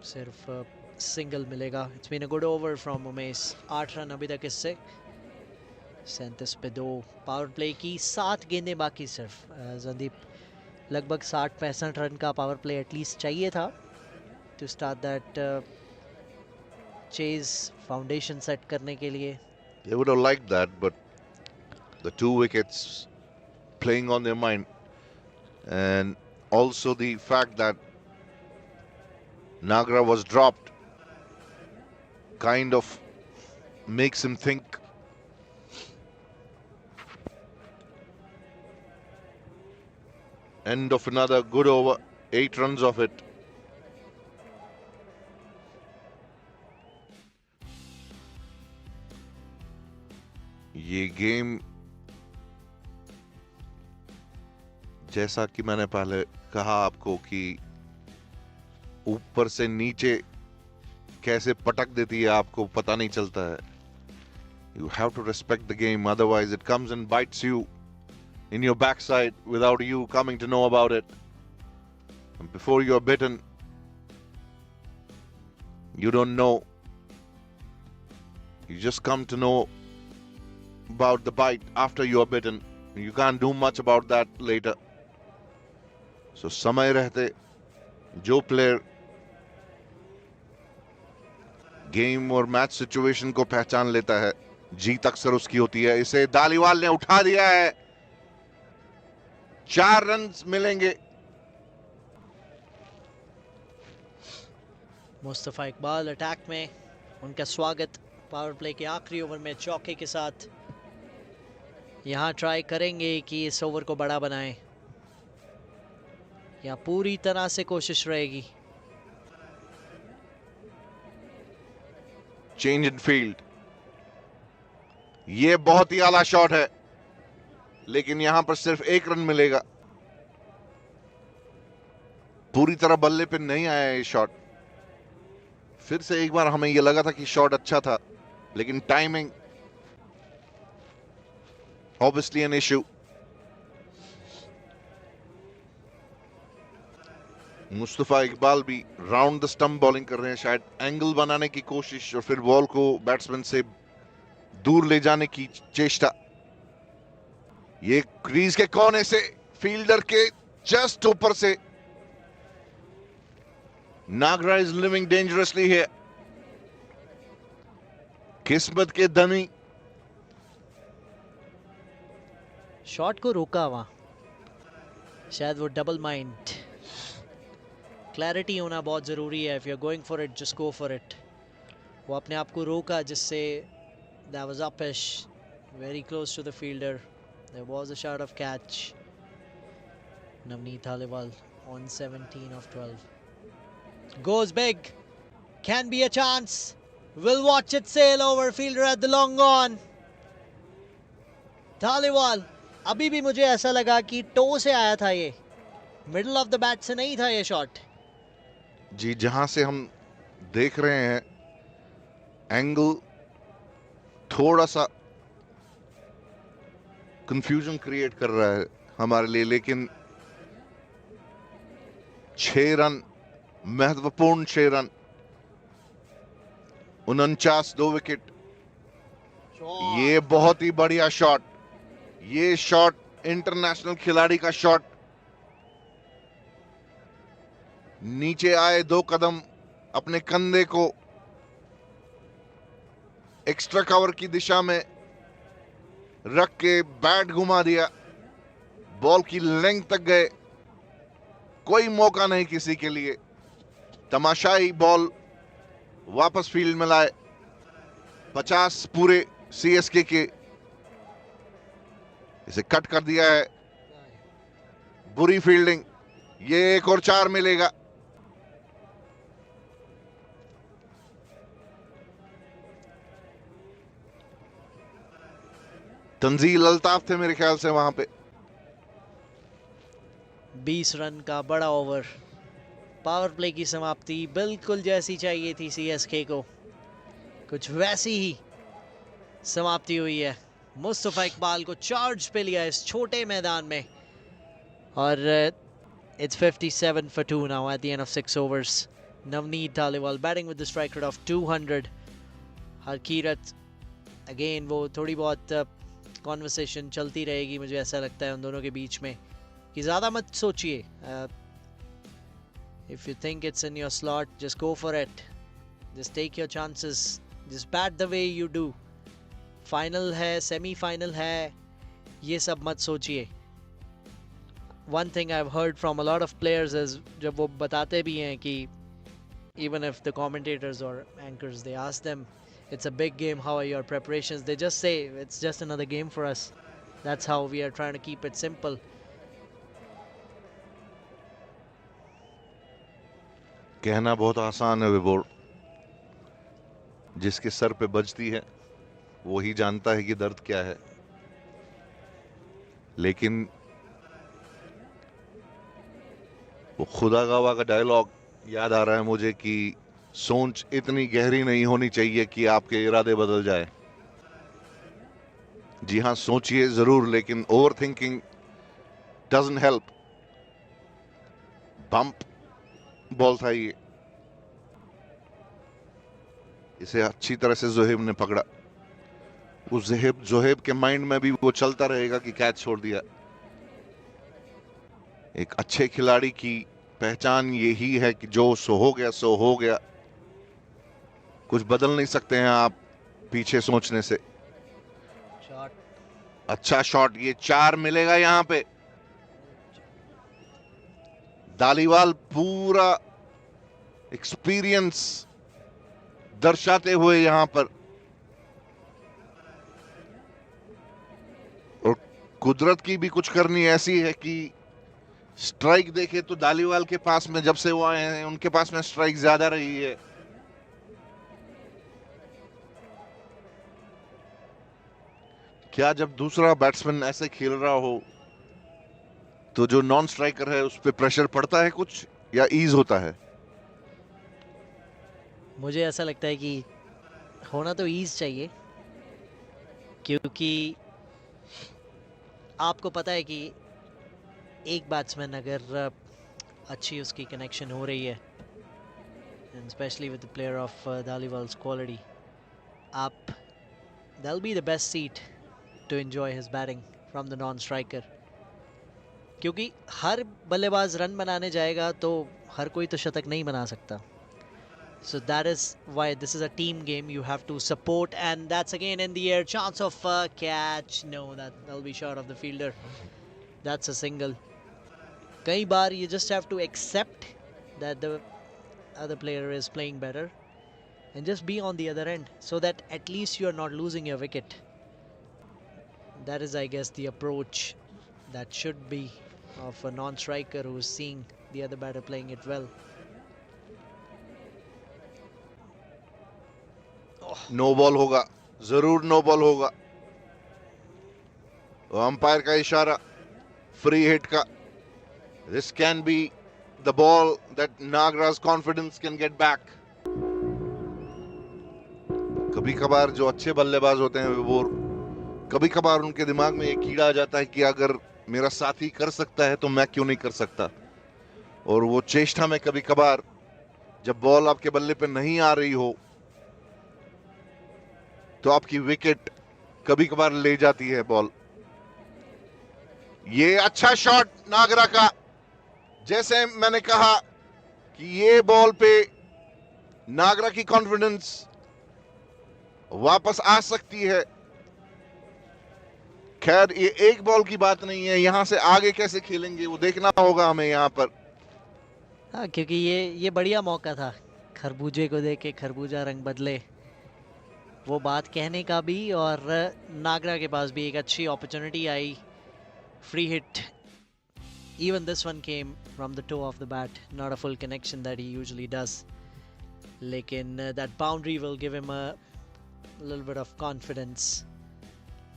सिर्फ single मिलेगा. It's been a good over from Umesh. 8 run अभी तक इससे. 37 पे 2. पावर प्ले की 7 गेंदें बाकी सिर्फ. संदीप, लगभग 60-65 रन का पावर प्ले एटलीस्ट चाहिए था to start that chase, foundation set करने के लिए. They would have liked that, but the 2 wickets playing on their mind, and also the fact that Nagra was dropped kind of makes him think. End of another good over, 8 runs of it. ये game, जैसा कि मैंने पहले कहा आपको कि ऊपर से नीचे कैसे पटक देती है आपको पता नहीं चलता है. You have to respect the game, otherwise it comes and bites you in your backside without you coming to know about it. And before you're bitten, you don't know. You just come to know about the bite after you are bitten. You can't do much about that later. So समय रहते जो player game और match situation को पहचान लेता है, जीत अक्सर उसकी होती है. इसे धालीवाल ने उठा दिया है. 4 रन मिलेंगे. मुस्तफा इकबाल अटैक में, उनका स्वागत पावर प्ले के आखिरी ओवर में चौके के साथ. यहाँ ट्राई करेंगे कि इस ओवर को बड़ा बनाएं, या पूरी तरह से कोशिश रहेगी. चेंज इन फील्ड, ये बहुत ही आला शॉट है, लेकिन यहां पर सिर्फ 1 रन मिलेगा. पूरी तरह बल्ले पे नहीं आया ये शॉट. फिर से एक बार हमें ये लगा था कि शॉट अच्छा था, लेकिन timing obviously an issue. Mustafa Iqbal भी राउंड द स्टंप बॉलिंग कर रहे हैं, शायद एंगल बनाने की कोशिश और फिर बॉल को बैट्समैन से दूर ले जाने की चेष्टा. ये क्रीज के कोने से फील्डर के जस्ट ऊपर से. नागरा इज लिविंग डेंजरसली हियर. किस्मत के धनी. शॉट को रोका वहां, शायद वो डबल माइंड. क्लैरिटी होना बहुत ज़रूरी है. If you are going for it, just go for it. वो अपने आप को रोका, जिससे that was uppish, very close to the fielder. There was a shot of catch. Navneet Dhaliwal on 17 of 12. Goes big. Can be a chance. Will watch it sail over. Fielder at the long on. Dhaliwal, अभी भी मुझे ऐसा लगा कि to से आया था ये, मिडल ऑफ द बैट से नहीं था ये शॉट. जी, जहां से हम देख रहे हैं एंगल थोड़ा सा कंफ्यूजन क्रिएट कर रहा है हमारे लिए, लेकिन 6 रन, महत्वपूर्ण 6 रन, 49, 2 विकेट. ये बहुत ही बढ़िया शॉट. ये शॉट इंटरनेशनल खिलाड़ी का शॉट. नीचे आए 2 कदम, अपने कंधे को एक्स्ट्रा कवर की दिशा में रख के बैट घुमा दिया. बॉल की लेंथ तक गए, कोई मौका नहीं किसी के लिए. तमाशाई बॉल वापस फील्ड में लाए. 50 पूरे सीएसके के. इसे कट कर दिया है. बुरी फील्डिंग. ये एक और 4 मिलेगा. तंजील अल्ताफ थे मेरे ख्याल से वहां पे. 20 रन का बड़ा ओवर. पावर प्ले की समाप्ति बिल्कुल जैसी चाहिए थी सीएसके को, कुछ वैसी ही समाप्ति हुई है। मुस्तफा इकबाल को चार्ज पे लिया इस छोटे मैदान में और it's 57 for 2 now at the end of 6 overs. Navneet Dhaliwal batting with the strike rate of 200. Harkirat again वो थोड़ी बहुत कॉन्वर्सेशन चलती रहेगी मुझे ऐसा लगता है उन दोनों के बीच में कि ज़्यादा मत सोचिए. If you think it's in your slot, just go for it. Just take your chances. Just bat the way you do. Final है, सेमीफाइनल है, ये सब मत सोचिए. One thing I've heard from a lot of players is जब वो बताते भी हैं कि even if the commentators or anchors they ask them it's a big game, how are your preparations, they just say it's just another game for us. That's how we are trying to keep it simple. कहना बहुत आसान है विभोर, जिसके sir पे बजती है वो ही जानता है कि दर्द क्या है. लेकिन वो खुदा गवाह का डायलॉग याद आ रहा है मुझे कि सोच इतनी गहरी नहीं होनी चाहिए कि आपके इरादे बदल जाए. जी हां, सोचिए जरूर, लेकिन over thinking doesn't help. Bump ball था ये, इसे अच्छी तरह से जोहेब ने पकड़ा. उस जोहेब के माइंड में भी वो चलता रहेगा कि कैच छोड़ दिया. एक अच्छे खिलाड़ी की पहचान यही है कि जो सो हो गया सो हो गया. कुछ बदल नहीं सकते हैं आप पीछे सोचने से. शॉट, अच्छा शॉट, ये 4 मिलेगा यहां पे. धालीवाल पूरा एक्सपीरियंस दर्शाते हुए यहां पर, और कुदरत की भी कुछ करनी ऐसी है कि स्ट्राइक देखे तो धालीवाल के पास में जब से वो आए हैं उनके पास में स्ट्राइक ज्यादा रही है. क्या जब दूसरा बैट्समैन ऐसे खेल रहा हो तो जो नॉन स्ट्राइकर है उस पर प्रेशर पड़ता है कुछ, या ईज होता है? मुझे ऐसा लगता है कि होना तो ईज चाहिए, क्योंकि आपको पता है कि एक बैट्समैन अगर अच्छी उसकी कनेक्शन हो रही है, and specially with the player of Dhaliwal's quality, आप that be the best seat to enjoy his batting from the non striker. क्योंकि हर बल्लेबाज रन बनाने जाएगा तो हर कोई तो शतक नहीं बना सकता. So that is why this is a team game. You have to support, and that's again in the air. Chance of catch. No, that'll be short of the fielder. That's a single. कई बार you just have to accept that the other player is playing better and just be on the other end so that at least you are not losing your wicket. That is, I guess, the approach that should be of a non-striker who is seeing the other batter playing it well. No ball होगा, जरूर no ball होगा. Umpire का इशारा free hit का. This can be the ball that Nagaraj confidence can get back. कभी कभार जो अच्छे बल्लेबाज होते हैं वो कभी कभार उनके दिमाग में एक कीड़ा आ जाता है कि अगर मेरा साथी कर सकता है तो मैं क्यों नहीं कर सकता. और वो चेष्टा में कभी कभार जब बॉल आपके बल्ले पे नहीं आ रही हो तो आपकी विकेट कभी कभार ले जाती है बॉल. ये अच्छा शॉट नागरा का. जैसे मैंने कहा कि ये बॉल पे नागरा की कॉन्फिडेंस वापस आ सकती है. खैर ये एक बॉल की बात नहीं है, यहां से आगे कैसे खेलेंगे वो देखना होगा हमें यहां पर. हाँ, क्योंकि ये बढ़िया मौका था खरबूजे को देख के खरबूजा रंग बदले, वो बात कहने का भी. और नागरा के पास भी एक अच्छी opportunity I. Free hit. Even this one came from the toe of the bat, not a full connection that he usually does. लेकिन that boundary will give him a little bit of confidence.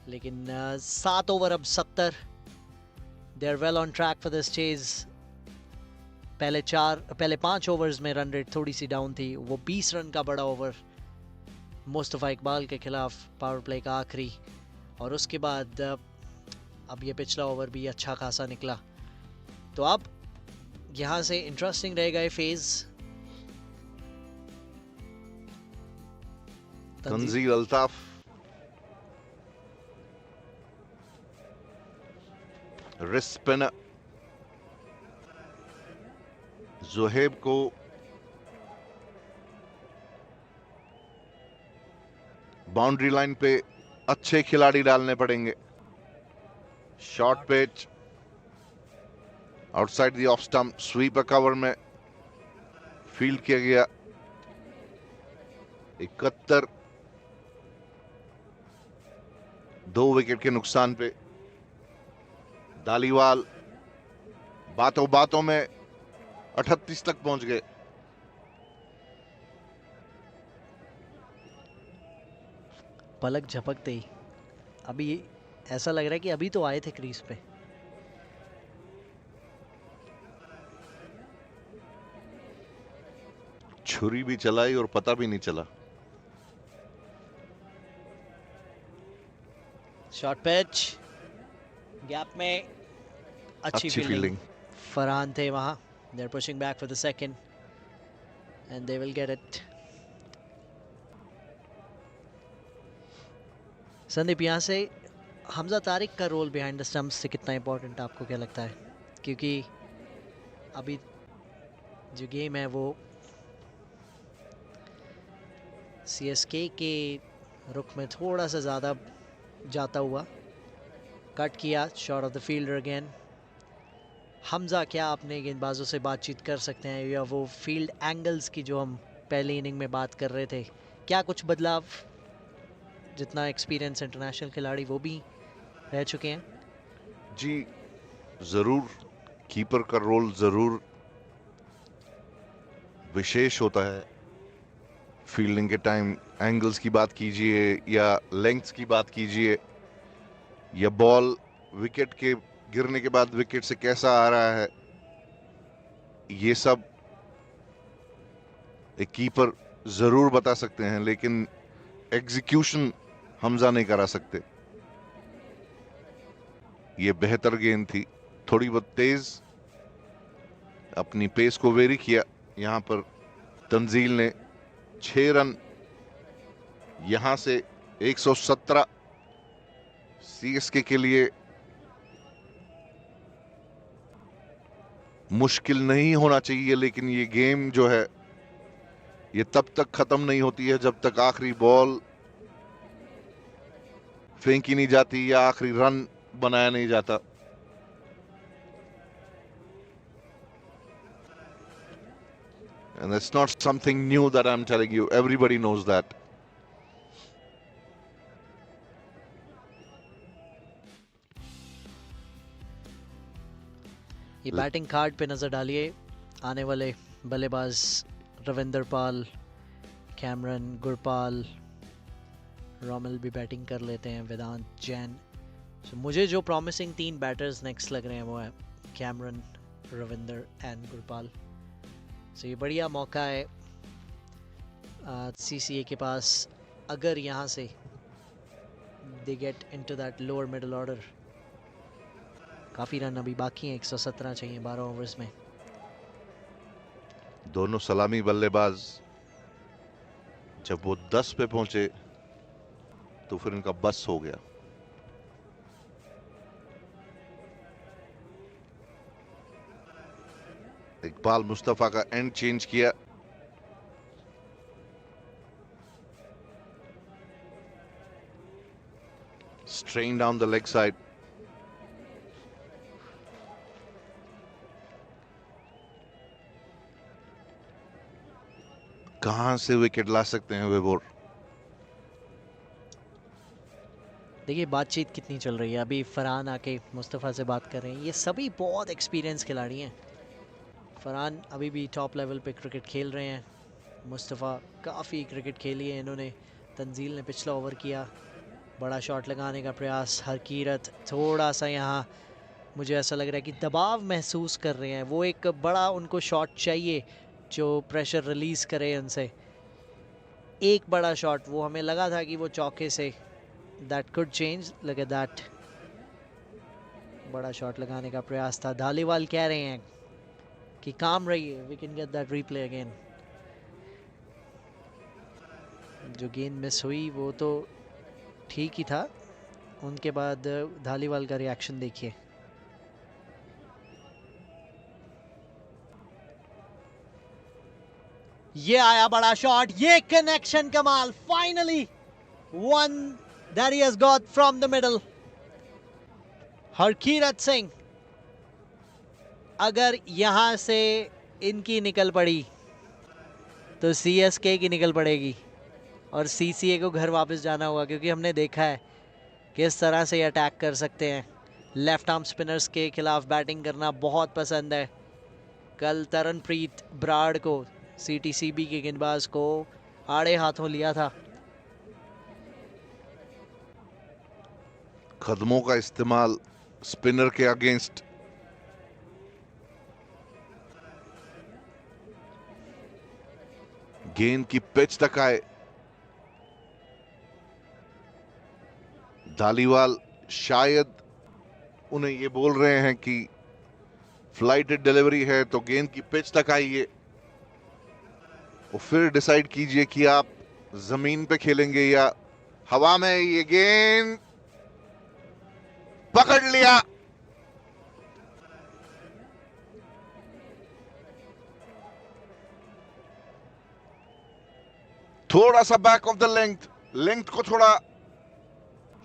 लेकिन 7 over अब 70. They are well on track for this chase. पहले 5 overs में run rate थोड़ी सी down थी, वो 20 run का बड़ा ओवर मुस्तफ़ा इकबाल के खिलाफ पावर प्ले का आखिरी, और उसके बाद अब ये पिछला ओवर भी अच्छा खासा निकला। तो अब यहाँ से इंटरेस्टिंग रहेगा ये phase. Tanzeel Altaf, wrist spinner Zoheb को बाउंड्री लाइन पे अच्छे खिलाड़ी डालने पड़ेंगे। Short pitch outside the off stump, sweeper cover में फील्ड किया गया। 71, 2 विकेट के नुकसान पे धालीवाल बातों बातों में 38 तक पहुंच गए। पलक झपकते ही अभी ऐसा लग रहा है कि अभी तो आए थे क्रीज पे। छुरी भी चलाई और पता भी नहीं चला। शॉर्ट पिच, गैप में अच्छी फील्डिंग। फरहान थे वहां। They are pushing back for the second and they will get it. Sandeep, यहाँ से हमजा तारिक का रोल बिहाइंड द स्टंप्स से कितना इंपॉर्टेंट आपको क्या लगता है? क्योंकि अभी जो गेम है वो सीएसके के रुख में थोड़ा सा ज़्यादा जाता हुआ कट किया। Shot of the fielder again. Hamza, क्या अपने गेंदबाजों से बातचीत कर सकते हैं, या वो फील्ड एंगल्स की जो हम पहली इनिंग में बात कर रहे थे, क्या कुछ बदलाव, जितना एक्सपीरियंस इंटरनेशनल खिलाड़ी वो भी रह चुके हैं? जी जरूर, कीपर का रोल जरूर विशेष होता है। फील्डिंग के टाइम एंगल्स की बात कीजिए या लेंथ्स की बात कीजिए, या बॉल विकेट के गिरने के बाद विकेट से कैसा आ रहा है, ये सब एक कीपर जरूर बता सकते हैं, लेकिन एग्जीक्यूशन हमजा नहीं करा सकते। ये बेहतर गेंद थी, थोड़ी बहुत तेज, अपनी पेस को वेरी किया। यहां पर तंजील ने 6 रन, यहां से 117 सीएसके के लिए मुश्किल नहीं होना चाहिए, लेकिन ये गेम जो है ये तब तक खत्म नहीं होती है जब तक आखिरी बॉल फेंकी नहीं जाती या आखिरी रन बनाया नहीं जाता। And it's not something new that I'm telling you. Everybody knows that. ये बैटिंग कार्ड पे नजर डालिए। आने वाले बल्लेबाज रविंदर पाल, कैमरन, गुरपाल, रोमिल भी बैटिंग कर लेते हैं, वेदांत जैन। So, मुझे जो प्रॉमिसिंग 3 बैटर्स नेक्स्ट लग रहे हैं वो है Cameron, Ravinder and Gurpal. So, ये बढ़िया मौका है सीसीए के पास, अगर यहाँ से they get into that lower middle order. काफ़ी रन अभी बाकी हैं, 117 चाहिए 12 ओवर्स में। दोनों सलामी बल्लेबाज जब वो 10 पे पहुंचे तो फिर इनका बस हो गया। इकबाल मुस्तफा का एंड चेंज किया। Strain down the leg side. कहां से विकेट ला सकते हैं वेबोर? देखिए बातचीत कितनी चल रही है। अभी फरहान आके मुस्तफ़ा से बात कर रहे हैं। ये सभी बहुत एक्सपीरियंस खिलाड़ी हैं। फरहान अभी भी टॉप लेवल पे क्रिकेट खेल रहे हैं। मुस्तफ़ा काफ़ी क्रिकेट खेली है इन्होंने। तंजील ने पिछला ओवर किया, बड़ा शॉट लगाने का प्रयास। हरकीरत थोड़ा सा यहाँ मुझे ऐसा लग रहा है कि दबाव महसूस कर रहे हैं। वो एक बड़ा उनको शॉट चाहिए जो प्रेशर रिलीज़ करे उनसे। एक बड़ा शॉट, वो हमें लगा था कि वो चौके से दैट कुड चेंज, लगे दैट बड़ा शॉट लगाने का प्रयास था। धालीवाल कह रहे हैं कि काम रहिए, we can get that replay again. जो गेंद मिस हुई वो तो ठीक ही था, उनके बाद धालीवाल का रिएक्शन देखिए। ये आया बड़ा शॉट, ये कनेक्शन कमाल, finally one that he has got from the middle. Harkirat Singh, अगर यहां से इनकी निकल पड़ी तो सीएसके की निकल पड़ेगी और सीसीए को घर वापस जाना होगा, क्योंकि हमने देखा है किस तरह से अटैक कर सकते हैं। लेफ्ट आर्म स्पिनर्स के खिलाफ बैटिंग करना बहुत पसंद है। कल तरनप्रीत ब्राड़ को, सीटीसीबी के गेंदबाज को आड़े हाथों लिया था। कदमों का इस्तेमाल स्पिनर के अगेंस्ट। गेंद की पिच तक आए। धालीवाल शायद उन्हें ये बोल रहे हैं कि फ्लाइटेड डिलीवरी है तो गेंद की पिच तक आइए और फिर डिसाइड कीजिए कि आप जमीन पे खेलेंगे या हवा में। ये गेंद पकड़ लिया। थोड़ा सा बैक ऑफ द लेंथ को थोड़ा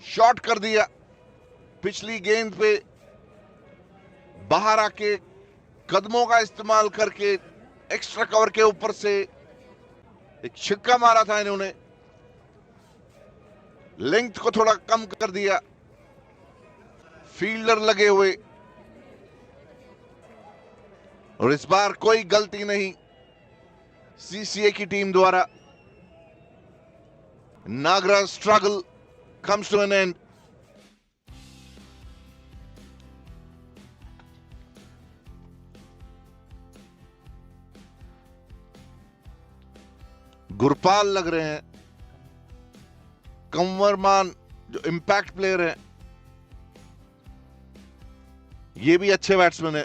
शॉर्ट कर दिया। पिछली गेंद पे बाहर आके कदमों का इस्तेमाल करके एक्स्ट्रा कवर के ऊपर से एक छिक्का मारा था इन्होंने। लेंथ को थोड़ा कम कर दिया। फील्डर लगे हुए और इस बार कोई गलती नहीं सीसीए की टीम द्वारा। Nagra struggle comes to an end. Gurpal लग रहे हैं, कंवरमान जो इंपैक्ट प्लेयर है, ये भी अच्छे बैट्समैन है।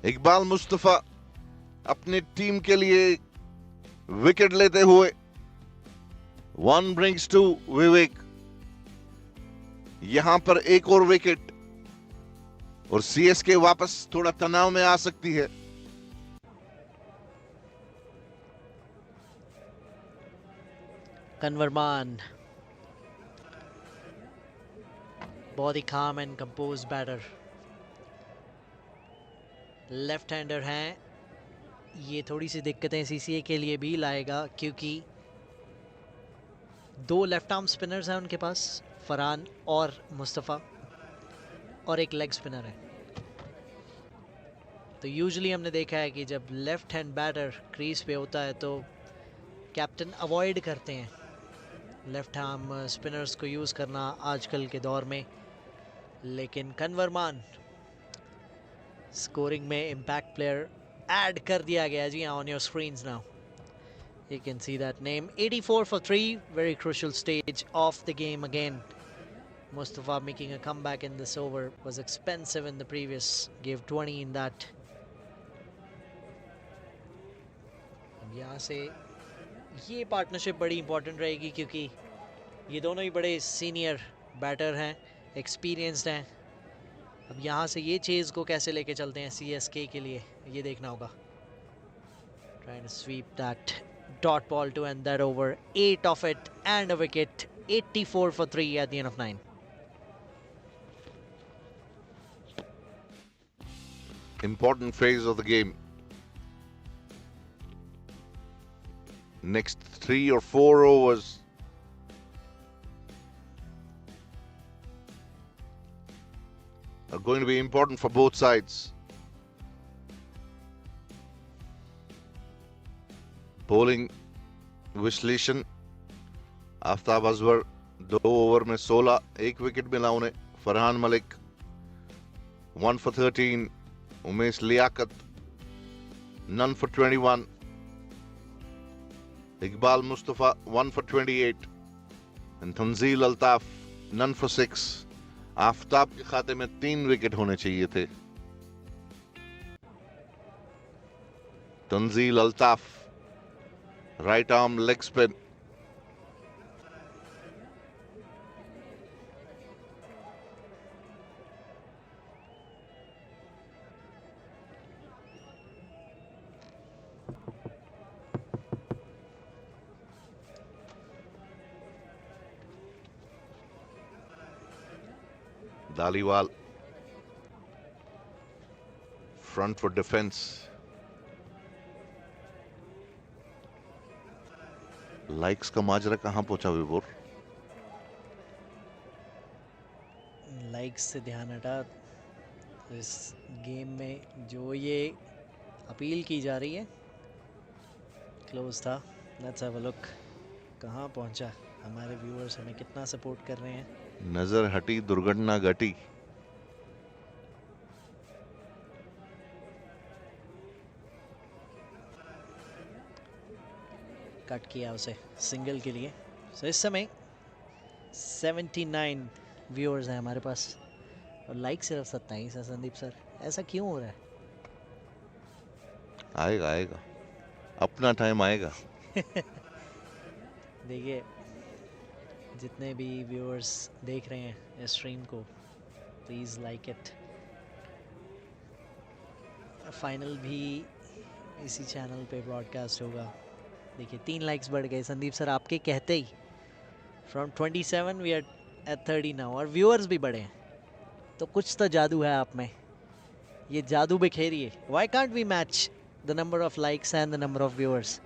इकबाल मुस्तफा अपनी टीम के लिए विकेट लेते हुए। 1 brings 2 विवेक। यहां पर एक और विकेट और सीएसके वापस थोड़ा तनाव में आ सकती है। कन्वरमान बहुत ही काम and compose batter, left hander हैं। ये थोड़ी सी दिक्कतें सीसीए के लिए भी लाएगा, क्योंकि 2 लेफ्ट आर्म स्पिनर्स हैं उनके पास, फरहान और मुस्तफ़ा, और एक लेग स्पिनर है। तो यूजुअली हमने देखा है कि जब लेफ्ट हैंड बैटर क्रीज पे होता है तो कैप्टन अवॉइड करते हैं लेफ्ट आर्म स्पिनर्स को यूज़ करना आजकल के दौर में। लेकिन कन्वरमान स्कोरिंग में इम्पैक्ट प्लेयर ऐड कर दिया गया जी on your screens now. You can see that name. 84 for 3, very crucial stage of the game again. Mustafa making a comeback in this over, was expensive in the previous, gave 20 in that. अब यहाँ से ये partnership बड़ी important रहेगी, क्योंकि ये दोनों ही बड़े सीनियर बैटर हैं, एक्सपीरियंस्ड हैं। अब यहाँ से ये चेज़ को कैसे लेके चलते हैं सीएसके के लिए, ये देखना होगा। Trying to sweep that dot ball to end that over. 8 of it and a wicket. 84 for 3 at the end of 9. Important phase of the game. Next 3 or 4 overs. Are going to be important for both sides. Bowling विश्लेषण Aftab अजवर 2 over में 16, 1 wicket मिला उन्हें। Farhan Malik 1 for 13, Umesh Liaquat none for 21. Iqbal Mustafa, 1 for 28. And Tanzeel Altaf, none for 6. Aftab के खाते में 3 wicket होने चाहिए थे. Tanzeel Altaf, right arm leg spin. Daliwal, front for defense. Likes का माजरा कहां पहुंचा विभोर? लाइक्स से ध्यान हटा. इस गेम में जो ये अपील की जा रही है क्लोज था. Let's have a look. कहाँ पहुंचा? हमारे व्यूअर्स हमें कितना सपोर्ट कर रहे हैं. नजर हटी दुर्घटना घटी. कट किया उसे सिंगल के लिए. सो इस समय 79 व्यूअर्स हैं हमारे पास और लाइक सिर्फ 27 है. संदीप सर, ऐसा क्यों हो रहा है? आएगा आएगा, अपना टाइम आएगा. देखिए, जितने भी व्यूअर्स देख रहे हैं इस स्ट्रीम को, प्लीज़ लाइक इट. फाइनल भी इसी चैनल पे ब्रॉडकास्ट होगा. देखिए 3 लाइक्स बढ़ गए संदीप सर आपके कहते ही. From 27 we are at 30 now. और व्यूअर्स भी बढ़े हैं, तो कुछ तो जादू है आप में. ये जादू बिखेरिए. Why can't we match the number of likes and the number of viewers?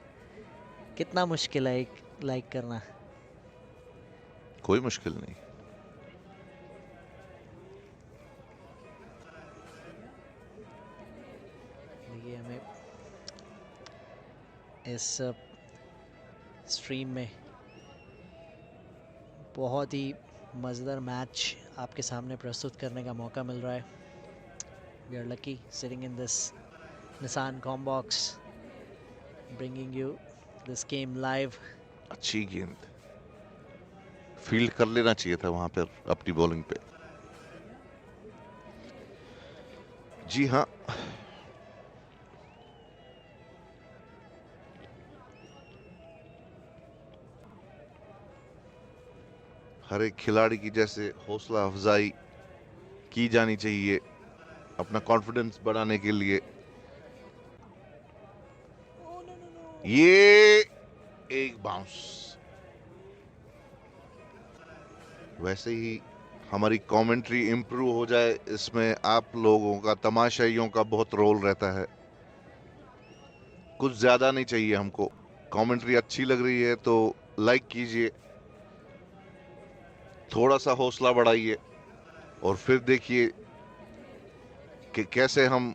कितना मुश्किल है एक लाइक करना. कोई मुश्किल नहीं. देखिए हमें इस स्ट्रीम में बहुत ही मज़ेदार मैच आपके सामने प्रस्तुत करने का मौका मिल रहा है. We are lucky sitting in this Nissan combox bringing you this game live. अच्छी गेंद, फील्ड कर लेना चाहिए था वहां पर अपनी बॉलिंग पे. जी हाँ, हर एक खिलाड़ी की जैसे हौसला अफजाई की जानी चाहिए अपना कॉन्फिडेंस बढ़ाने के लिए. ये एक बाउंस. वैसे ही हमारी कमेंट्री इंप्रूव हो जाए, इसमें आप लोगों का, तमाशाइयों का बहुत रोल रहता है. कुछ ज्यादा नहीं चाहिए हमको. कमेंट्री अच्छी लग रही है तो लाइक कीजिए, थोड़ा सा हौसला बढ़ाइए और फिर देखिए कि कैसे हम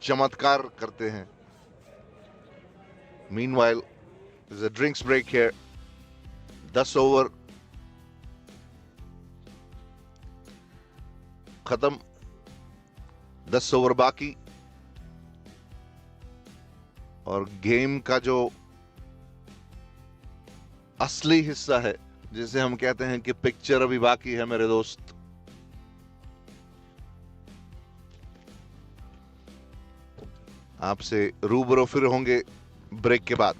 चमत्कार करते हैं. Meanwhile, there's a drinks break here. 10 over खत्म, 10 ओवर बाकी. और गेम का जो असली हिस्सा है, जिसे हम कहते हैं कि पिक्चर अभी बाकी है मेरे दोस्त. आपसे रूबरू फिर होंगे ब्रेक के बाद.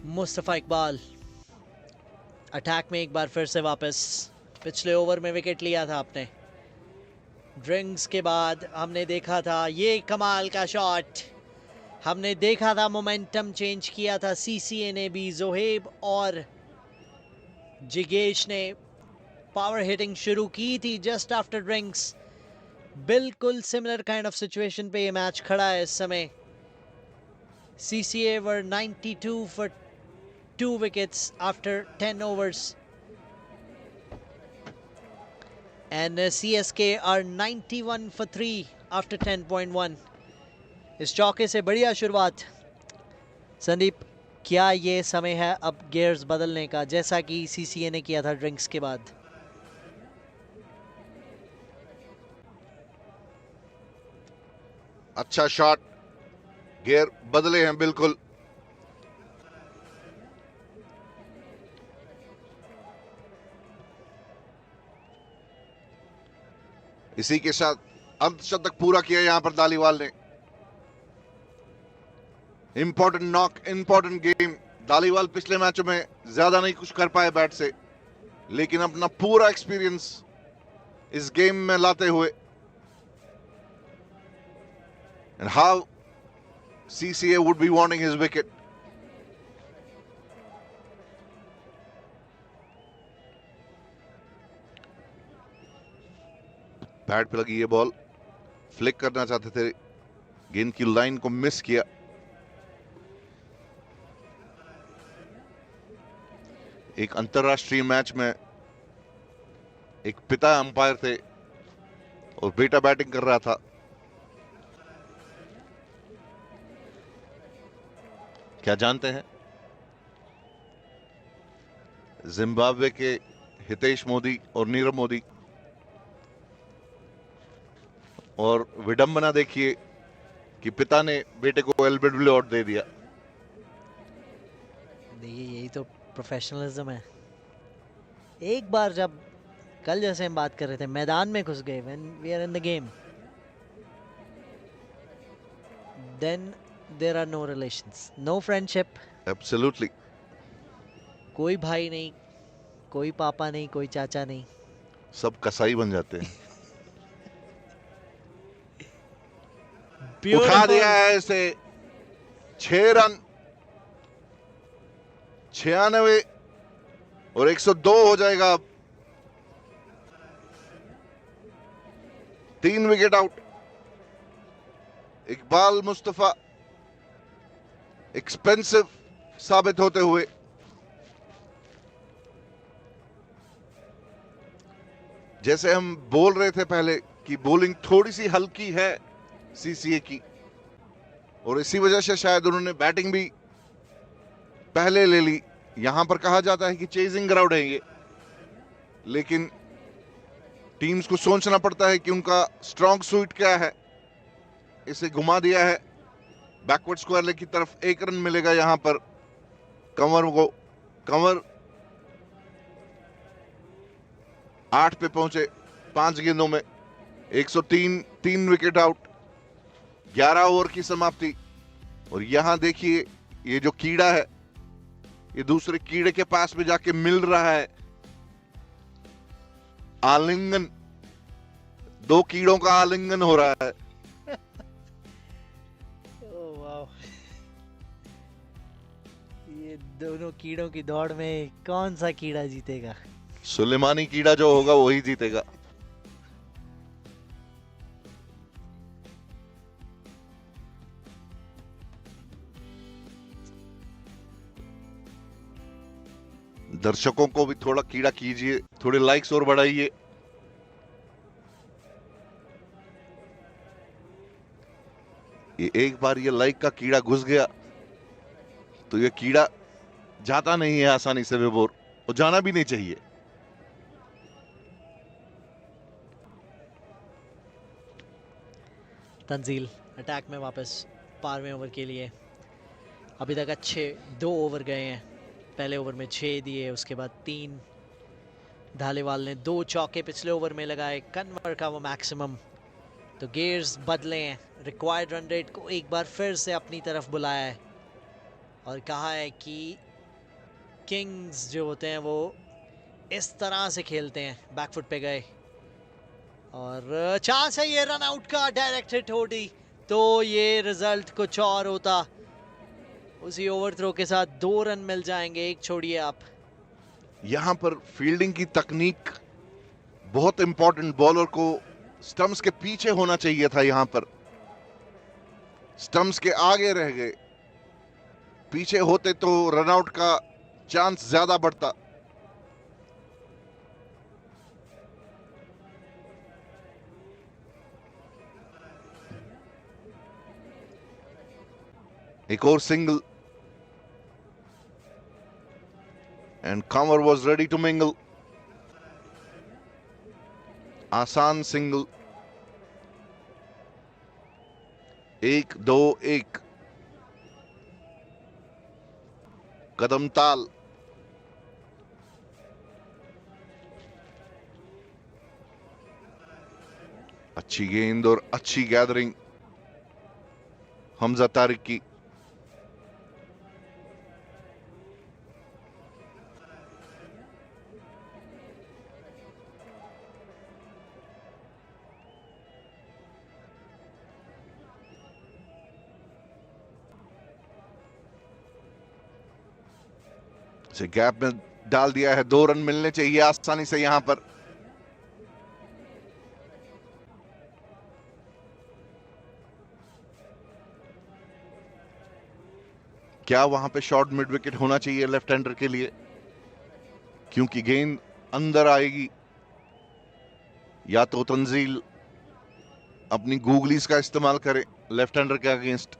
मुस्तफ़ा इकबाल अटैक में एक बार फिर से वापस। पिछले ओवर में विकेट लिया था आपने। ड्रिंक्स के बाद हमने देखा था ये कमाल का शॉट, हमने देखा था मोमेंटम चेंज किया था सीसीए ने भी। जोहेब और जिगेश ने पावर हिटिंग शुरू की थी जस्ट आफ्टर ड्रिंक्स। बिल्कुल सिमिलर काइंड ऑफ सिचुएशन पे ये मैच खड़ा है इस समय। CCA were 92 for 2 wickets after 10 overs and CSK are 91 for 3 after 10.1. इस चौके से बढ़िया शुरुआत। संदीप, क्या ये समय है अब गियर्स बदलने का, जैसा कि CCA ने किया था ड्रिंक्स के बाद? अच्छा शॉट, गियर बदले हैं बिल्कुल। इसी के साथ अर्धशतक पूरा किया यहां पर धालीवाल ने। Important knock, important game. Dhaliwal पिछले मैचों में ज्यादा नहीं कुछ कर पाए बैट से, लेकिन अपना पूरा एक्सपीरियंस इस गेम में लाते हुए, and how CCA would be wanting his wicket. Bat पे लगी ये बॉल, फ्लिक करना चाहते थे, गेंद की लाइन को मिस किया। एक अंतरराष्ट्रीय मैच में एक पिता अंपायर थे और बेटा बैटिंग कर रहा था। क्या जानते हैं, जिम्बाब्वे के हितेश मोदी और नीरव मोदी, और विडंबना देखिए कि पिता ने बेटे को एलबीडब्ल्यू आउट दे दिया। देखिए, यही तो प्रोफेशनलिज्म है। एक बार जब कल जैसे हम बात कर रहे थे, मैदान में घुस गए, when we are in the game, then there are no relations, no friendship. Absolutely. कोई भाई नहीं, कोई पापा नहीं, कोई चाचा नहीं, सब कसाई बन जाते हैं। Beautiful. उठा दिया है इसे, 6 रन, 96 और 102 हो जाएगा अब। 3 wicket out. Iqbal Mustafa expensive साबित होते हुए। जैसे हम बोल रहे थे पहले कि बॉलिंग थोड़ी सी हल्की है सीसीए की, और इसी वजह से शायद उन्होंने बैटिंग भी पहले ले ली। यहां पर कहा जाता है कि चेजिंग ग्राउंड है ये, लेकिन टीम्स को सोचना पड़ता है कि उनका स्ट्रॉन्ग सूट क्या है। इसे घुमा दिया है बैकवर्ड स्क्वायर लेग की तरफ। 1 रन मिलेगा यहां पर कंवर को। कंवर 8 पे पहुंचे 5 गेंदों में, 103, 3 विकेट आउट, 11 ओवर की समाप्ति। और यहां देखिए ये जो कीड़ा है, ये दूसरे कीड़े के पास में जाके मिल रहा है। आलिंगन, 2 कीड़ों का आलिंगन हो रहा है। ओह वाह, ये दोनों कीड़ों की दौड़ में कौन सा कीड़ा जीतेगा? सुलेमानी कीड़ा जो होगा वही जीतेगा। दर्शकों को भी थोड़ा कीड़ा कीजिए, थोड़े लाइक्स और बढ़ाइए। ये एक बार ये लाइक का कीड़ा घुस गया तो ये कीड़ा जाता नहीं है आसानी से विभोर, और जाना भी नहीं चाहिए। तंजील अटैक में वापस 12वें ओवर के लिए। अभी तक अच्छे 2 ओवर गए हैं। पहले ओवर में 6 दिए, उसके बाद 3। धालीवाल ने 2 चौके पिछले ओवर में लगाए, कन्वर का वो मैक्सिमम। तो गियर्स बदले हैं, रिक्वायर्ड रन रेट को एक बार फिर से अपनी तरफ बुलाया है और कहा है कि किंग्स जो होते हैं वो इस तरह से खेलते हैं। बैकफुट पे गए और चांस है ये रन आउट का, डायरेक्ट हिट होती तो ये रिजल्ट कुछ और होता। उसी ओवर थ्रो के साथ 2 रन मिल जाएंगे, एक छोड़िए आप। यहां पर फील्डिंग की तकनीक बहुत इंपॉर्टेंट, बॉलर को स्टंप्स के पीछे होना चाहिए था, यहां पर स्टंप्स के आगे रह गए, पीछे होते तो रनआउट का चांस ज्यादा बढ़ता। एक और single and Qamar was ready to mingle. आसान सिंगल, 1-2-1। कदम ताल, अच्छी गेंद और अच्छी गैदरिंग हमजा तारिक की। इसे गैप में डाल दिया है, 2 रन मिलने चाहिए आसानी से यहां पर। क्या वहां पे शॉर्ट मिड विकेट होना चाहिए लेफ्ट हैंडर के लिए, क्योंकि गेंद अंदर आएगी। या तो तंजील अपनी गूगलीज का इस्तेमाल करे लेफ्ट हैंडर के अगेंस्ट,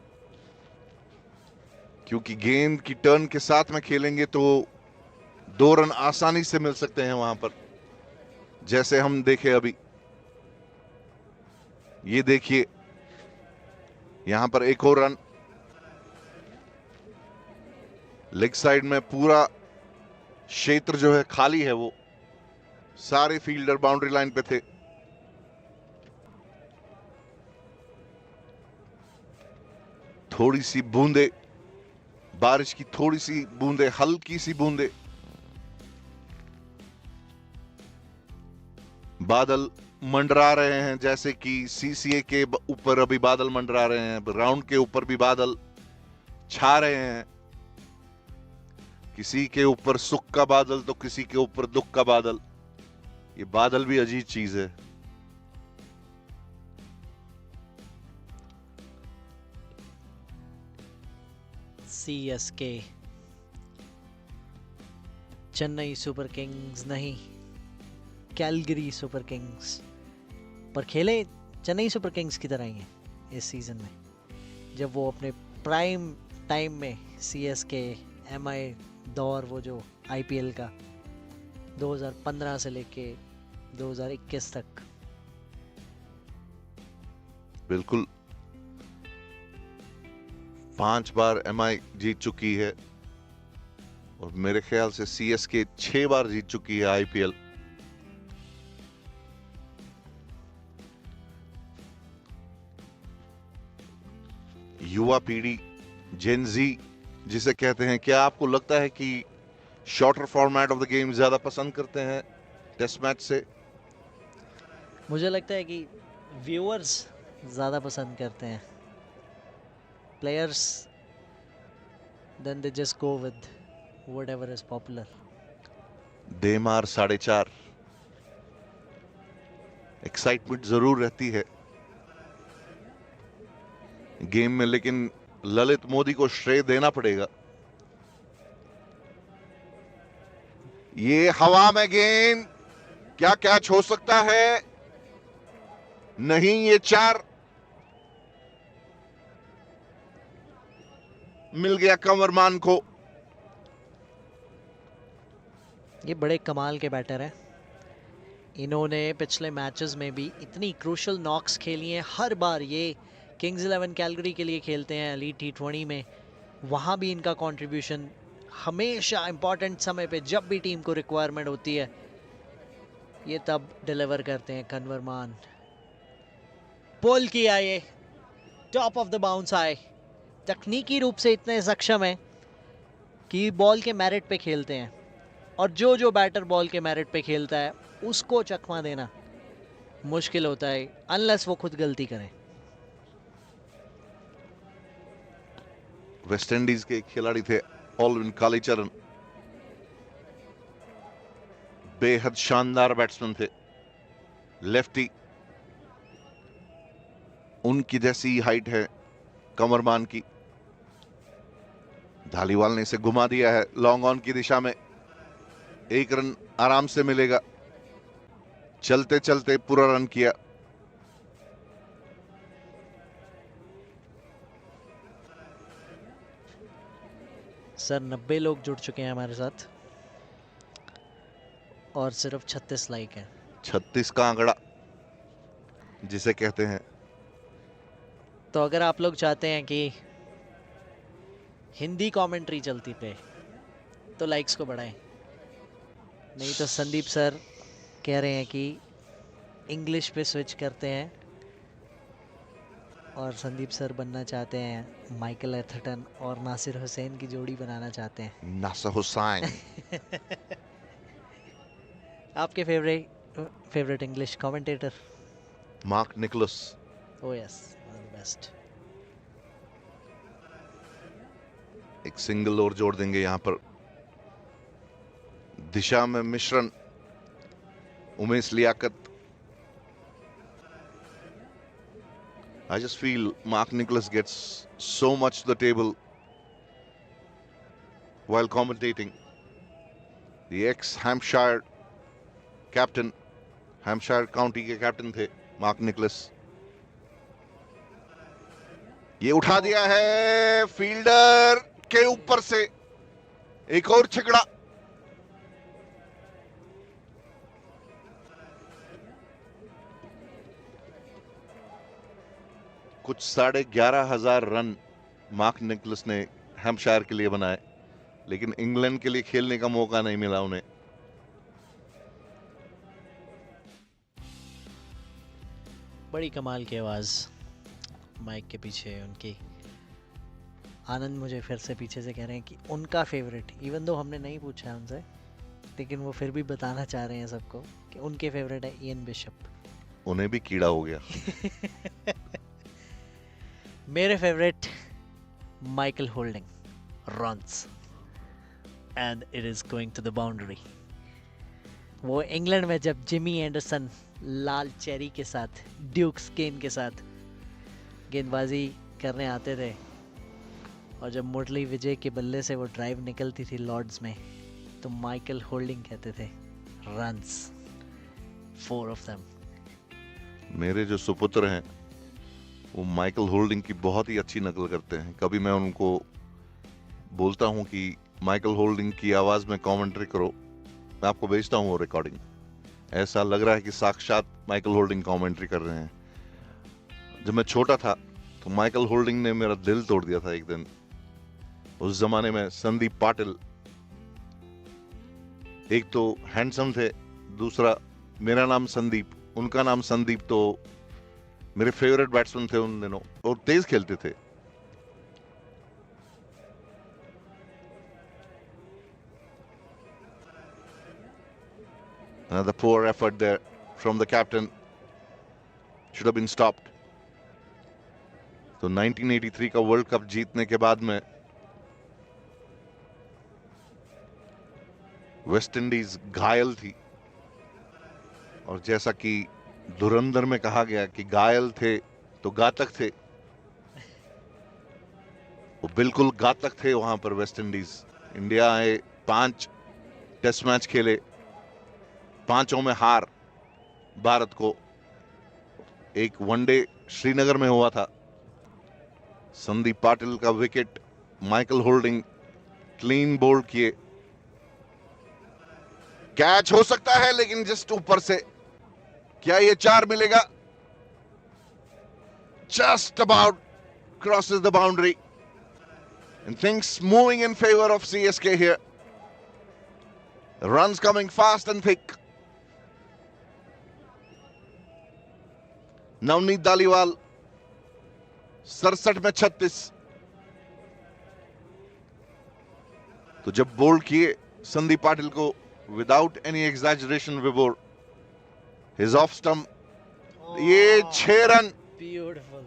क्योंकि गेंद की टर्न के साथ में खेलेंगे तो 2 रन आसानी से मिल सकते हैं वहां पर, जैसे हम देखे अभी। ये देखिए यहां पर एक और रन। लेग साइड में पूरा क्षेत्र जो है खाली है, वो सारे फील्डर बाउंड्री लाइन पे थे। थोड़ी सी बूंदे, बारिश की थोड़ी सी बूंदे, हल्की सी बूंदे, बादल मंडरा रहे हैं, जैसे कि सीसीए के ऊपर अभी बादल मंडरा रहे हैं, राउंड के ऊपर भी बादल छा रहे हैं। किसी के ऊपर सुख का बादल तो किसी के ऊपर दुख का बादल। ये बादल भी अजीब चीज है। सीएसके, चेन्नई सुपर किंग्स नहीं, कैलगरी सुपर किंग्स, पर खेले चेन्नई सुपर किंग्स की तरह ही हैं इस सीजन में, जब वो अपने प्राइम टाइम में सीएसके एमआई दौर, वो जो आईपीएल का 2015 से लेके 2021 तक। बिल्कुल, 5 बार एमआई जीत चुकी है और मेरे ख्याल से सीएसके 6 बार जीत चुकी है आईपीएल। युवा पीढ़ी, जेनजी जिसे कहते हैं, क्या आपको लगता है कि shorter format of the game ज्यादा पसंद करते हैं टेस्ट मैच से? मुझे लगता है कि व्यूअर्स ज़्यादा पसंद करते हैं, players then they just go with whatever is popular. देमार 4.5, एक्साइटमेंट जरूर रहती है गेम में, लेकिन ललित मोदी को श्रेय देना पड़ेगा। ये हवा में गेंद, क्या कैच हो सकता है? नहीं, ये 4 मिल गया कंवरमान को। ये बड़े कमाल के बैटर हैं, इन्होंने पिछले मैचेस में भी इतनी क्रूशल नॉक्स खेली हैं। हर बार ये किंग्स 11 कैलगरी के लिए खेलते हैं एलीट T20 में, वहाँ भी इनका कंट्रीब्यूशन हमेशा इंपॉर्टेंट समय पे, जब भी टीम को रिक्वायरमेंट होती है, ये तब डिलीवर करते हैं कंवरमान। पुल किया, ये टॉप ऑफ द बाउंस आए, तकनीकी रूप से इतने सक्षम है कि बॉल के मेरिट पे खेलते हैं और जो जो बैटर बॉल के मेरिट पे खेलता है उसको चकमा देना मुश्किल होता है अनलेस वो खुद गलती करें। वेस्ट इंडीज के खिलाड़ी थे ऑलविन कालीचरण, बेहद शानदार बैट्समैन थे, लेफ्टी। उनकी जैसी हाइट है कमरमान की। धालीवाल ने इसे घुमा दिया है लॉन्ग ऑन की दिशा में। 1 रन आराम से मिलेगा। चलते चलते पूरा रन किया। सर 90 लोग जुड़ चुके हैं हमारे साथ और सिर्फ 36 लाइक है। 36 का आंकड़ा जिसे कहते हैं। तो अगर आप लोग चाहते हैं कि हिंदी कमेंट्री चलती पे तो लाइक्स को बढ़ाएं, नहीं तो संदीप सर कह रहे हैं कि इंग्लिश पे स्विच करते हैं और संदीप सर बनना चाहते हैं माइकल एथर्टन और नासिर हुसैन की जोड़ी बनाना चाहते हैं। नासिर हुसैन। आपके favourite English commentator? Mark Nicholas. Oh yes, one of the best. एक सिंगल और जोड़ देंगे यहां पर। दिशा में मिश्रण, Umesh Liaqat. I just feel Mark Nicholas gets so much to the table while commentating. The ex-Hampshire captain, Hampshire County के कैप्टन थे मार्क निकोलस। ये उठा दिया है फील्डर के ऊपर से। एक और छिकड़ा। कुछ 11,500 रन मार्क निकोलस ने हैम्पशायर के लिए बनाए, लेकिन इंग्लैंड के लिए खेलने का मौका नहीं मिला उन्हें। बड़ी कमाल की आवाज़ माइक के पीछे उनकी। आनंद मुझे फिर से पीछे से कह रहे हैं कि उनका फेवरेट, इवन दो हमने नहीं पूछा है उनसे, लेकिन वो फिर भी बताना चाह रहे हैं सबको कि उनके फेवरेट है इयन बिशप। उन्हें भी कीड़ा हो गया। मेरे favourite Michael Holding, runs and it is going to the boundary. वो इंग्लैंड में जब जिमी एंडरसन लाल चेरी के साथ, ड्यूक्स केन के साथ गेंदबाजी करने आते थे और जब मुरली विजय के बल्ले से वो ड्राइव निकलती थी लॉर्ड्स में, तो माइकल होल्डिंग कहते थे रन्स, 4 ऑफ देम। मेरे जो सुपुत्र हैं वो माइकल होल्डिंग की बहुत ही अच्छी नकल करते हैं। कभी मैं उनको बोलता हूं कि माइकल होल्डिंग की आवाज में कमेंट्री करो, मैं आपको भेजता हूं वो रिकॉर्डिंग। ऐसा लग रहा है कि साक्षात माइकल होल्डिंग कमेंट्री कर रहे हैं। जब मैं छोटा था तो माइकल होल्डिंग ने मेरा दिल तोड़ दिया था एक दिन। उस जमाने में संदीप पाटिल एक तो हैंडसम थे, दूसरा मेरा नाम संदीप, उनका नाम संदीप, तो मेरे फेवरेट बैट्समैन थे उन दिनों और तेज खेलते थे। Another poor effort there from the captain. Should have been stopped. तो 1983 का वर्ल्ड कप जीतने के बाद में वेस्ट इंडीज घायल थी, और जैसा कि धुरंधर में कहा गया कि घायल थे तो घातक थे, वो बिल्कुल घातक थे वहां पर वेस्ट इंडीज। इंडिया आए, 5 टेस्ट मैच खेले, 5 में हार भारत को। एक वनडे श्रीनगर में हुआ था, संदीप पाटिल का wicket Michael holding clean bowled किए। कैच हो सकता है लेकिन जस्ट ऊपर से। क्या ये 4 मिलेगा? Just about crosses the boundary, and things moving in favor of CSK here. The runs coming fast and thick. Navneet Dhaliwal 67 में 36। तो जब बोल्ड किए संदीप पाटिल को without any exaggeration Vibhor his off stump, ये 6 रन, ब्यूटीफुल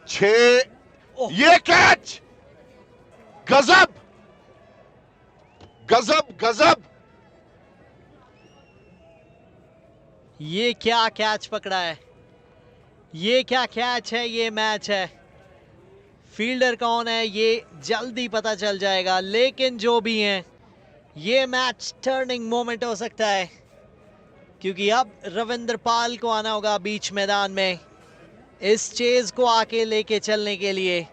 6, ये कैच, गजब गजब गजब। ये क्या कैच पकड़ा है, ये क्या कैच है, ये मैच है। फील्डर कौन है ये जल्दी पता चल जाएगा, लेकिन जो भी हैं ये मैच टर्निंग मोमेंट हो सकता है, क्योंकि अब रविंद्र पाल को आना होगा बीच मैदान में इस चेज को आके लेके चलने के लिए।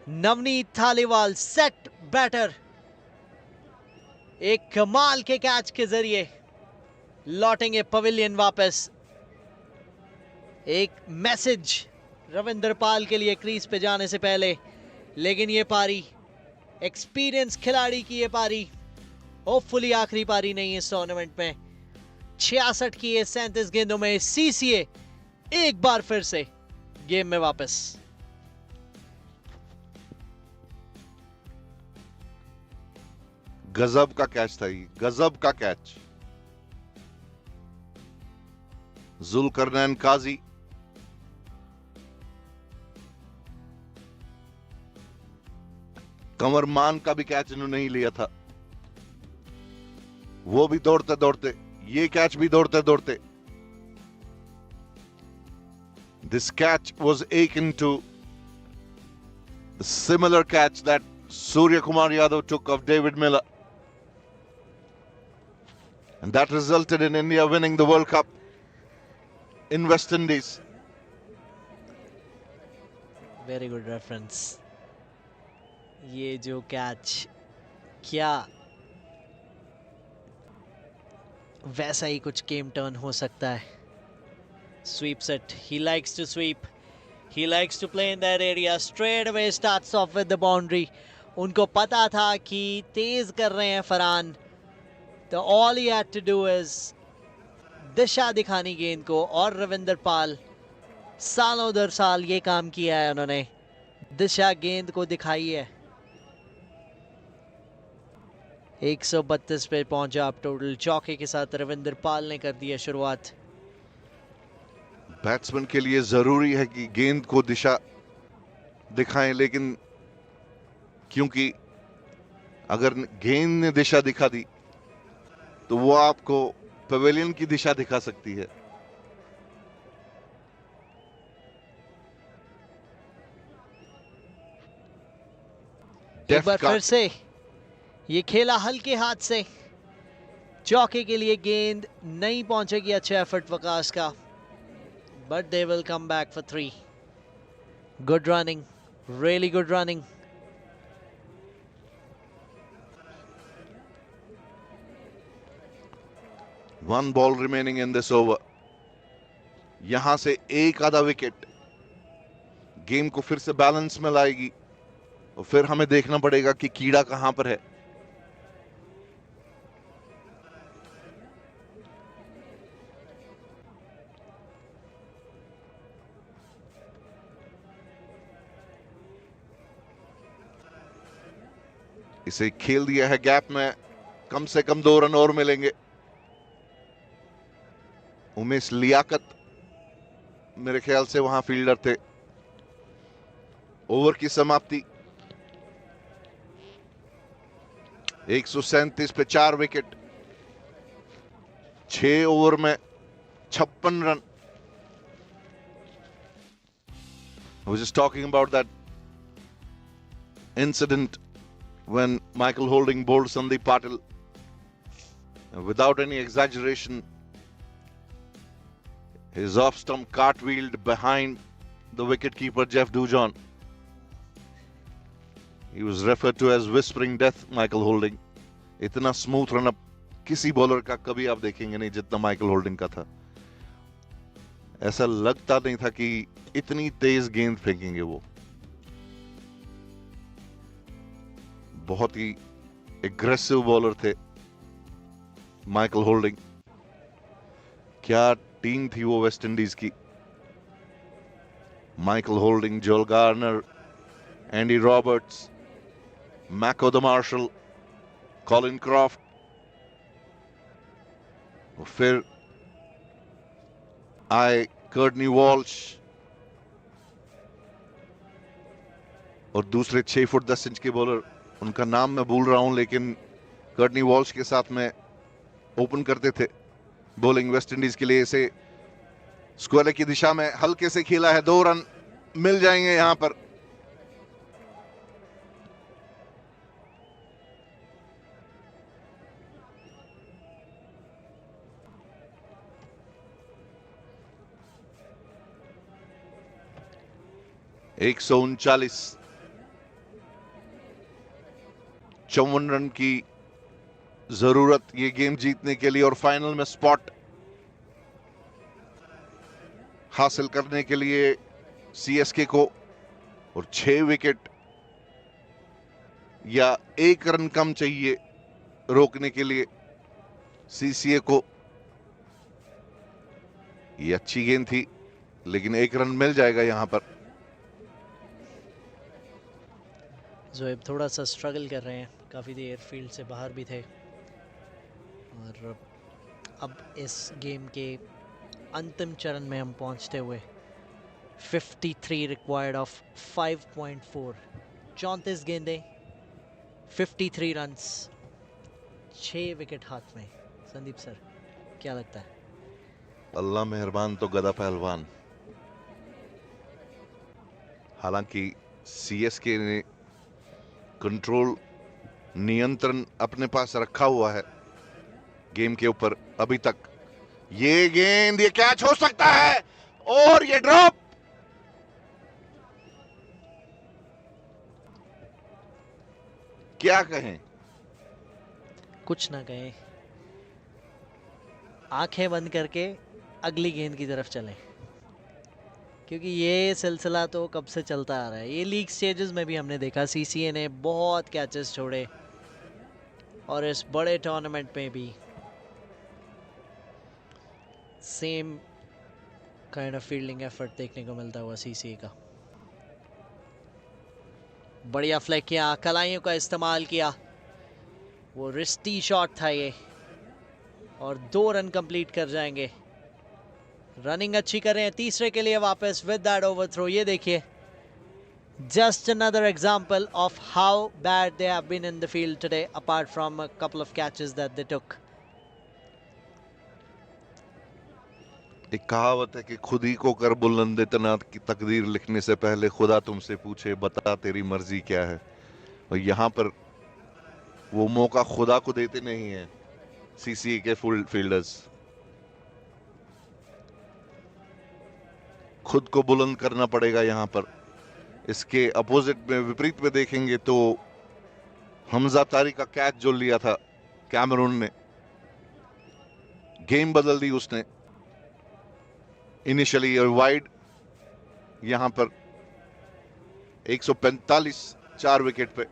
नवनीत थालीवाल सेट बैटर एक कमाल के कैच के जरिए लौटेंगे पवेलियन वापस। एक मैसेज रविंद्र पाल के लिए क्रीज पे जाने से पहले, लेकिन ये पारी एक्सपीरियंस खिलाड़ी की ये पारी होपफुली आखिरी पारी नहीं है इस टूर्नामेंट में। 66 की ये 37 गेंदों में सीसीए एक बार फिर से गेम में वापस। गजब का कैच था ये, गजब का कैच। जुल्करनैन काजी कमरमान का भी कैच इन्होंने नहीं लिया था, वो भी दौड़ते दौड़ते, ये कैच भी दौड़ते दौड़ते। This catch was akin to the similar catch that Surya Kumar Yadav took of David Miller, and that resulted in India winning the World Cup in West Indies. Very good reference. ये जो catch, क्या वैसा ही कुछ game turn हो सकता है। Sweep set, he likes to sweep, he likes to play in that area, straight away starts off with the boundary. उनको पता था कि तेज कर रहे हैं फरहान, तो all he had to do is दिशा दिखानी गेंद को, और रविंदर पाल सालों दर साल ये काम किया है उन्होंने, दिशा गेंद को दिखाई है। 132 पे पहुंचा आप टोटल, चौके के साथ रविंदर पाल ने कर दिया शुरुआत। बैट्समैन के लिए जरूरी है कि गेंद को दिशा दिखाएं, लेकिन क्योंकि अगर गेंद ने दिशा दिखा दी तो वो आपको पवेलियन की दिशा दिखा सकती है। एक बार फिर से ये खेला हल्के हाथ से, चौके के लिए गेंद नहीं पहुंचेगी। अच्छा एफर्ट वकास का, but they will come back for 3। Good running, really good running. One ball remaining in this over. यहां से एक आधा विकेट गेम को फिर से बैलेंस में लाएगी, और फिर हमें देखना पड़ेगा कि कीड़ा कहां पर है। इसे खेल दिया है गैप में, कम से कम 2 रन और मिलेंगे। उमेश लियाकत मेरे ख्याल से वहां फील्डर थे। ओवर की समाप्ति 137 पे 4 विकेट, 6 ओवर में 56 run. I was just talking about that incident when Michael Holding bowled Sandeep Patil. Without any exaggeration, his off-stump cartwheeled behind the wicket-keeper Jeff Dujon. He was referred to as whispering death, Michael Holding. इतना smooth run up किसी bowler का कभी आप देखेंगे नहीं जितना Michael holding का था। ऐसा लगता नहीं था कि इतनी तेज गेंद फेंकेंगे वो। बहुत ही एग्रेसिव बॉलर थे माइकल होल्डिंग। क्या टीम थी वो वेस्ट इंडीज की। Michael Holding, Joel Garner, Andy Roberts, मैको द मार्शल, कॉलिन क्रॉफ्ट, और फिर आए कर्टनी वॉल्श, और दूसरे 6 फुट 10 इंच के बॉलर, उनका नाम मैं भूल रहा हूं, लेकिन कर्टनी वॉल्श के साथ में ओपन करते थे बॉलिंग वेस्ट इंडीज के लिए। इसे स्क्वायर की दिशा में हल्के से खेला है, 2 रन मिल जाएंगे यहां पर। एक 54 रन की जरूरत ये गेम जीतने के लिए, और फाइनल में स्पॉट हासिल करने के लिए सीएसके को, और 6 विकेट या 1 रन कम चाहिए रोकने के लिए सीसीए को। ये अच्छी गेंद थी, लेकिन 1 रन मिल जाएगा यहां पर। जोएब थोड़ा सा स्ट्रगल कर रहे हैं, काफ़ी देर फील्ड से बाहर भी थे, और अब इस गेम के अंतिम चरण में हम पहुंचते हुए 53 रिक्वायर्ड ऑफ 5.4, 34 गेंदें, 53 रन्स, 6 विकेट हाथ में। संदीप सर, क्या लगता है? अल्लाह मेहरबान तो गदा पहलवान। हालांकि सीएसके ने कंट्रोल, नियंत्रण अपने पास रखा हुआ है गेम के ऊपर अभी तक। ये गेंद, ये कैच हो सकता है, और ये ड्रॉप। क्या कहें, कुछ ना कहें, आंखें बंद करके अगली गेंद की तरफ चलें, क्योंकि ये सिलसिला तो कब से चलता आ रहा है। ये लीग स्टेजेस में भी हमने देखा, सीसीए ने बहुत कैचेस छोड़े, और इस बड़े टूर्नामेंट में भी same kind of fielding effort देखने को मिलता हुआ सीसीए का। बढ़िया फ्लैग किया, कलाइयों का इस्तेमाल किया, वो रिस्टी शॉट था ये, और 2 रन कंप्लीट कर जाएंगे। रनिंग अच्छी कर रहे हैं तीसरे के लिए वापस विद दैट ओवरथ्रो। ये देखिए, just another example of how bad they have been in the field today, apart from a couple of catches that they took. एक कहावत है कि खुद ही को कर बुलंद इतना की तकदीर लिखने से पहले खुदा तुमसे पूछे बता तेरी मर्जी क्या है। और यहां पर वो मौका खुदा को देते नहीं है सीसीए के फुल फील्डर्स। खुद को बुलंद करना पड़ेगा यहां पर। इसके अपोजिट में, विपरीत में देखेंगे तो हमजा तारी का कैच जो लिया था कैमरून ने, गेम बदल दी उसने। इनिशियली और वाइड, यहां पर 145 4 विकेट पे।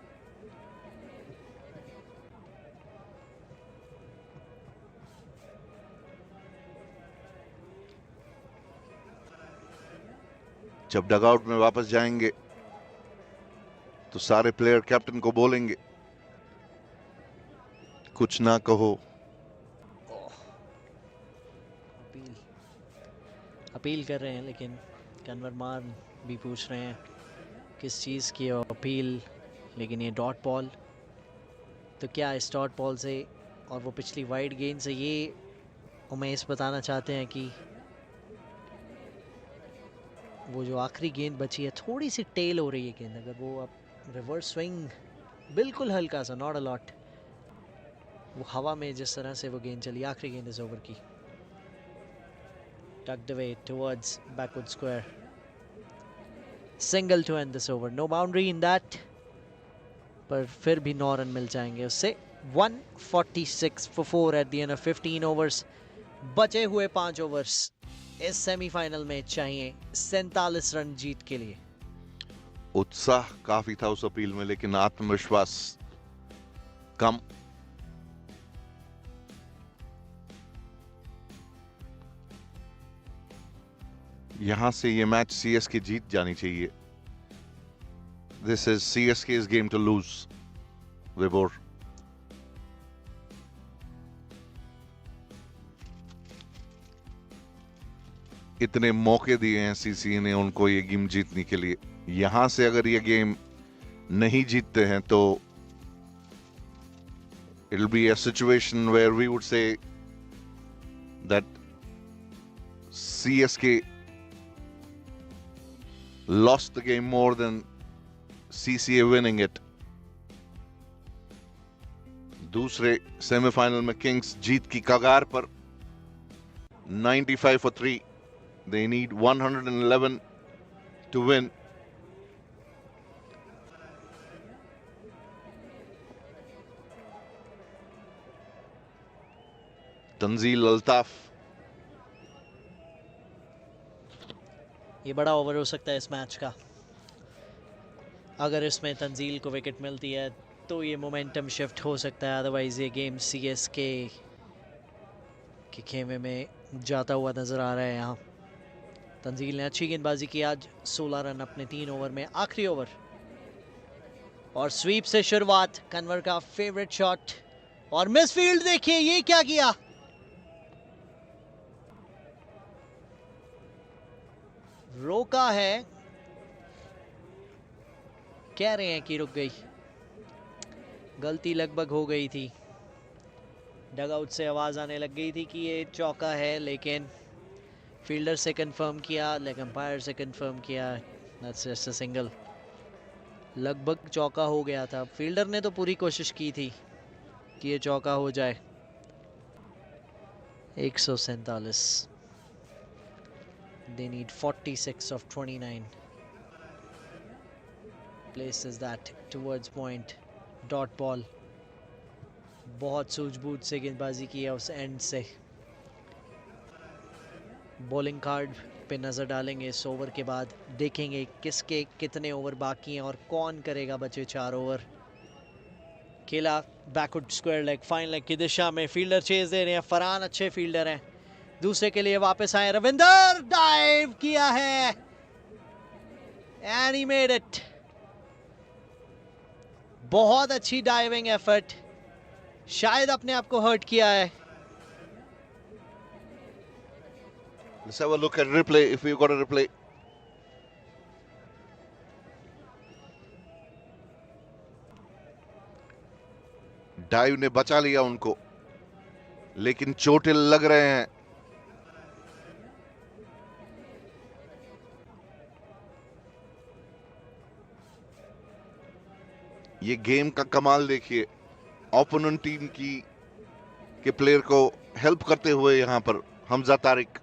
जब डगआउट में वापस जाएंगे तो सारे प्लेयर कैप्टन को बोलेंगे, कुछ ना कहो। अपील कर रहे हैं, लेकिन कन्वर मान भी पूछ रहे हैं किस चीज़ की अपील। लेकिन ये डॉट बॉल, तो क्या इस डॉट बॉल से और वो पिछली वाइड गेंद से ये उमेश बताना चाहते हैं कि वो जो आखिरी गेंद बची है, थोड़ी सी टेल हो रही है गेंद, अगर वो अब रिवर्स स्विंग बिल्कुल हल्का सा, नॉट अ लॉट, वो हवा में जिस तरह से वो गेंद चली, आखिरी गेंद इस ओवर की, tucked away towards backward square. Single to end this over. No boundary in that. पर फिर भी 9 रन मिल जाएंगे उससे। 146 for 4 at the end of 15 overs. बचे हुए 5 ओवर्स इस सेमीफाइनल में चाहिए 47 रन जीत के लिए। उत्साह काफी था उस अपील में, लेकिन आत्मविश्वास कम। यहां से ये मैच सीएसके जीत जानी चाहिए। This is CSK's game to lose, Vibhor. इतने मौके दिए हैं सीसीए ने उनको ये गेम जीतने के लिए। यहां से अगर ये गेम नहीं जीतते हैं तो it'll be a situation where we would say that CSK lost the game more than CCA winning it. दूसरे सेमीफाइनल में किंग्स जीत की कगार पर 95 for 3. They need 111 to win. Tanzeel Altaf, ये बड़ा ओवर हो सकता है इस मैच का। अगर इसमें तंजील को विकेट मिलती है तो ये मोमेंटम शिफ्ट हो सकता है, अदरवाइज ये गेम सीएसके के खेमे में जाता हुआ नजर आ रहा है। यहाँ तंजील ने अच्छी गेंदबाजी की आज, 16 रन अपने 3 ओवर में। आखिरी ओवर और स्वीप से शुरुआत, कन्वर का फेवरेट शॉट और मिसफील्ड। देखिए ये क्या किया, रोका है, कह रहे हैं कि रुक गई, गलती लगभग हो गई थी। डगआउट से आवाज आने लग गई थी कि ये चौका है, लेकिन फील्डर से कंफर्म किया, लेग अंपायर से कंफर्म किया, दैट्स जस्ट अ सिंगल। लगभग चौका हो गया था, फील्डर ने तो पूरी कोशिश की थी कि ये चौका हो जाए। 147, they need 46 of 29, places that towards point, dot ball। बहुत सूझबूझ से गेंदबाजी की है उस एंड से। बॉलिंग कार्ड पे नज़र डालेंगे इस ओवर के बाद, देखेंगे किसके कितने ओवर बाकी हैं और कौन करेगा बचे 4 ओवर। खेला backward square leg, fine leg की दिशा में, फील्डर चेज दे रहे हैं, फरहान अच्छे फील्डर हैं। दूसरे के लिए वापस आए, रविंदर डाइव किया है एंड ही मेड इट। बहुत अच्छी डाइविंग एफर्ट, शायद अपने आप को हर्ट किया है। let's have a look at replay if we've got a replay. Dive ने बचा लिया उनको, लेकिन चोटिल लग रहे हैं। ये गेम का कमाल देखिए, ओपोनेंट टीम की के प्लेयर को हेल्प करते हुए यहां पर हमजा तारिक।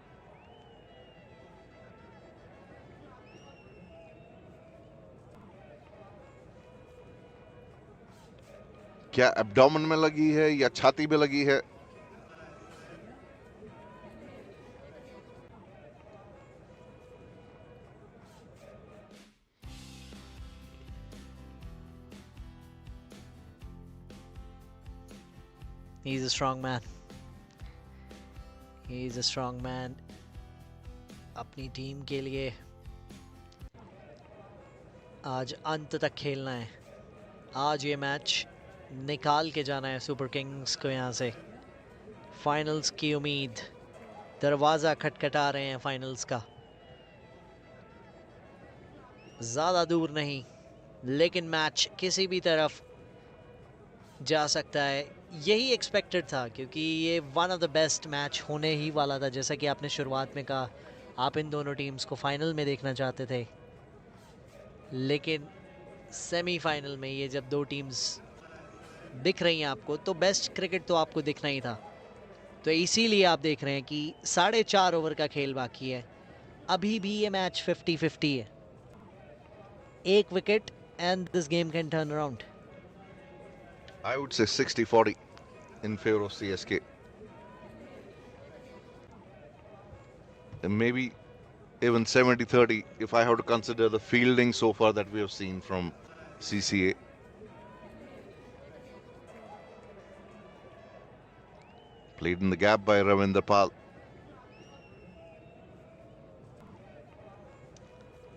क्या एब्डोमेन में लगी है या छाती में लगी है? He's a strong man. He's a strong man. अपनी टीम के लिए आज अंत तक खेलना है। आज ये मैच निकाल के जाना है सुपर किंग्स को यहाँ से। फाइनल्स की उम्मीद, दरवाज़ा खटखटा रहे हैं फाइनल्स का। ज़्यादा दूर नहीं, लेकिन मैच किसी भी तरफ जा सकता है, यही एक्सपेक्टेड था, क्योंकि ये one of the best match होने ही वाला था। जैसा कि आपने शुरुआत में कहा, आप इन दोनों टीम्स को फाइनल में देखना चाहते थे, लेकिन सेमीफाइनल में ये जब दो टीम्स दिख रही हैं आपको, तो बेस्ट क्रिकेट तो आपको दिखना ही था। तो इसीलिए आप देख रहे हैं कि 4.5 ओवर का खेल बाकी है, अभी भी ये मैच 50-50 है। एक wicket and this game can turn around. I would say 60-40 in favor of CSK. And maybe even 70-30 if I have to consider the fielding so far that we have seen from CCA. Played in the gap by Ravinder Pal.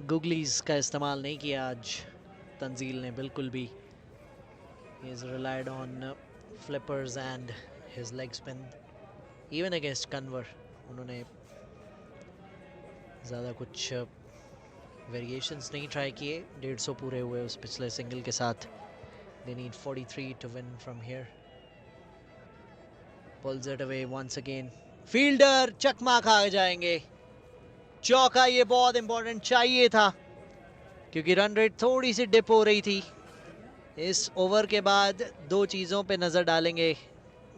Googlies का इस्तेमाल नहीं किया आज तंजील ने बिल्कुल भी। He has relied on flippers and his leg spin, even against Conver। उन्होंने ज़्यादा कुछ वेरिएशंस नहीं ट्राई किए. 150 पूरे हुए उस पिछले सिंगल के साथ. They need 43 to win from here. Pulls it away once again. Fielder चकमा खा जाएंगे. चौका ये बहुत इंपॉर्टेंट चाहिए था क्योंकि रन रेट थोड़ी सी डिप हो रही थी. इस ओवर के बाद दो चीज़ों पे नज़र डालेंगे,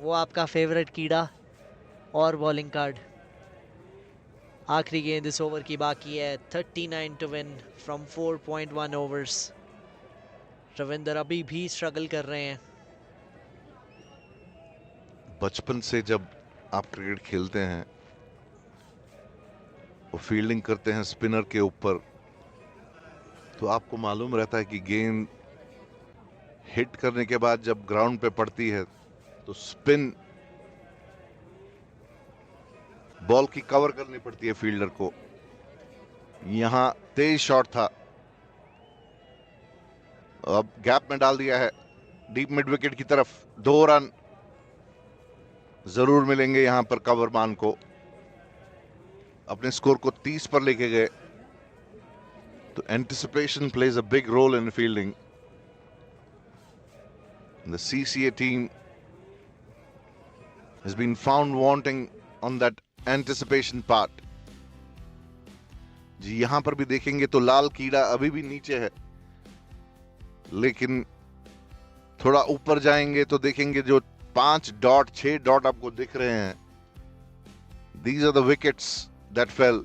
वो आपका फेवरेट कीड़ा और बॉलिंग कार्ड. आखिरी गेंद इस ओवर की बाकी है. 39 to win from 4.1 overs. Ravinder अभी भी स्ट्रगल कर रहे हैं. बचपन से जब आप क्रिकेट खेलते हैं और फील्डिंग करते हैं स्पिनर के ऊपर, तो आपको मालूम रहता है कि गेंद हिट करने के बाद जब ग्राउंड पे पड़ती है तो स्पिन बॉल की कवर करनी पड़ती है फील्डर को. यहां तेज शॉट था, अब गैप में डाल दिया है डीप मिड विकेट की तरफ. 2 रन जरूर मिलेंगे यहां पर कवरमान को. अपने स्कोर को 30 पर लेके गए. तो anticipation plays a big role in fielding. The CCA team has been found wanting on that anticipation part. जी यहां पर भी देखेंगे तो लाल कीड़ा अभी भी नीचे है, लेकिन थोड़ा ऊपर जाएंगे तो देखेंगे जो 5 डॉट 6 डॉट आपको दिख रहे हैं. These are the wickets that fell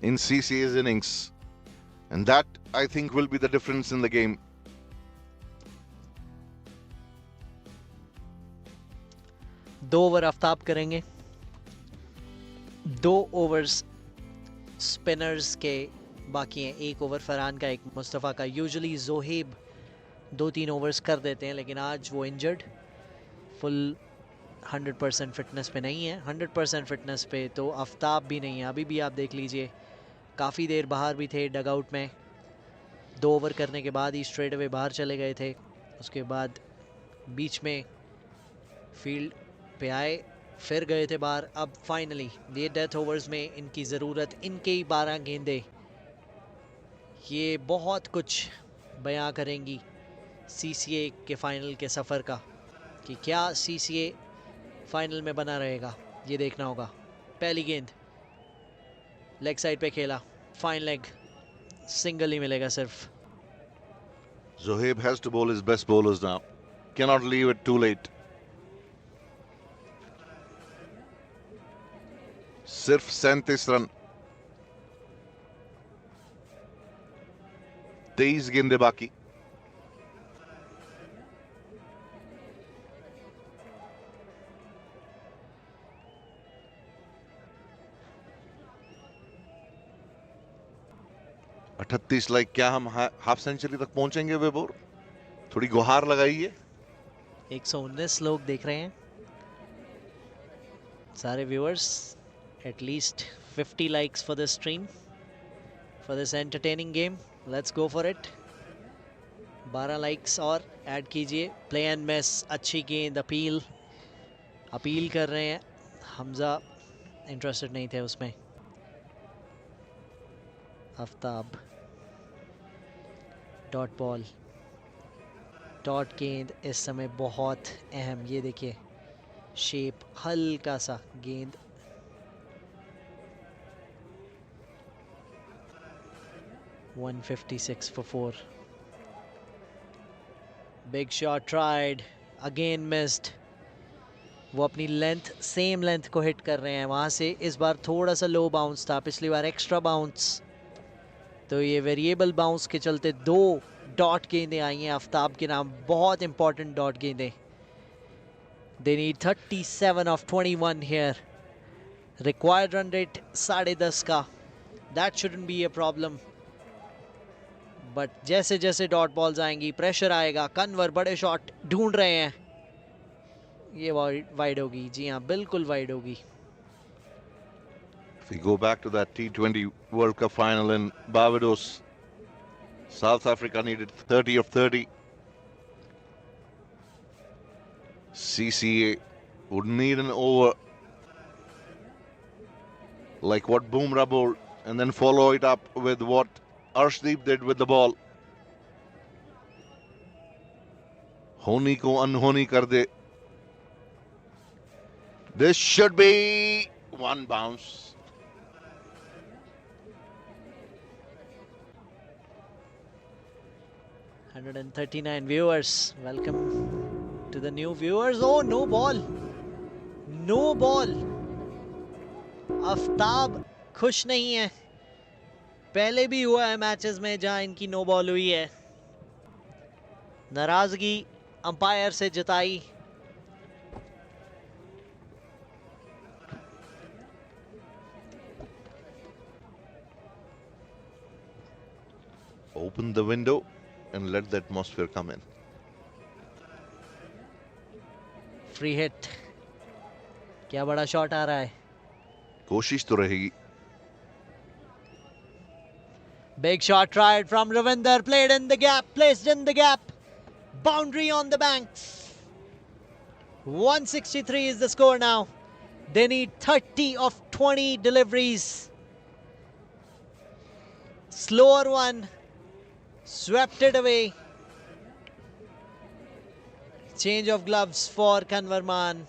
in CCA's innings, and that I think will be the difference in the game. दो ओवर आफ्ताब करेंगे. 2 ओवर्स स्पिनर्स के बाकी हैं. 1 ओवर फरहान का, 1 मुस्तफ़ा का. यूजुअली जोहेब 2-3 ओवर्स कर देते हैं, लेकिन आज वो इंजर्ड, फुल 100% फिटनेस पे नहीं है. 100% फिटनेस पे तो आफ्ताब भी नहीं है. अभी भी आप देख लीजिए, काफ़ी देर बाहर भी थे डगआउट में. 2 ओवर करने के बाद ही स्ट्रेट अवे बाहर चले गए थे. उसके बाद बीच में फील्ड पे आए, फिर गए थे बाहर. अब फाइनली ये डेथ ओवर्स में इनकी ज़रूरत, इनके ही 12 गेंदें ये बहुत कुछ बयां करेंगी CCA के फाइनल के सफ़र का. कि क्या CCA फाइनल में बना रहेगा, ये देखना होगा. पहली गेंद लेग साइड पे खेला, फाइन लेग, सिंगल ही मिलेगा सिर्फ. Zohaib has to bowl his best bowlers now. Cannot leave it too late. सिर्फ 37 रन, 23 गेंदें बाकी. अठतीस लाइक क्या हम हाफ सेंचुरी तक पहुंचेंगे वेबोर? थोड़ी गुहार लगाइए. 119 लोग देख रहे हैं सारे viewers. At least 50 likes for this stream, for this entertaining game. Let's go for it. 12 likes और ऐड कीजिए. प्ले एंड मिस, अच्छी गेंद, अपील कर रहे हैं. हमजा इंटरेस्टेड नहीं थे उसमें. आफ्ताब, डॉट बॉल, डॉट गेंद इस समय बहुत अहम. ये देखिए शेप, हल्का सा गेंद. $156 for 4. Big shot tried, again missed. वो अपनी लेंथ, सेम लेंथ को हिट कर रहे हैं वहाँ से. इस बार थोड़ा सा लो बाउंस था, पिछली बार एक्स्ट्रा बाउंस. तो ये वेरिएबल बाउंस के चलते 2 डॉट गेंदें आई हैं आफ्ताब के नाम. बहुत इंपॉर्टेंट डॉट गेंदें. They need 37 of 21 here. Required run rate 10.5 का. That shouldn't be a problem. But जैसे जैसे डॉट बॉल्स आएंगी प्रेशर आएगा. कन्वर बड़े शॉट ढूंढ रहे हैं. ये वाइड होगी. जी हाँ, बिल्कुल वाइड होगी. If we go back to that T20 World Cup final in Barbados, South Africa needed 30 of 30. CCA would need an over like what Bumrah bowled, and then follow it up with what Arshdeep did with the ball. Honi ko unhoni kar de. This should be one bounce. $139 viewers. Welcome to the new viewers. Oh, no ball. No ball. Aftab खुश नहीं है. पहले भी हुआ है matches में जहां इनकी नो बॉल हुई है. नाराजगी अंपायर से जताई. Open the window and let the atmosphere come in. Free hit. क्या बड़ा शॉट आ रहा है. कोशिश तो रहेगी. Big shot tried from Ravinder, played in the gap, placed in the gap. Boundary on the banks. 163 is the score now. They need 30 of 20 deliveries. Slower one. Swept it away. Change of gloves for Kanwarman.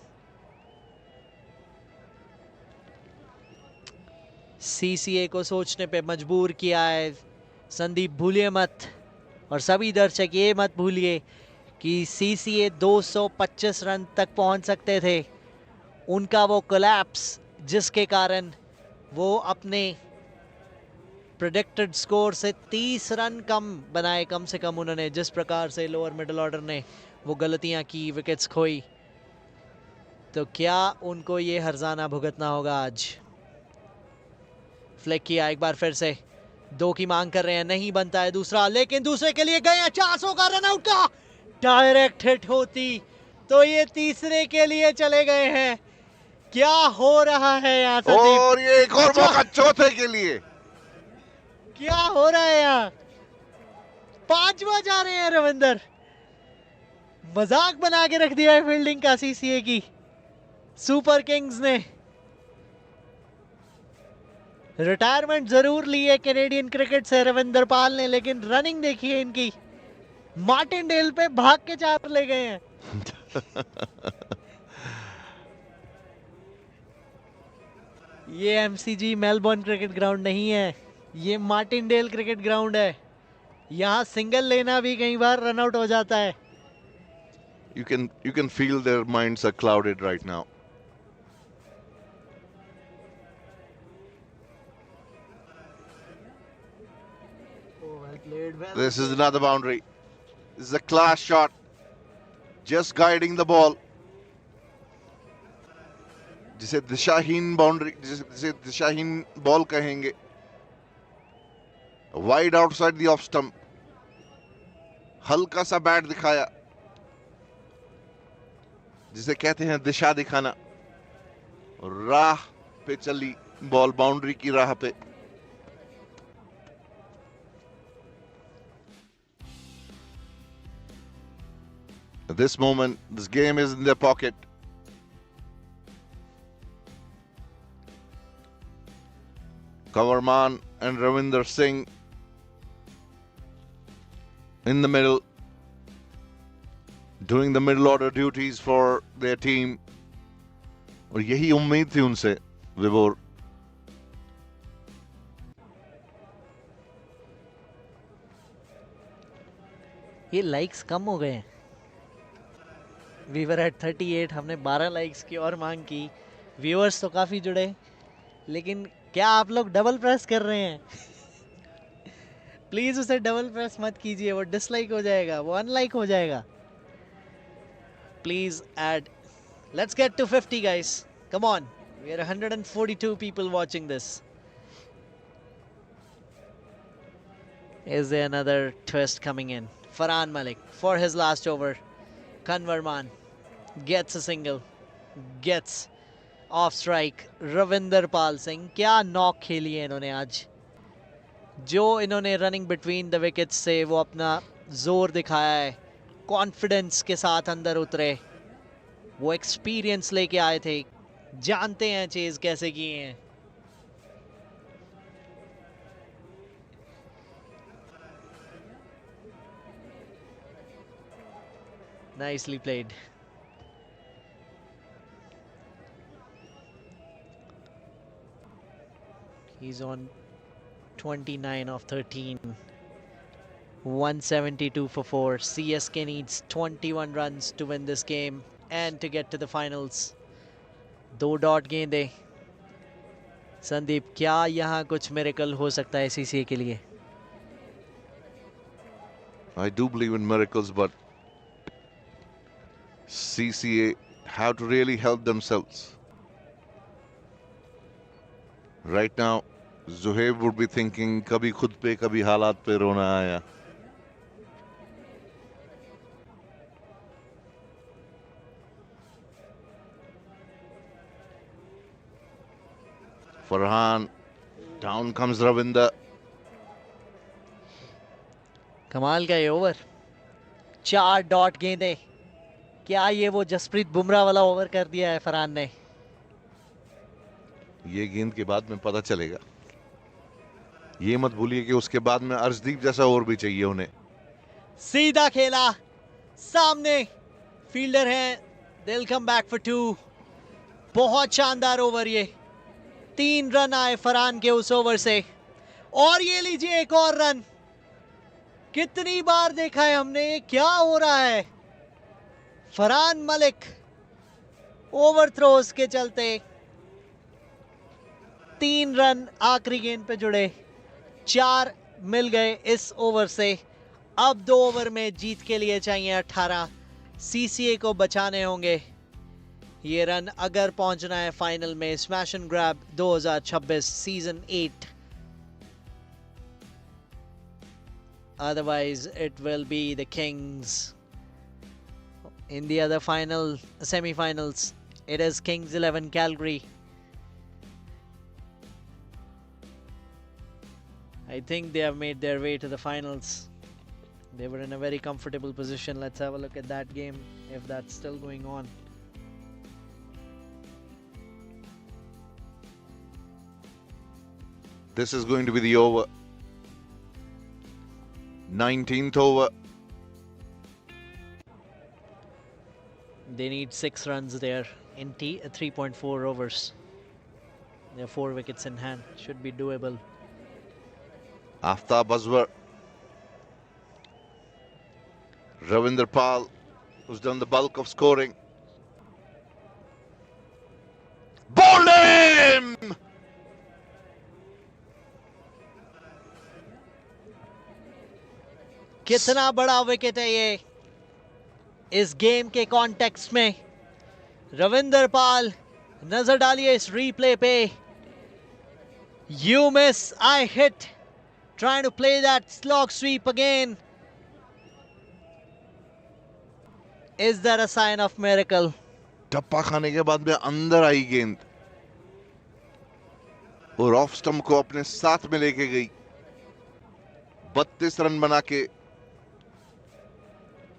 CCA को सोचने पे मजबूर किया है. संदीप भूलिए मत, और सभी दर्शक ये मत भूलिए कि CCA 225 रन तक पहुंच सकते थे. उनका वो कोलैप्स जिसके कारण वो अपने प्रेडिक्टेड स्कोर से 30 रन कम बनाए. कम से कम उन्होंने जिस प्रकार से लोअर मिडिल ऑर्डर ने वो गलतियां की, विकेट्स खोई, तो क्या उनको ये हर्जाना भुगतना होगा आज. फ्लिक किया एक बार फिर से. 2 की मांग कर रहे हैं, नहीं बनता है दूसरा, लेकिन दूसरे के लिए गए हैं. 400 का रन आउट का डायरेक्ट हिट होती तो ये तीसरे के लिए चले गए हैं. क्या हो रहा है यहाँ संदीप. और ये एक और मौका चौथे के लिए. क्या हो रहा है यहाँ. 5वां जा रहे हैं रविंदर. मजाक बना के रख दिया है फील्डिंग का CCA की सुपर किंग्स ने. रिटायरमेंट जरूर ली है कैनेडियन क्रिकेट से रविंदर पाल ने, लेकिन रनिंग देखिए इनकी. मार्टिनडेल पे भाग के 4 ले गए हैं. ये MCG मेलबोर्न क्रिकेट ग्राउंड नहीं है, ये मार्टिनडेल क्रिकेट ग्राउंड है. यहाँ सिंगल लेना भी कई बार रन आउट हो जाता है. You can feel their minds are clouded right now. This is another boundary. This is a class shot. Just guiding the ball. जिसे दिशाहीन बाउंड्री, जिसे दिशाहीन बॉल कहेंगे. Wide outside the off stump. हल्का सा बैट दिखाया, जिसे कहते हैं दिशा दिखाना. राह पे चली बॉल, बाउंड्री की राह पे. At this moment, this game is in their pocket. Kanwarman and Ravinder Singh in the middle, doing the middle order duties for their team. और यही उम्मीद थी उनसे विभोर. ये लाइक्स कम हो गए हैं. We were at 38, हमने 12 लाइक्स की और मांग की. व्यूअर्स तो काफ़ी जुड़े, लेकिन क्या आप लोग डबल प्रेस कर रहे हैं. प्लीज़ उसे डबल प्रेस मत कीजिए, वो डिसलाइक हो जाएगा, वो अनलाइक हो जाएगा. Please add. Let's get to 50 guys. Come on. We are 142 people watching this. Is there another twist coming in? Farhan Malik for his last over. Kanwarman gets a single, gets off strike. Ravinder Pal Singh, क्या knock खेली है इन्होंने आज. जो इन्होंने running between the wickets से वो अपना जोर दिखाया है, कॉन्फिडेंस के साथ अंदर उतरे, वो एक्सपीरियंस लेके आए थे, जानते हैं चेज कैसे किए हैं. Nicely played. He's on 29 of 13. 172 for 4. CSK needs 21 runs to win this game and to get to the finals. 2 dot गेंदे. संदीप, क्या यहाँ कुछ मिरेकल हो सकता है सीसीए के लिए? I do believe in miracles, but CCA have to really help themselves. Right now, Zuhaib would be thinking, कभी खुद पे कभी हालात पे रोना आया. Farhan, down comes Ravinder. कमाल का ये ओवर. 4 डॉट गेंदे. क्या ये वो जसप्रीत बुमराह वाला ओवर कर दिया है फरहान ने? ये गेंद के बाद में पता चलेगा. ये मत भूलिए कि उसके बाद में अर्शदीप जैसा ओवर भी चाहिए उन्हें. सीधा खेला. सामने फील्डर हैं. They'll come back for 2. बहुत शानदार ओवर ये. 3 रन आए फरहान के उस ओवर से. और ये लीजिए एक और रन. कितनी बार देखा है हमने, क्या हो रहा है? फरहान मलिक ओवर थ्रोस के चलते 3 रन आखिरी गेंद पे जुड़े. 4 मिल गए इस ओवर से. अब 2 ओवर में जीत के लिए चाहिए 18. सीसीए को बचाने होंगे ये रन अगर पहुंचना है फाइनल में. Smash and grab 2026 season 8. Otherwise, it will be the Kings. In the other semi-finals, it is Kings 11 Calgary. I think they have made their way to the finals. They were in a very comfortable position. Let's have a look at that game, if that's still going on. This is going to be the over. 19th over. They need 6 runs there in 3.4 overs. There are 4 wickets in hand. Should be doable. Aftab Azwar. Ravinder Pal, who's done the bulk of scoring. Bowled him! कितना बड़ा wicket है ये इस game के context में. रविंदर पाल, नजर डालिए इस रीप्ले पे. You miss, I hit. Trying to play that slog sweep again. Is that a sign of miracle? टप्पा खाने के बाद में अंदर आई गेंद और ऑफ स्टंप को अपने साथ में लेके गई. 32 रन बना के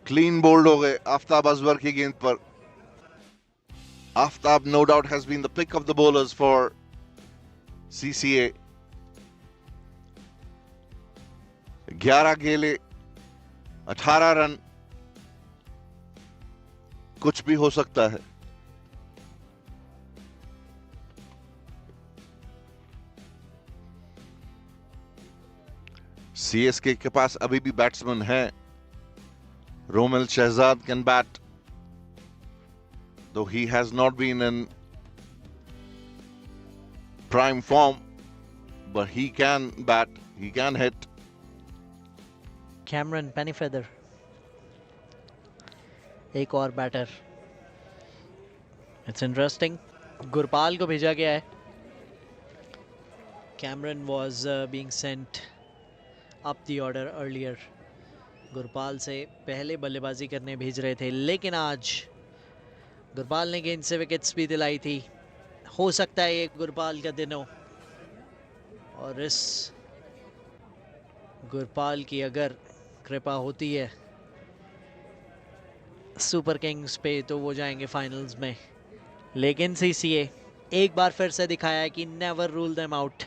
क्लीन बोल्ड हो गए आफ्ताब अजवर की गेंद पर. Aftab no doubt has been the pick of the bowlers for CCA. 11 गेले 18 रन. कुछ भी हो सकता है. CSK के पास अभी भी बैट्समैन है. Rommel Shahzad can bat, though he has not been in prime form, but he can bat, he can hit. Cameron Pennyfeather, एक और बैटर. It's interesting. गुरपाल को भेजा गया है. Cameron was being sent up the order earlier. Gurpal से पहले बल्लेबाजी करने भेज रहे थे, लेकिन आज गुरपाल ने गेंद से विकेट्स भी दिलाई थी. हो सकता है ये गुरपाल का दिन हो, और इस गुरपाल की अगर कृपा होती है सुपर किंग्स पे तो वो जाएंगे फाइनल्स में. लेकिन सीसीए एक बार फिर से दिखाया है कि never rule them out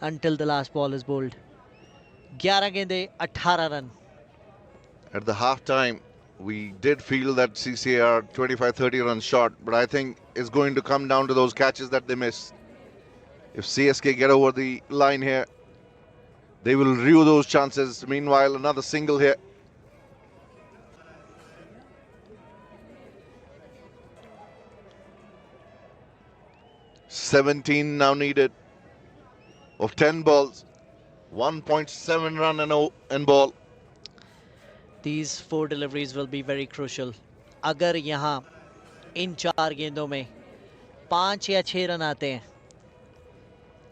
until the last ball is bowled. 11 गेंदे 18 run. At the half time, We did feel that CCA are 25-30 runs short, but I think it's going to come down to those catches that they missed. If CSK get over the line here, they will rue those chances. Meanwhile, another single here. "17 now needed of 10 balls. 1.7 run and ball. These 4 deliveries will be very crucial. अगर यहाँ इन 4 गेंदों में 5 या 6 run आते हैं,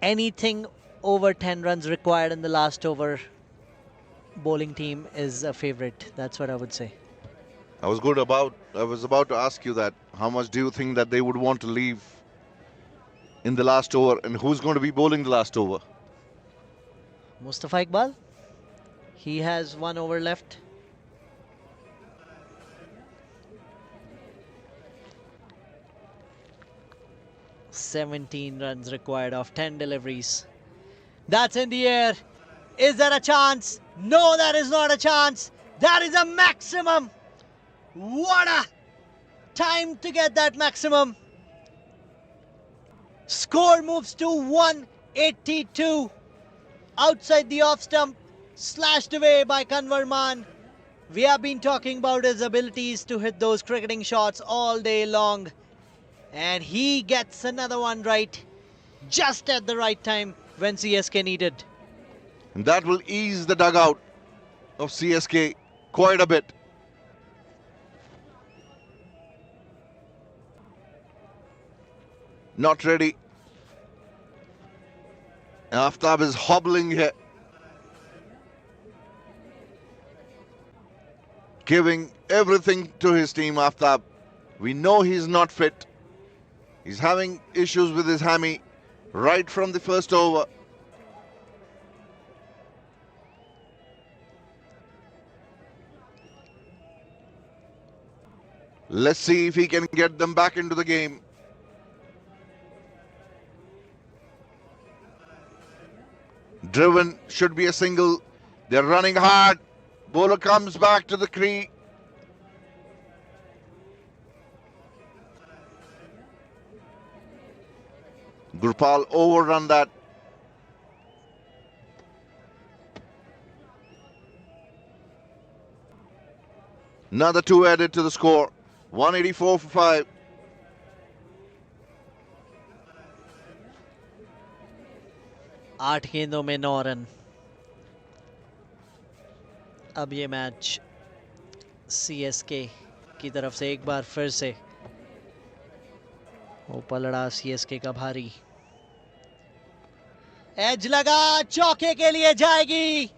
anything over 10 runs required in the last over, bowling team is a favorite. That's what I would say. I was about to ask you that. How much do you think that they would want to leave in the last over, and who's going to be bowling the last over? Mustafa Iqbal, he has 1 over left. "17 runs required of 10 deliveries. That's in the air. Is there a chance? No, that is not a chance. That is a maximum. What a time to get that maximum. Score moves to 182. Outside the off stump, slashed away by Kanwar Maan. We have been talking about his abilities to hit those cricketing shots all day long. And he gets another one right just at the right time when CSK needed. And that will ease the dugout of CSK quite a bit. Not ready. Aftab is hobbling here. Giving everything to his team, Aftab. We know he's not fit. He's having issues with his hammy right from the first over. Let's see if he can get them back into the game. Driven, should be a single. They're running hard. Bowler comes back to the crease. Gurpal overrun that. Another 2 added to the score. 184 for 5. आठ गेंदों में 9 run. अब ये match CSK की तरफ से एक बार फिर से वो पलड़ा CSK का भारी. एज लगा, चौके के लिए जाएगी.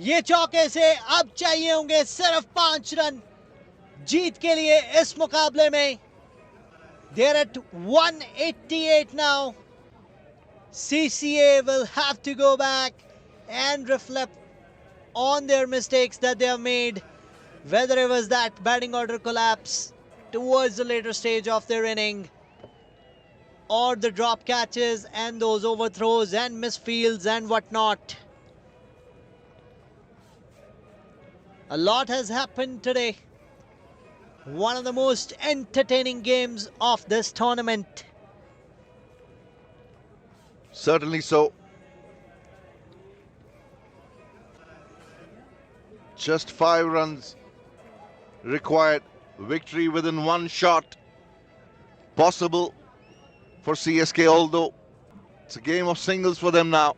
ये चौके से अब चाहिए होंगे सिर्फ 5 रन जीत के लिए इस मुकाबले में. They're at 188 now. CCA will have to go back and reflect on their mistakes that they have made, whether it was that batting order collapse towards the later stage of their inning, or the drop catches and those overthrows and misfields and whatnot. A lot has happened today. One of the most entertaining games of this tournament. Certainly so. Just 5 runs required. Victory within 1 shot. Possible for CSK, although it's a game of singles for them now.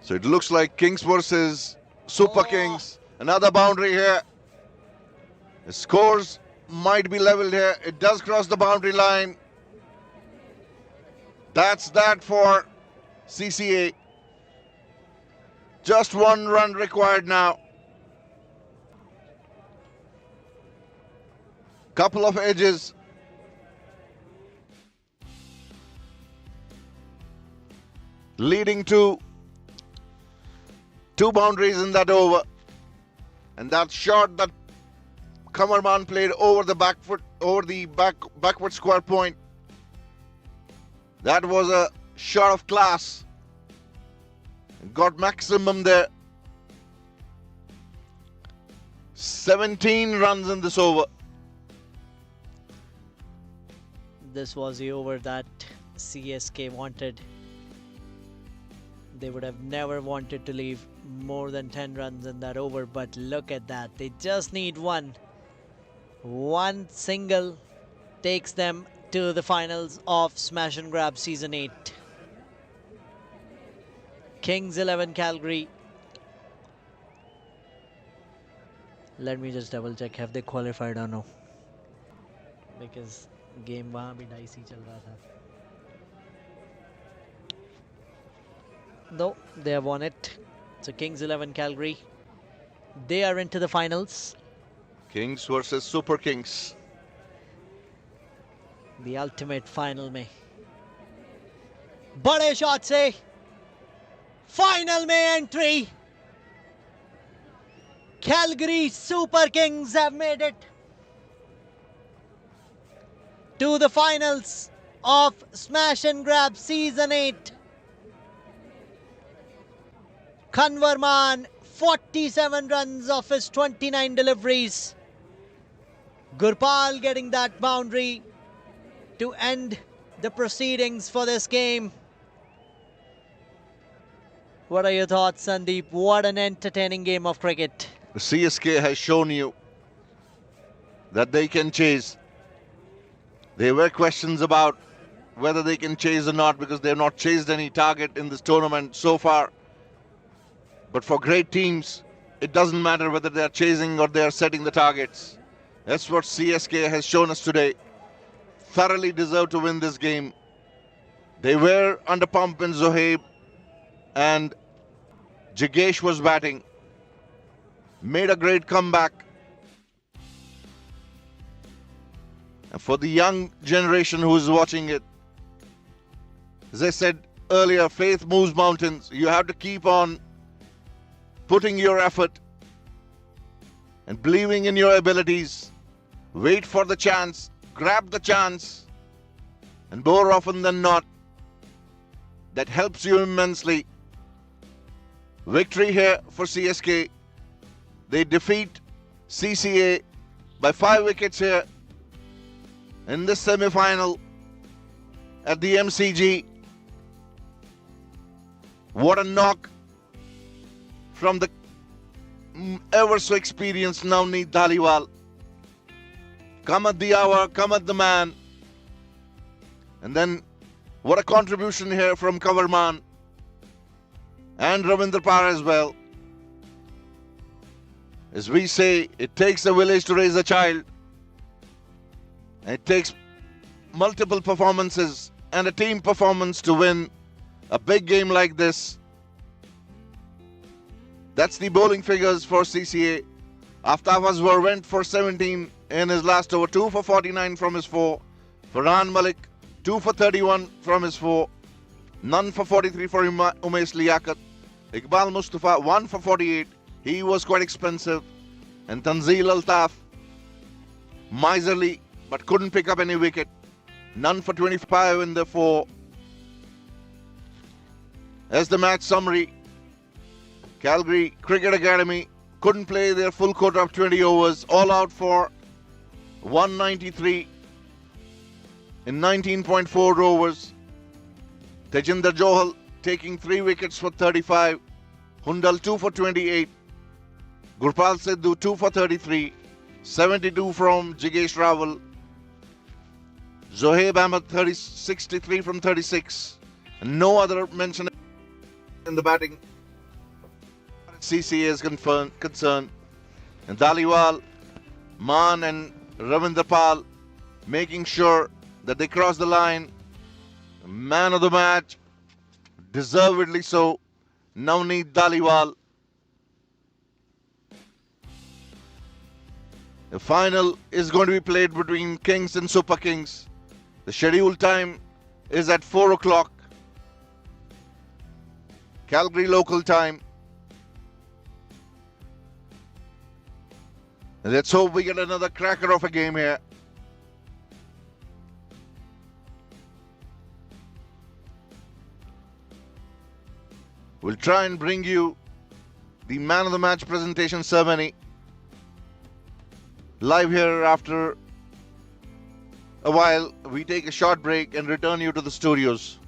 So it looks like Kings versus Super Kings. Another boundary here. The scores might be leveled here. It does cross the boundary line. That's that for CCA. Just 1 run required now. Couple of edges. Leading to 2 boundaries in that over. And that shot that Kamarman played over the back foot, over the backward square point. That was a shot of class. Got maximum there. 17 runs in this over. This was the over that CSK wanted. They would have never wanted to leave more than 10 runs in that over, but look at that. They just need one. One single takes them to the finals of Smash and Grab Season 8. Kings 11 Calgary. Let me just double check, have they qualified or no? Because game वहाँ भी dicey चल रहा था. No, they have won it. So Kings 11 Calgary, they are into the finals. Kings versus Super Kings. The ultimate final में बड़े shot से final में entry. Calgary Super Kings have made it to the finals of Smash and Grab Season 8. Kanwarman, 47 runs off his 29 deliveries. Gurpal getting that boundary to end the proceedings for this game. What are your thoughts, Sandeep? What an entertaining game of cricket. The CSK has shown you that they can chase. There were questions about whether they can chase or not because they have not chased any target in this tournament so far. But for great teams, it doesn't matter whether they are chasing or they are setting the targets. That's what CSK has shown us today. Thoroughly deserved to win this game. They were under pump in Zohaib and Jigesh was batting. Made a great comeback. And for the young generation who is watching it, as I said earlier, faith moves mountains. You have to keep on putting your effort and believing in your abilities. Wait for the chance, grab the chance, and more often than not, that helps you immensely. Victory here for CSK. They defeat CCA by 5 wickets here in this semi-final at the MCG. What a knock from the ever so experienced Navneet Dhaliwal. Come at the hour, come at the man. And then what a contribution here from Kanwarman and Ravinder Par as well. As we say, it takes a village to raise a child. And it takes multiple performances and a team performance to win a big game like this. That's the bowling figures for CCA. Aftab Aswar went for 17 in his last over, 2 for 49 from his 4. Farhan Malik, 2 for 31 from his 4. None for 43 for Umesh Liaquat. Iqbal Mustafa, 1 for 48. He was quite expensive. And Tanzeel Altaf, miserly, but couldn't pick up any wicket. None for 25 in the 4. As the match summary, Calgary Cricket Academy couldn't play their full quota of 20 overs, all out for 193 in 19.4 overs. Tejinder Johal taking 3 wickets for 35. Hundal 2 for 28. Gurpal Sidhu 2 for 33. 72 from Jigesh Rawal. Zohaib Ahmed 63 from 36. And no other mention in the batting. CCA is concerned. And Dhaliwal, Man and Ravinder Pal making sure that they cross the line. Man of the match, deservedly so, Navneet Dhaliwal. The final is going to be played between Kings and Super Kings. The scheduled time is at 4 o'clock. Calgary local time. And let's hope we get another cracker of a game here. We'll try and bring you the man of the match presentation ceremony live here. After a while, we take a short break and return you to the studios.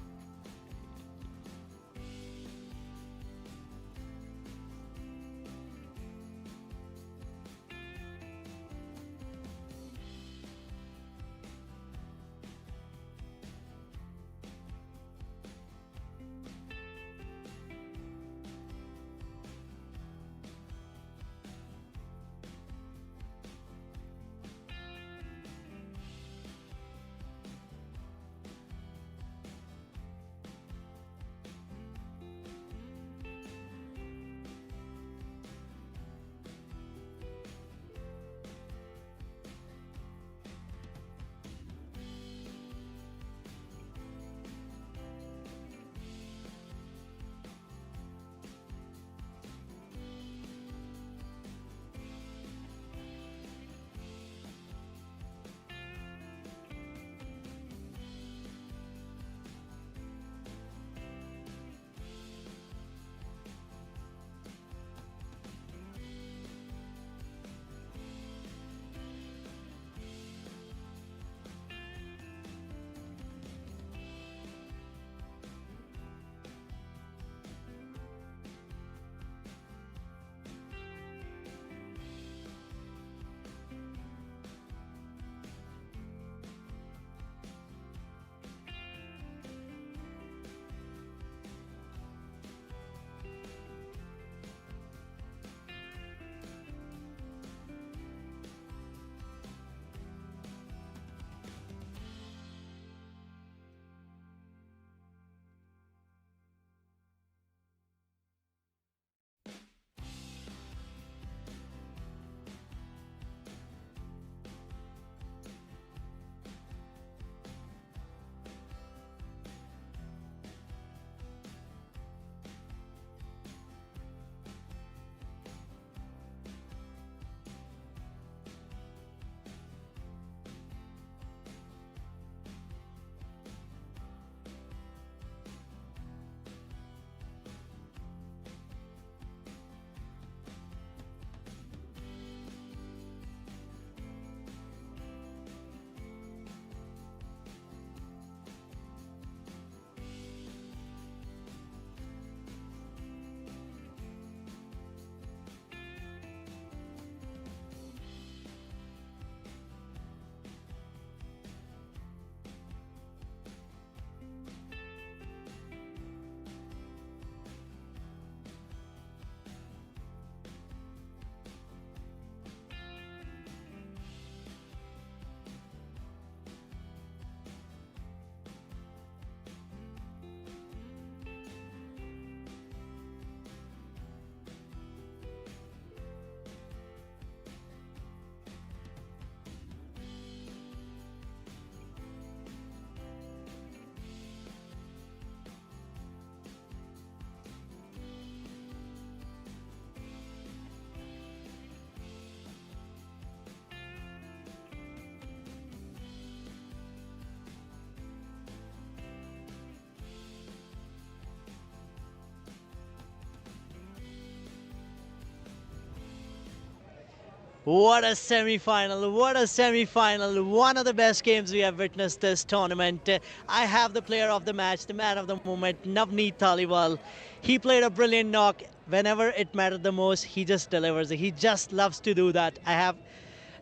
What a semi-final, what a semi-final. One of the best games we have witnessed this tournament. I have the player of the match, the man of the moment, Navneet Thaliwal. He played a brilliant knock. Whenever it mattered the most, he just delivers. He just loves to do that. I have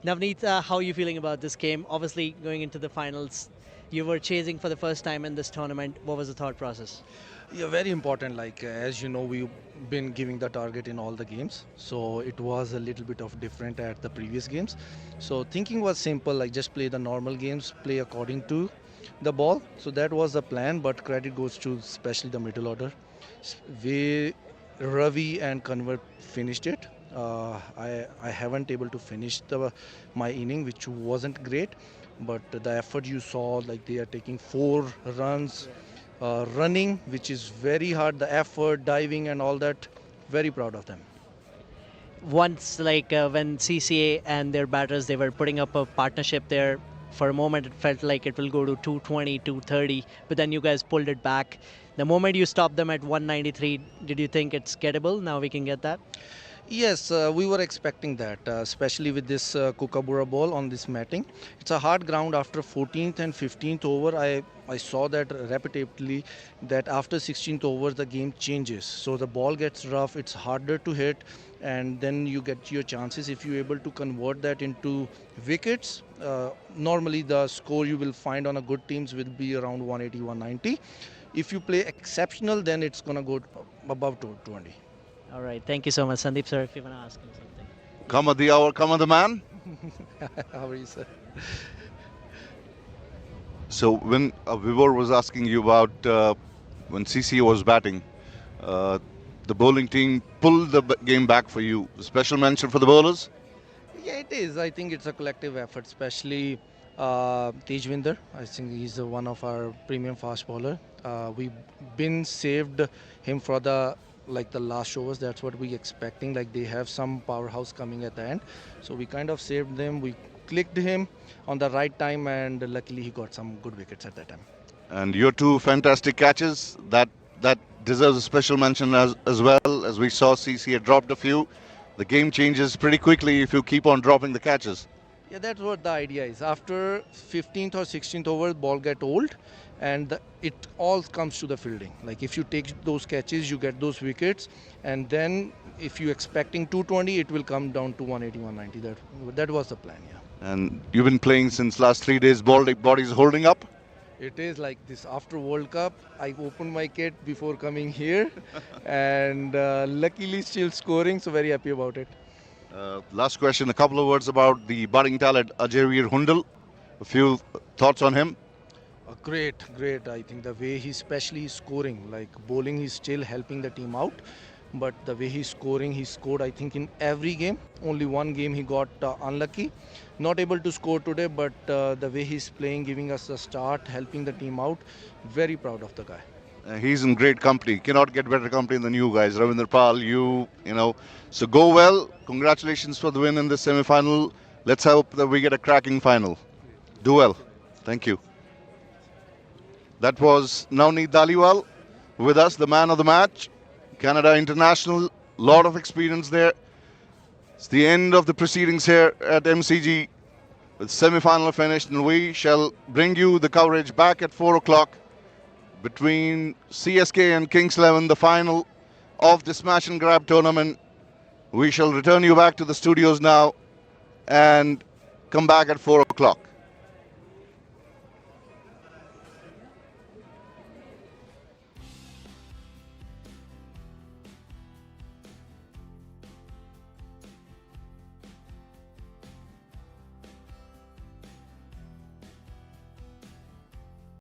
Navneet, how are you feeling about this game? Obviously, going into the finals, you were chasing for the first time in this tournament. What was the thought process? Yeah, very important. Like as you know, we've been giving the target in all the games, so it was a little bit of different at the previous games. So thinking was simple, like just play the normal games, play according to the ball. So that was the plan. But credit goes to especially the middle order. We Ravi and Convert finished it. I haven't able to finish my inning, which wasn't great, but the effort you saw, like they are taking 4 runs running, which is very hard, the effort, diving, and all that. Very proud of them. Once, like when CCA and their batters, they were putting up a partnership there, For a moment, it felt like it will go to 220, 230, but then you guys pulled it back. The moment you stopped them at 193, did you think it's gettable? Now we can get that? Yes, we were expecting that, especially with this Kookaburra ball on this matting. It's a hard ground after 14th and 15th over. I saw that repetitively that after 16th over the game changes. So the ball gets rough, it's harder to hit, and then you get your chances. If you're able to convert that into wickets, normally the score you will find on a good teams will be around 180, 190. If you play exceptional, then it's gonna go above 220. All right. Thank you so much, Sandeep sir. If you want to ask him something. Come at the hour, come at the man. How are you, sir? So when Vivor was asking you about when CCA was batting, the bowling team pulled the game back for you. Special mention for the bowlers. Yeah, it is. I think it's a collective effort, especially Tejwinder. I think he's one of our premium fast bowler. We've been saved him for the last overs. That's what we expecting. Like they have some powerhouse coming at the end, so we kind of saved them. We clicked him on the right time, and luckily he got some good wickets at that time. And your two fantastic catches that deserves a special mention as well. As we saw, CCA dropped a few. The game changes pretty quickly if you keep on dropping the catches. Yeah, that's what the idea is. After 15th or 16th over, ball get old, and it all comes to the fielding. Like if you take those catches, you get those wickets, and then if you're expecting 220, it will come down to 180, 190. That was the plan. Yeah. And you've been playing since last 3 days. Body's holding up. It is like this after World Cup. I opened my kit before coming here, and luckily still scoring. So very happy about it. Last question, a couple of words about the budding talent Ajayveer Hundal. A few thoughts on him. Great, great. I think the way he's especially scoring, like bowling, he's still helping the team out. But the way he's scoring, he scored, I think, in every game. Only one game he got unlucky. Not able to score today, but the way he's playing, giving us a start, helping the team out. Very proud of the guy. He's in great company. Cannot get better company than you guys. Ravinder Pal, you know. So go well. Congratulations for the win in the semi-final. Let's hope that we get a cracking final. Do well. Thank you. That was Navneet Daliwal with us, the man of the match. Canada International, lot of experience there. It's the end of the proceedings here at MCG with semi-final finished, and we shall bring you the coverage back at 4 o'clock between CSK and Kings 11, the final of the Smash and Grab tournament. We shall return you back to the studios now and come back at 4 o'clock.